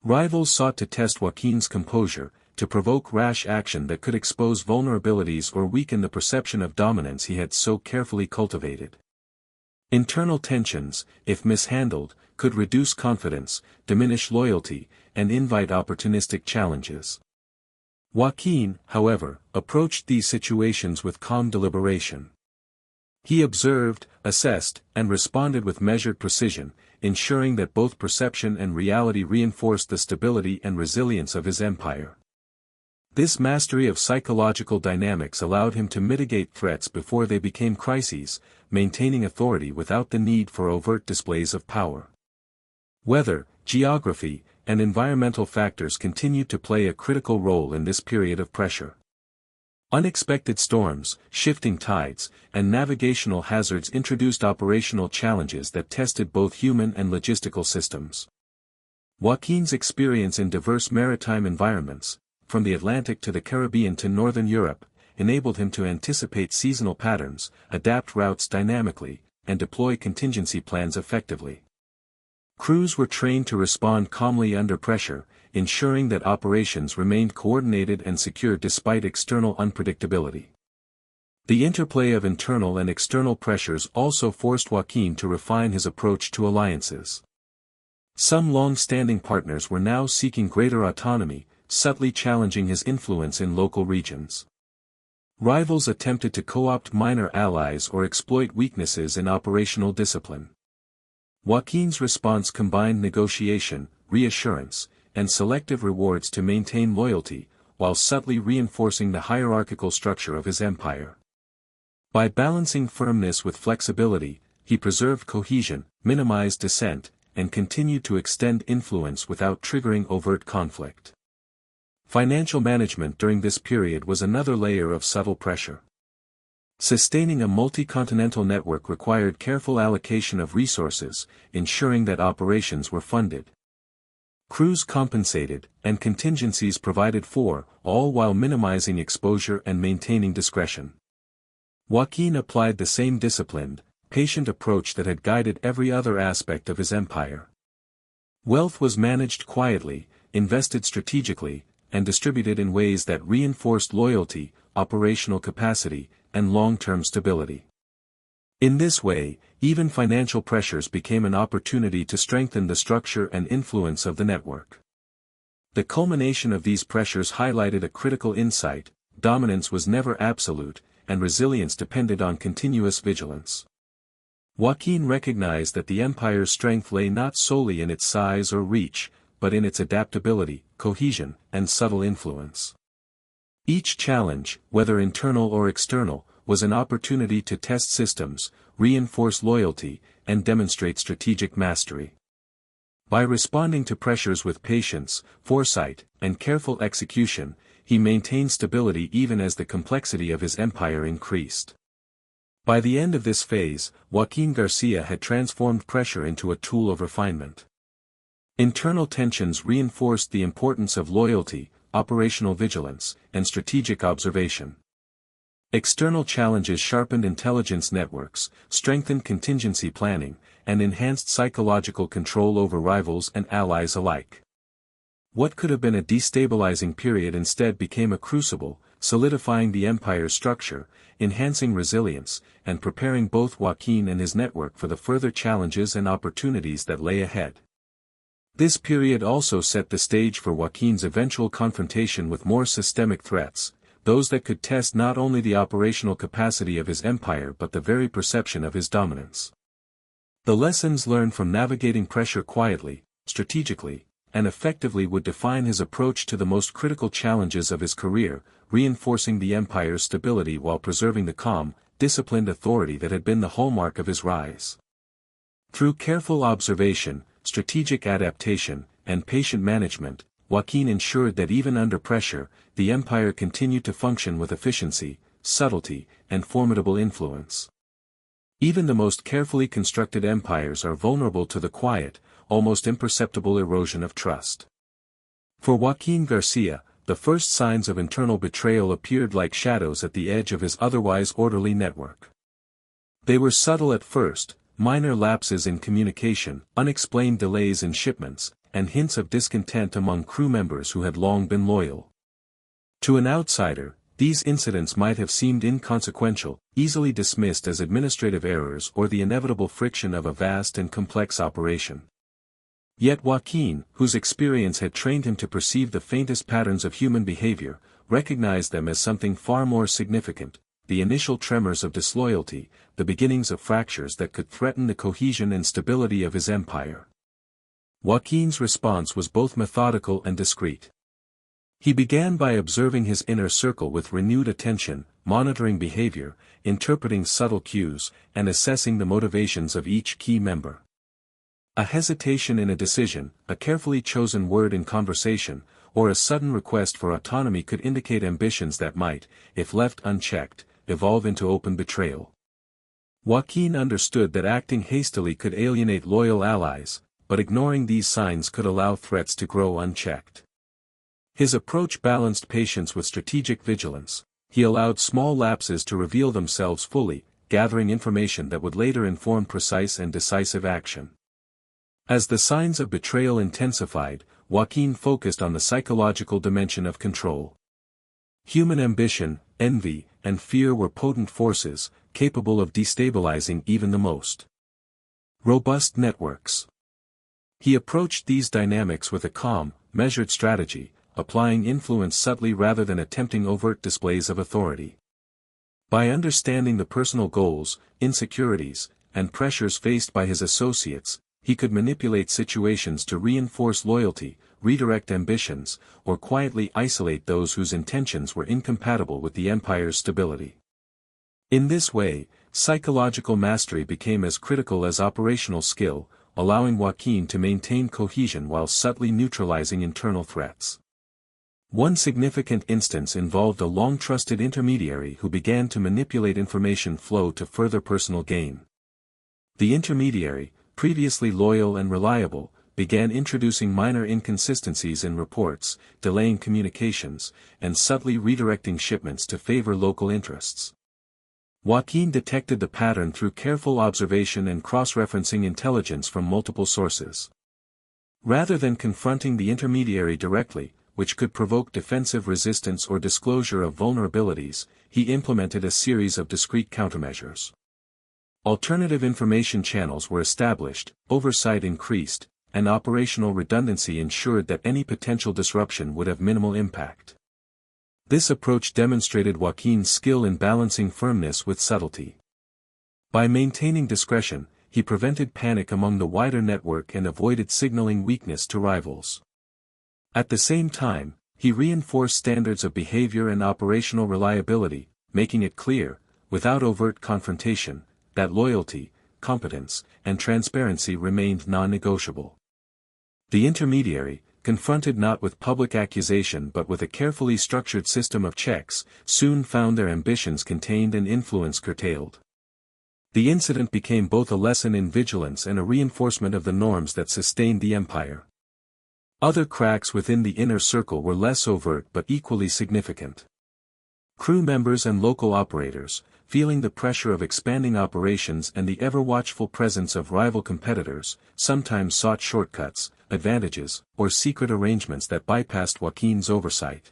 Rivals sought to test Joaquín's composure, to provoke rash action that could expose vulnerabilities or weaken the perception of dominance he had so carefully cultivated. Internal tensions, if mishandled, could reduce confidence, diminish loyalty, and invite opportunistic challenges. Joaquín, however, approached these situations with calm deliberation. He observed, assessed, and responded with measured precision, ensuring that both perception and reality reinforced the stability and resilience of his empire. This mastery of psychological dynamics allowed him to mitigate threats before they became crises, maintaining authority without the need for overt displays of power. Weather, geography, and environmental factors continued to play a critical role in this period of pressure. Unexpected storms, shifting tides, and navigational hazards introduced operational challenges that tested both human and logistical systems. Joaquín's experience in diverse maritime environments, from the Atlantic to the Caribbean to Northern Europe, enabled him to anticipate seasonal patterns, adapt routes dynamically, and deploy contingency plans effectively. Crews were trained to respond calmly under pressure, ensuring that operations remained coordinated and secure despite external unpredictability. The interplay of internal and external pressures also forced Joaquín to refine his approach to alliances. Some long-standing partners were now seeking greater autonomy, subtly challenging his influence in local regions. Rivals attempted to co-opt minor allies or exploit weaknesses in operational discipline. Joaquín's response combined negotiation, reassurance, and selective rewards to maintain loyalty, while subtly reinforcing the hierarchical structure of his empire. By balancing firmness with flexibility, he preserved cohesion, minimized dissent, and continued to extend influence without triggering overt conflict. Financial management during this period was another layer of subtle pressure. Sustaining a multi-continental network required careful allocation of resources, ensuring that operations were funded, crews compensated, and contingencies provided for, all while minimizing exposure and maintaining discretion. Joaquín applied the same disciplined, patient approach that had guided every other aspect of his empire. Wealth was managed quietly, invested strategically, and distributed in ways that reinforced loyalty, operational capacity, and long-term stability. In this way, even financial pressures became an opportunity to strengthen the structure and influence of the network. The culmination of these pressures highlighted a critical insight: dominance was never absolute, and resilience depended on continuous vigilance. Joaquín recognized that the empire's strength lay not solely in its size or reach, but in its adaptability, cohesion, and subtle influence. Each challenge, whether internal or external, was an opportunity to test systems, reinforce loyalty, and demonstrate strategic mastery. By responding to pressures with patience, foresight, and careful execution, he maintained stability even as the complexity of his empire increased. By the end of this phase, Joaquín García had transformed pressure into a tool of refinement. Internal tensions reinforced the importance of loyalty, operational vigilance, and strategic observation. External challenges sharpened intelligence networks, strengthened contingency planning, and enhanced psychological control over rivals and allies alike. What could have been a destabilizing period instead became a crucible, solidifying the empire's structure, enhancing resilience, and preparing both Joaquín and his network for the further challenges and opportunities that lay ahead. This period also set the stage for Joaquín's eventual confrontation with more systemic threats, those that could test not only the operational capacity of his empire but the very perception of his dominance. The lessons learned from navigating pressure quietly, strategically, and effectively would define his approach to the most critical challenges of his career, reinforcing the empire's stability while preserving the calm, disciplined authority that had been the hallmark of his rise. Through careful observation, strategic adaptation, and patient management, Joaquín ensured that even under pressure, the empire continued to function with efficiency, subtlety, and formidable influence. Even the most carefully constructed empires are vulnerable to the quiet, almost imperceptible erosion of trust. For Joaquín García, the first signs of internal betrayal appeared like shadows at the edge of his otherwise orderly network. They were subtle at first: minor lapses in communication, unexplained delays in shipments, and hints of discontent among crew members who had long been loyal. To an outsider, these incidents might have seemed inconsequential, easily dismissed as administrative errors or the inevitable friction of a vast and complex operation. Yet Joaquín, whose experience had trained him to perceive the faintest patterns of human behavior, recognized them as something far more significant: the initial tremors of disloyalty, the beginnings of fractures that could threaten the cohesion and stability of his empire. Joaquín's response was both methodical and discreet. He began by observing his inner circle with renewed attention, monitoring behavior, interpreting subtle cues, and assessing the motivations of each key member. A hesitation in a decision, a carefully chosen word in conversation, or a sudden request for autonomy could indicate ambitions that might, if left unchecked, evolve into open betrayal. Joaquín understood that acting hastily could alienate loyal allies, but ignoring these signs could allow threats to grow unchecked. His approach balanced patience with strategic vigilance. He allowed small lapses to reveal themselves fully, gathering information that would later inform precise and decisive action. As the signs of betrayal intensified, Joaquín focused on the psychological dimension of control. Human ambition, envy, and fear were potent forces, capable of destabilizing even the most robust networks. He approached these dynamics with a calm, measured strategy, applying influence subtly rather than attempting overt displays of authority. By understanding the personal goals, insecurities, and pressures faced by his associates, he could manipulate situations to reinforce loyalty, redirect ambitions, or quietly isolate those whose intentions were incompatible with the empire's stability. In this way, psychological mastery became as critical as operational skill, allowing Joaquín to maintain cohesion while subtly neutralizing internal threats. One significant instance involved a long-trusted intermediary who began to manipulate information flow to further personal gain. The intermediary, previously loyal and reliable, began introducing minor inconsistencies in reports, delaying communications, and subtly redirecting shipments to favor local interests. Joaquín detected the pattern through careful observation and cross-referencing intelligence from multiple sources. Rather than confronting the intermediary directly, which could provoke defensive resistance or disclosure of vulnerabilities, he implemented a series of discreet countermeasures. Alternative information channels were established, oversight increased, and operational redundancy ensured that any potential disruption would have minimal impact. This approach demonstrated Joaquín's skill in balancing firmness with subtlety. By maintaining discretion, he prevented panic among the wider network and avoided signaling weakness to rivals. At the same time, he reinforced standards of behavior and operational reliability, making it clear, without overt confrontation, that loyalty, competence, and transparency remained non-negotiable. The intermediary, confronted not with public accusation but with a carefully structured system of checks, soon found their ambitions contained and influence curtailed. The incident became both a lesson in vigilance and a reinforcement of the norms that sustained the empire. Other cracks within the inner circle were less overt but equally significant. Crew members and local operators, feeling the pressure of expanding operations and the ever-watchful presence of rival competitors, sometimes sought shortcuts, advantages, or secret arrangements that bypassed Joaquín's oversight.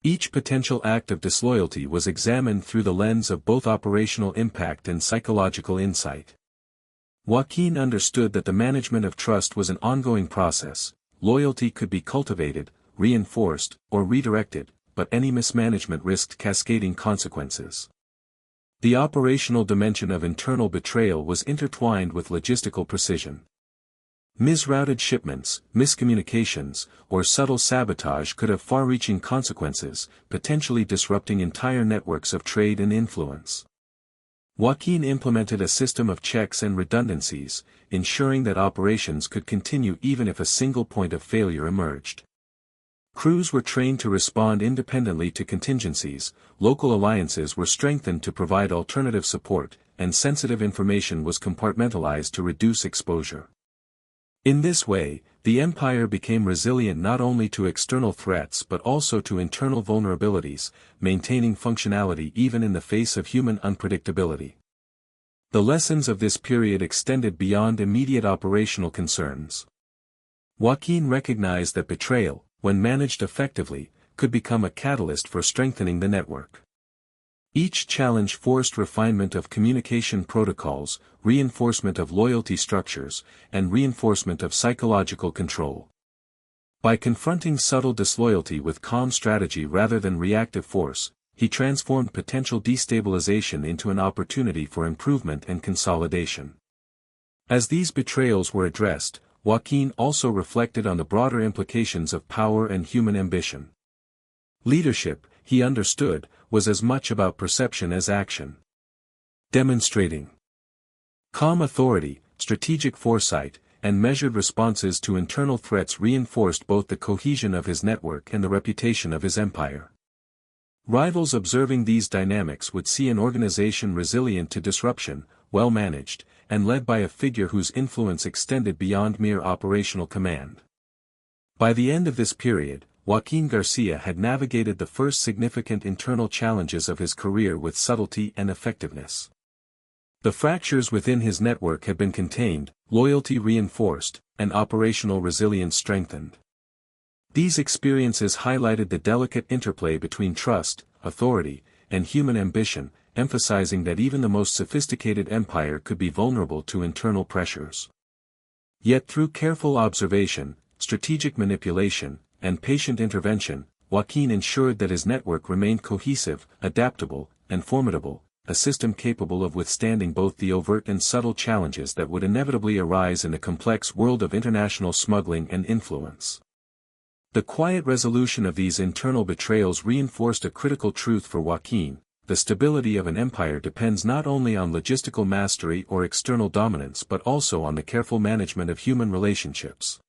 Each potential act of disloyalty was examined through the lens of both operational impact and psychological insight. Joaquín understood that the management of trust was an ongoing process. Loyalty could be cultivated, reinforced, or redirected, but any mismanagement risked cascading consequences. The operational dimension of internal betrayal was intertwined with logistical precision. Misrouted shipments, miscommunications, or subtle sabotage could have far-reaching consequences, potentially disrupting entire networks of trade and influence. Joaquín implemented a system of checks and redundancies, ensuring that operations could continue even if a single point of failure emerged. Crews were trained to respond independently to contingencies, local alliances were strengthened to provide alternative support, and sensitive information was compartmentalized to reduce exposure. In this way, the empire became resilient not only to external threats but also to internal vulnerabilities, maintaining functionality even in the face of human unpredictability. The lessons of this period extended beyond immediate operational concerns. Joaquín recognized that betrayal, when managed effectively, could become a catalyst for strengthening the network. Each challenge forced refinement of communication protocols, reinforcement of loyalty structures, and reinforcement of psychological control. By confronting subtle disloyalty with calm strategy rather than reactive force, he transformed potential destabilization into an opportunity for improvement and consolidation. As these betrayals were addressed, Joaquín also reflected on the broader implications of power and human ambition. Leadership, he understood, was as much about perception as action. Demonstrating calm authority, strategic foresight, and measured responses to internal threats reinforced both the cohesion of his network and the reputation of his empire. Rivals observing these dynamics would see an organization resilient to disruption, well-managed, and led by a figure whose influence extended beyond mere operational command. By the end of this period, Joaquín García had navigated the first significant internal challenges of his career with subtlety and effectiveness. The fractures within his network had been contained, loyalty reinforced, and operational resilience strengthened. These experiences highlighted the delicate interplay between trust, authority, and human ambition, emphasizing that even the most sophisticated empire could be vulnerable to internal pressures. Yet through careful observation, strategic manipulation, and patient intervention, Joaquín ensured that his network remained cohesive, adaptable, and formidable, a system capable of withstanding both the overt and subtle challenges that would inevitably arise in the complex world of international smuggling and influence. The quiet resolution of these internal betrayals reinforced a critical truth for Joaquín: the stability of an empire depends not only on logistical mastery or external dominance but also on the careful management of human relationships.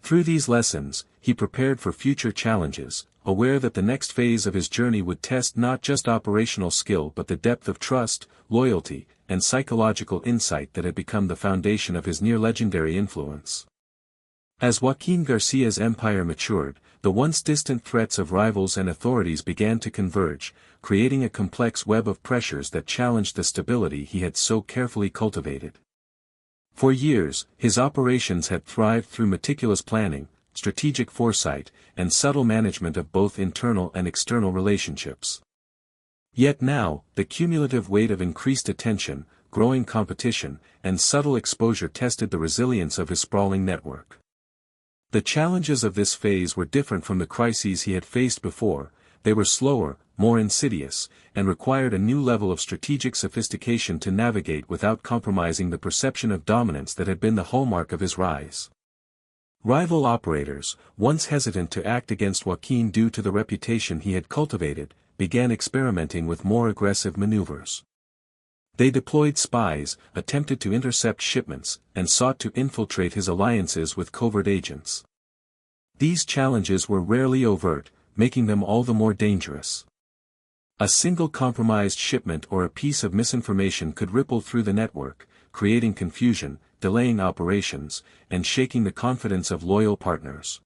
Through these lessons, he prepared for future challenges, aware that the next phase of his journey would test not just operational skill but the depth of trust, loyalty, and psychological insight that had become the foundation of his near-legendary influence. As Joaquín García's empire matured, the once distant threats of rivals and authorities began to converge, creating a complex web of pressures that challenged the stability he had so carefully cultivated. For years, his operations had thrived through meticulous planning, strategic foresight, and subtle management of both internal and external relationships. Yet now, the cumulative weight of increased attention, growing competition, and subtle exposure tested the resilience of his sprawling network. The challenges of this phase were different from the crises he had faced before. They were slower, more insidious, and required a new level of strategic sophistication to navigate without compromising the perception of dominance that had been the hallmark of his rise. Rival operators, once hesitant to act against Joaquín due to the reputation he had cultivated, began experimenting with more aggressive maneuvers. They deployed spies, attempted to intercept shipments, and sought to infiltrate his alliances with covert agents. These challenges were rarely overt, making them all the more dangerous. A single compromised shipment or a piece of misinformation could ripple through the network, creating confusion, delaying operations, and shaking the confidence of loyal partners.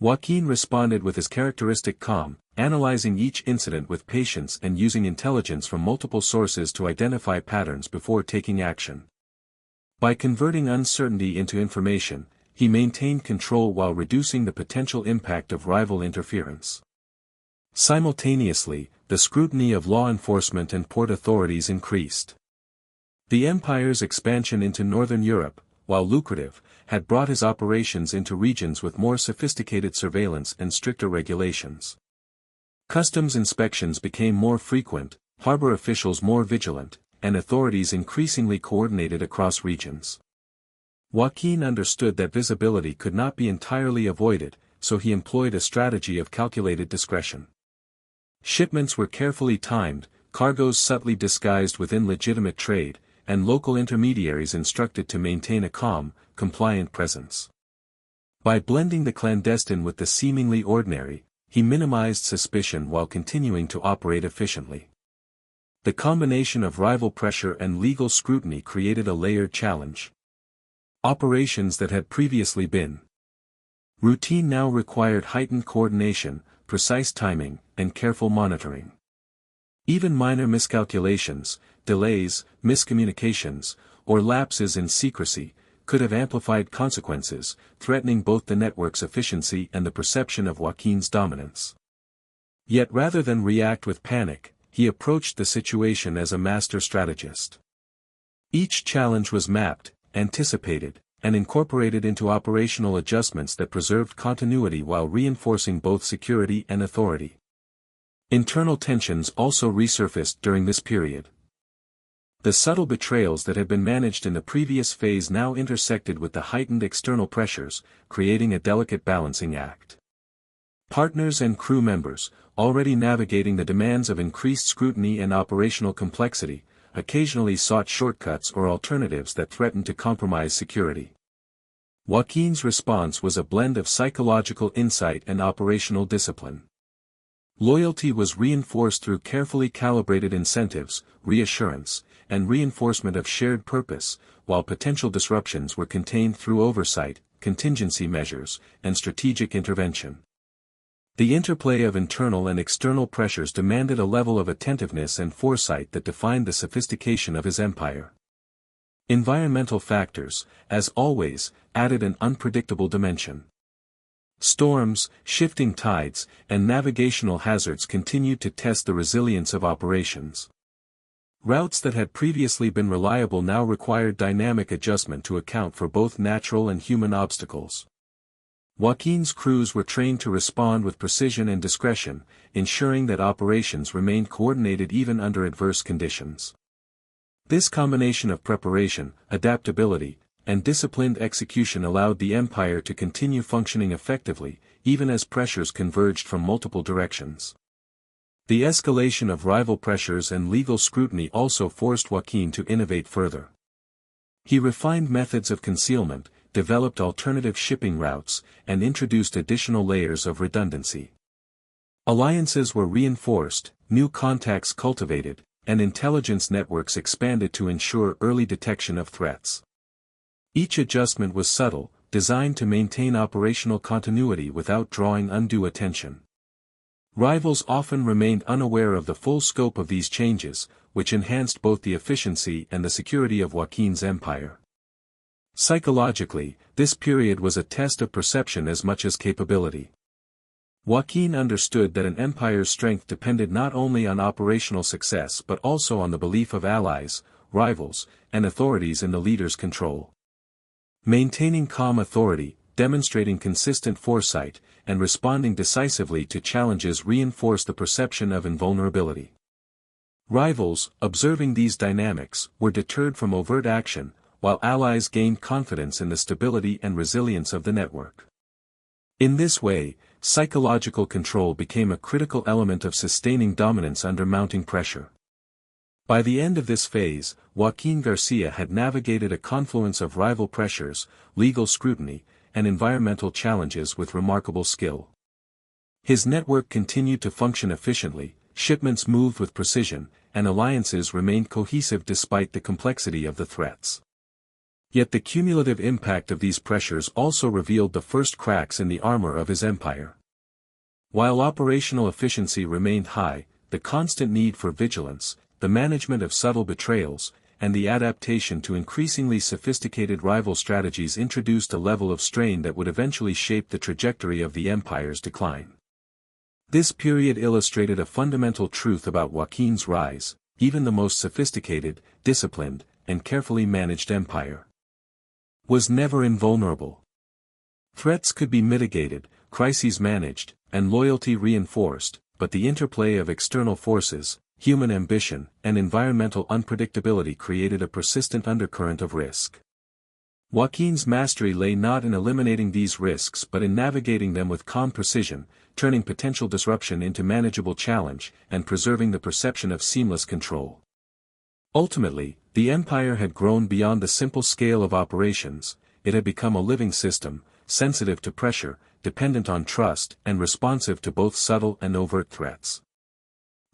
Joaquín responded with his characteristic calm, analyzing each incident with patience and using intelligence from multiple sources to identify patterns before taking action. By converting uncertainty into information, he maintained control while reducing the potential impact of rival interference. Simultaneously, the scrutiny of law enforcement and port authorities increased. The empire's expansion into northern Europe, while lucrative, had brought his operations into regions with more sophisticated surveillance and stricter regulations. Customs inspections became more frequent, harbor officials more vigilant, and authorities increasingly coordinated across regions. Joaquín understood that visibility could not be entirely avoided, so he employed a strategy of calculated discretion. Shipments were carefully timed, cargoes subtly disguised within legitimate trade, and local intermediaries instructed to maintain a calm, compliant presence. By blending the clandestine with the seemingly ordinary, he minimized suspicion while continuing to operate efficiently. The combination of rival pressure and legal scrutiny created a layered challenge. Operations that had previously been routine now required heightened coordination, precise timing, and careful monitoring. Even minor miscalculations, delays, miscommunications, or lapses in secrecy, could have amplified consequences, threatening both the network's efficiency and the perception of Joaquín's dominance. Yet rather than react with panic, he approached the situation as a master strategist. Each challenge was mapped, anticipated, and incorporated into operational adjustments that preserved continuity while reinforcing both security and authority. Internal tensions also resurfaced during this period. The subtle betrayals that had been managed in the previous phase now intersected with the heightened external pressures, creating a delicate balancing act. Partners and crew members, already navigating the demands of increased scrutiny and operational complexity, occasionally sought shortcuts or alternatives that threatened to compromise security. Joaquín's response was a blend of psychological insight and operational discipline. Loyalty was reinforced through carefully calibrated incentives, reassurance, and reinforcement of shared purpose, while potential disruptions were contained through oversight, contingency measures, and strategic intervention. The interplay of internal and external pressures demanded a level of attentiveness and foresight that defined the sophistication of his empire. Environmental factors, as always, added an unpredictable dimension. Storms, shifting tides, and navigational hazards continued to test the resilience of operations. Routes that had previously been reliable now required dynamic adjustment to account for both natural and human obstacles. Joaquín's crews were trained to respond with precision and discretion, ensuring that operations remained coordinated even under adverse conditions. This combination of preparation, adaptability, and disciplined execution allowed the empire to continue functioning effectively, even as pressures converged from multiple directions. The escalation of rival pressures and legal scrutiny also forced Joaquín to innovate further. He refined methods of concealment, developed alternative shipping routes, and introduced additional layers of redundancy. Alliances were reinforced, new contacts cultivated, and intelligence networks expanded to ensure early detection of threats. Each adjustment was subtle, designed to maintain operational continuity without drawing undue attention. Rivals often remained unaware of the full scope of these changes, which enhanced both the efficiency and the security of Joaquín's empire. Psychologically, this period was a test of perception as much as capability. Joaquín understood that an empire's strength depended not only on operational success but also on the belief of allies, rivals, and authorities in the leader's control. Maintaining calm authority, demonstrating consistent foresight, and responding decisively to challenges reinforced the perception of invulnerability. Rivals, observing these dynamics, were deterred from overt action, while allies gained confidence in the stability and resilience of the network. In this way, psychological control became a critical element of sustaining dominance under mounting pressure. By the end of this phase, Joaquín García had navigated a confluence of rival pressures, legal scrutiny, and environmental challenges with remarkable skill. His network continued to function efficiently, shipments moved with precision, and alliances remained cohesive despite the complexity of the threats. Yet the cumulative impact of these pressures also revealed the first cracks in the armor of his empire. While operational efficiency remained high, the constant need for vigilance, the management of subtle betrayals, and the adaptation to increasingly sophisticated rival strategies introduced a level of strain that would eventually shape the trajectory of the empire's decline. This period illustrated a fundamental truth about Joaquín's rise: even the most sophisticated, disciplined, and carefully managed empire was never invulnerable. Threats could be mitigated, crises managed, and loyalty reinforced, but the interplay of external forces, human ambition, and environmental unpredictability created a persistent undercurrent of risk. Joaquín's mastery lay not in eliminating these risks but in navigating them with calm precision, turning potential disruption into manageable challenge, and preserving the perception of seamless control. Ultimately, the empire had grown beyond the simple scale of operations. It had become a living system, sensitive to pressure, dependent on trust, and responsive to both subtle and overt threats.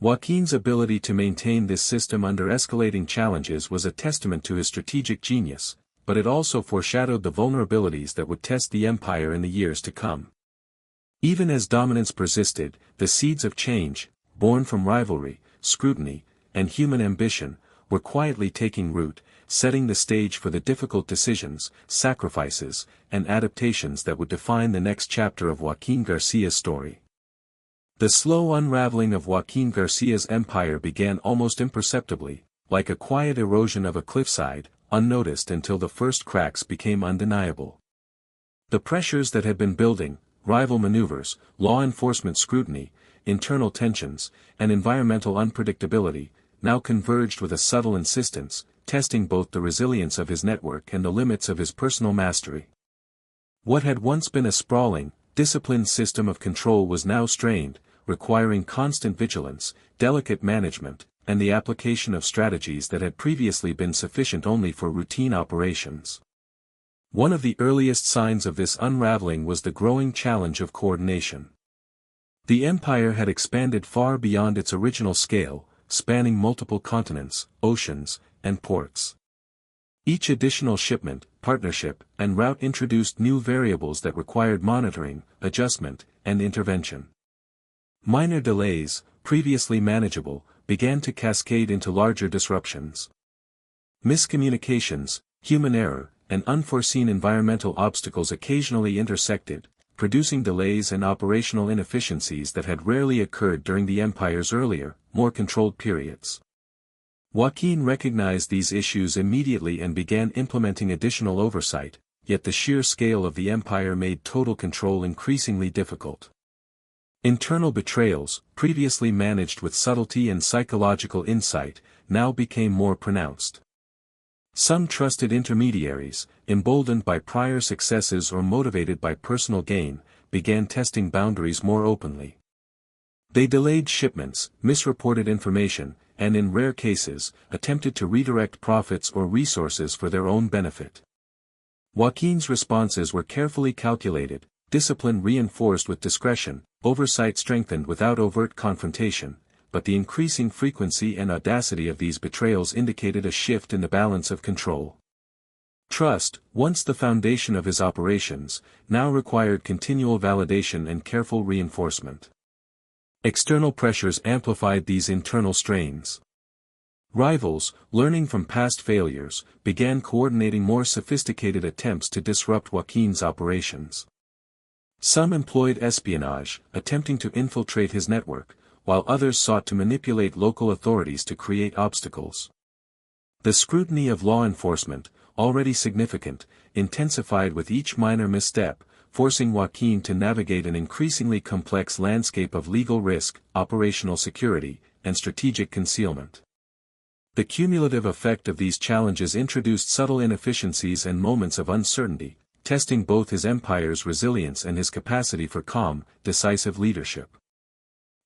Joaquín's ability to maintain this system under escalating challenges was a testament to his strategic genius, but it also foreshadowed the vulnerabilities that would test the empire in the years to come. Even as dominance persisted, the seeds of change, born from rivalry, scrutiny, and human ambition, were quietly taking root, setting the stage for the difficult decisions, sacrifices, and adaptations that would define the next chapter of Joaquín García's story. The slow unraveling of Joaquín García's empire began almost imperceptibly, like a quiet erosion of a cliffside, unnoticed until the first cracks became undeniable. The pressures that had been building, rival maneuvers, law enforcement scrutiny, internal tensions, and environmental unpredictability, now converged with a subtle insistence, testing both the resilience of his network and the limits of his personal mastery. What had once been a sprawling, disciplined system of control was now strained, requiring constant vigilance, delicate management, and the application of strategies that had previously been sufficient only for routine operations. One of the earliest signs of this unraveling was the growing challenge of coordination. The empire had expanded far beyond its original scale, spanning multiple continents, oceans, and ports. Each additional shipment, partnership, and route introduced new variables that required monitoring, adjustment, and intervention. Minor delays, previously manageable, began to cascade into larger disruptions. Miscommunications, human error, and unforeseen environmental obstacles occasionally intersected, producing delays and operational inefficiencies that had rarely occurred during the empire's earlier, more controlled periods. Joaquín recognized these issues immediately and began implementing additional oversight, yet the sheer scale of the empire made total control increasingly difficult. Internal betrayals, previously managed with subtlety and psychological insight, now became more pronounced. Some trusted intermediaries, emboldened by prior successes or motivated by personal gain, began testing boundaries more openly. They delayed shipments, misreported information, and in rare cases, attempted to redirect profits or resources for their own benefit. Joaquín's responses were carefully calculated, discipline reinforced with discretion, oversight strengthened without overt confrontation, but the increasing frequency and audacity of these betrayals indicated a shift in the balance of control. Trust, once the foundation of his operations, now required continual validation and careful reinforcement. External pressures amplified these internal strains. Rivals, learning from past failures, began coordinating more sophisticated attempts to disrupt Joaquín's operations. Some employed espionage, attempting to infiltrate his network, while others sought to manipulate local authorities to create obstacles. The scrutiny of law enforcement, already significant, intensified with each minor misstep, forcing Joaquín to navigate an increasingly complex landscape of legal risk, operational security, and strategic concealment. The cumulative effect of these challenges introduced subtle inefficiencies and moments of uncertainty, testing both his empire's resilience and his capacity for calm, decisive leadership.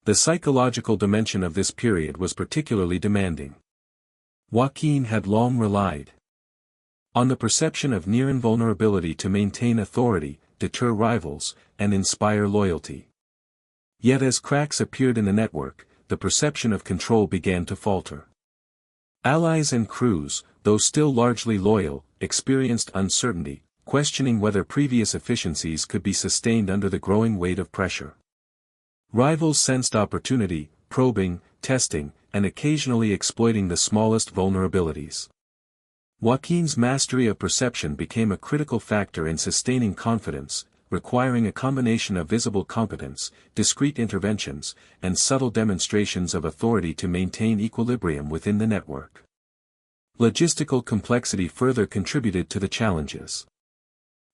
The psychological dimension of this period was particularly demanding. Joaquín had long relied on the perception of near invulnerability to maintain authority, deter rivals, and inspire loyalty. Yet as cracks appeared in the network, the perception of control began to falter. Allies and crews, though still largely loyal, experienced uncertainty, questioning whether previous efficiencies could be sustained under the growing weight of pressure. Rivals sensed opportunity, probing, testing, and occasionally exploiting the smallest vulnerabilities. Joaquín's mastery of perception became a critical factor in sustaining confidence, requiring a combination of visible competence, discreet interventions, and subtle demonstrations of authority to maintain equilibrium within the network. Logistical complexity further contributed to the challenges.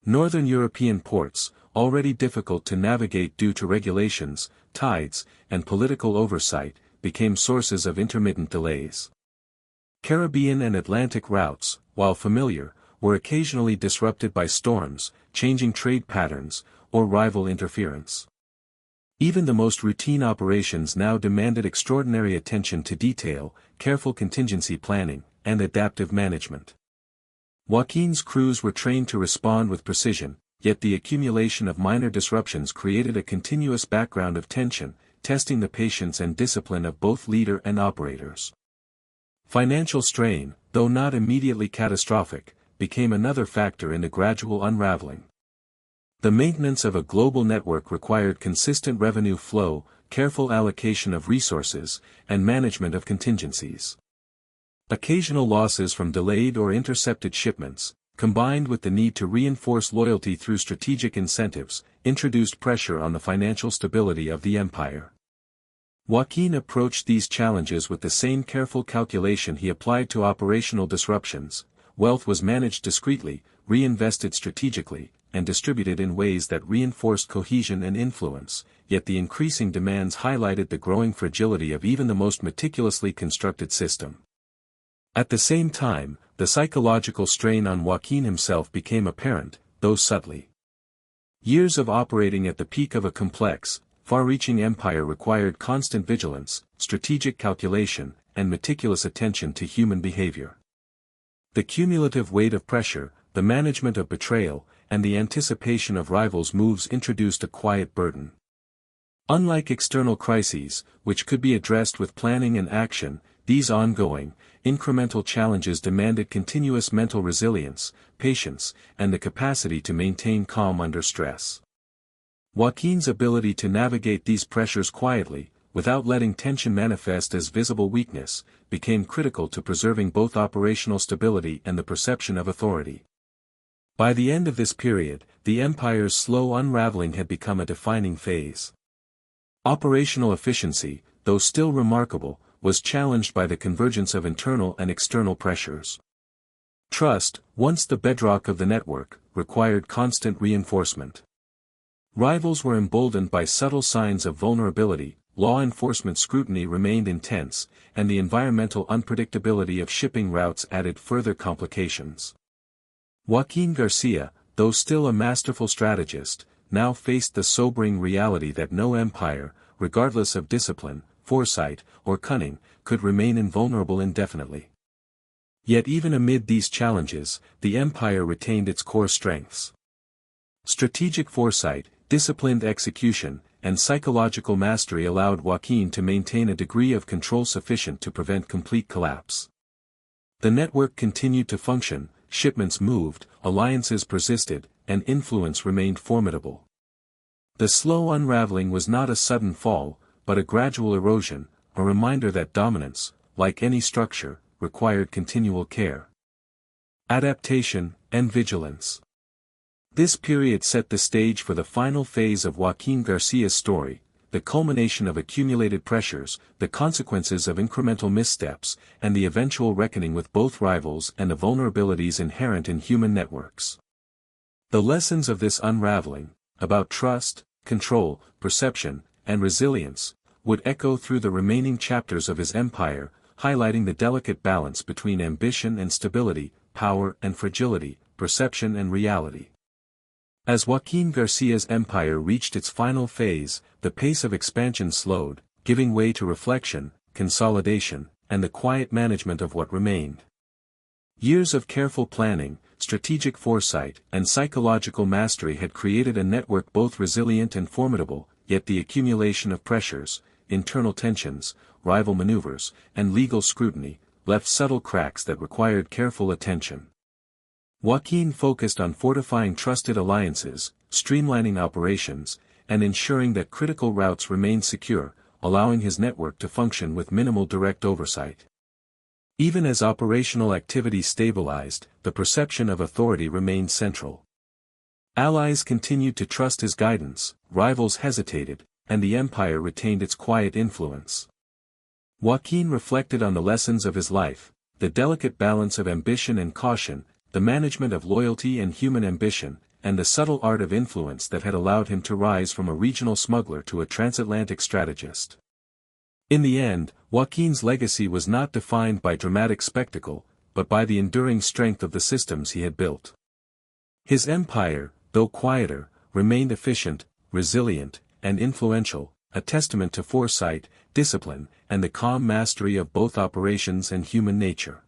Northern European ports, already difficult to navigate due to regulations, tides, and political oversight, became sources of intermittent delays. Caribbean and Atlantic routes, while familiar, were occasionally disrupted by storms, changing trade patterns, or rival interference. Even the most routine operations now demanded extraordinary attention to detail, careful contingency planning, and adaptive management. Joaquín's crews were trained to respond with precision, yet the accumulation of minor disruptions created a continuous background of tension, testing the patience and discipline of both leader and operators. Financial strain, though not immediately catastrophic, became another factor in the gradual unraveling. The maintenance of a global network required consistent revenue flow, careful allocation of resources, and management of contingencies. Occasional losses from delayed or intercepted shipments, combined with the need to reinforce loyalty through strategic incentives, introduced pressure on the financial stability of the empire. Joaquín approached these challenges with the same careful calculation he applied to operational disruptions. Wealth was managed discreetly, reinvested strategically, and distributed in ways that reinforced cohesion and influence, yet the increasing demands highlighted the growing fragility of even the most meticulously constructed system. At the same time, the psychological strain on Joaquín himself became apparent, though subtly. Years of operating at the peak of a complex, far-reaching empire required constant vigilance, strategic calculation, and meticulous attention to human behavior. The cumulative weight of pressure, the management of betrayal, and the anticipation of rivals' moves introduced a quiet burden. Unlike external crises, which could be addressed with planning and action, these ongoing, incremental challenges demanded continuous mental resilience, patience, and the capacity to maintain calm under stress. Joaquín's ability to navigate these pressures quietly, without letting tension manifest as visible weakness, became critical to preserving both operational stability and the perception of authority. By the end of this period, the empire's slow unraveling had become a defining phase. Operational efficiency, though still remarkable, was challenged by the convergence of internal and external pressures. Trust, once the bedrock of the network, required constant reinforcement. Rivals were emboldened by subtle signs of vulnerability, law enforcement scrutiny remained intense, and the environmental unpredictability of shipping routes added further complications. Joaquín García, though still a masterful strategist, now faced the sobering reality that no empire, regardless of discipline, foresight, or cunning, could remain invulnerable indefinitely. Yet even amid these challenges, the empire retained its core strengths. Strategic foresight, disciplined execution, and psychological mastery allowed Joaquín to maintain a degree of control sufficient to prevent complete collapse. The network continued to function, shipments moved, alliances persisted, and influence remained formidable. The slow unraveling was not a sudden fall, but a gradual erosion, a reminder that dominance, like any structure, required continual care, adaptation, and vigilance. This period set the stage for the final phase of Joaquín García's story, the culmination of accumulated pressures, the consequences of incremental missteps, and the eventual reckoning with both rivals and the vulnerabilities inherent in human networks. The lessons of this unraveling, about trust, control, perception, and resilience, would echo through the remaining chapters of his empire, highlighting the delicate balance between ambition and stability, power and fragility, perception and reality. As Joaquín García's empire reached its final phase, the pace of expansion slowed, giving way to reflection, consolidation, and the quiet management of what remained. Years of careful planning, strategic foresight, and psychological mastery had created a network both resilient and formidable, yet the accumulation of pressures, internal tensions, rival maneuvers, and legal scrutiny, left subtle cracks that required careful attention. Joaquín focused on fortifying trusted alliances, streamlining operations, and ensuring that critical routes remained secure, allowing his network to function with minimal direct oversight. Even as operational activity stabilized, the perception of authority remained central. Allies continued to trust his guidance, rivals hesitated, and the empire retained its quiet influence. Joaquín reflected on the lessons of his life, the delicate balance of ambition and caution, the management of loyalty and human ambition, and the subtle art of influence that had allowed him to rise from a regional smuggler to a transatlantic strategist. In the end, Joaquín's legacy was not defined by dramatic spectacle, but by the enduring strength of the systems he had built. His empire, though quieter, remained efficient, resilient, and influential, a testament to foresight, discipline, and the calm mastery of both operations and human nature.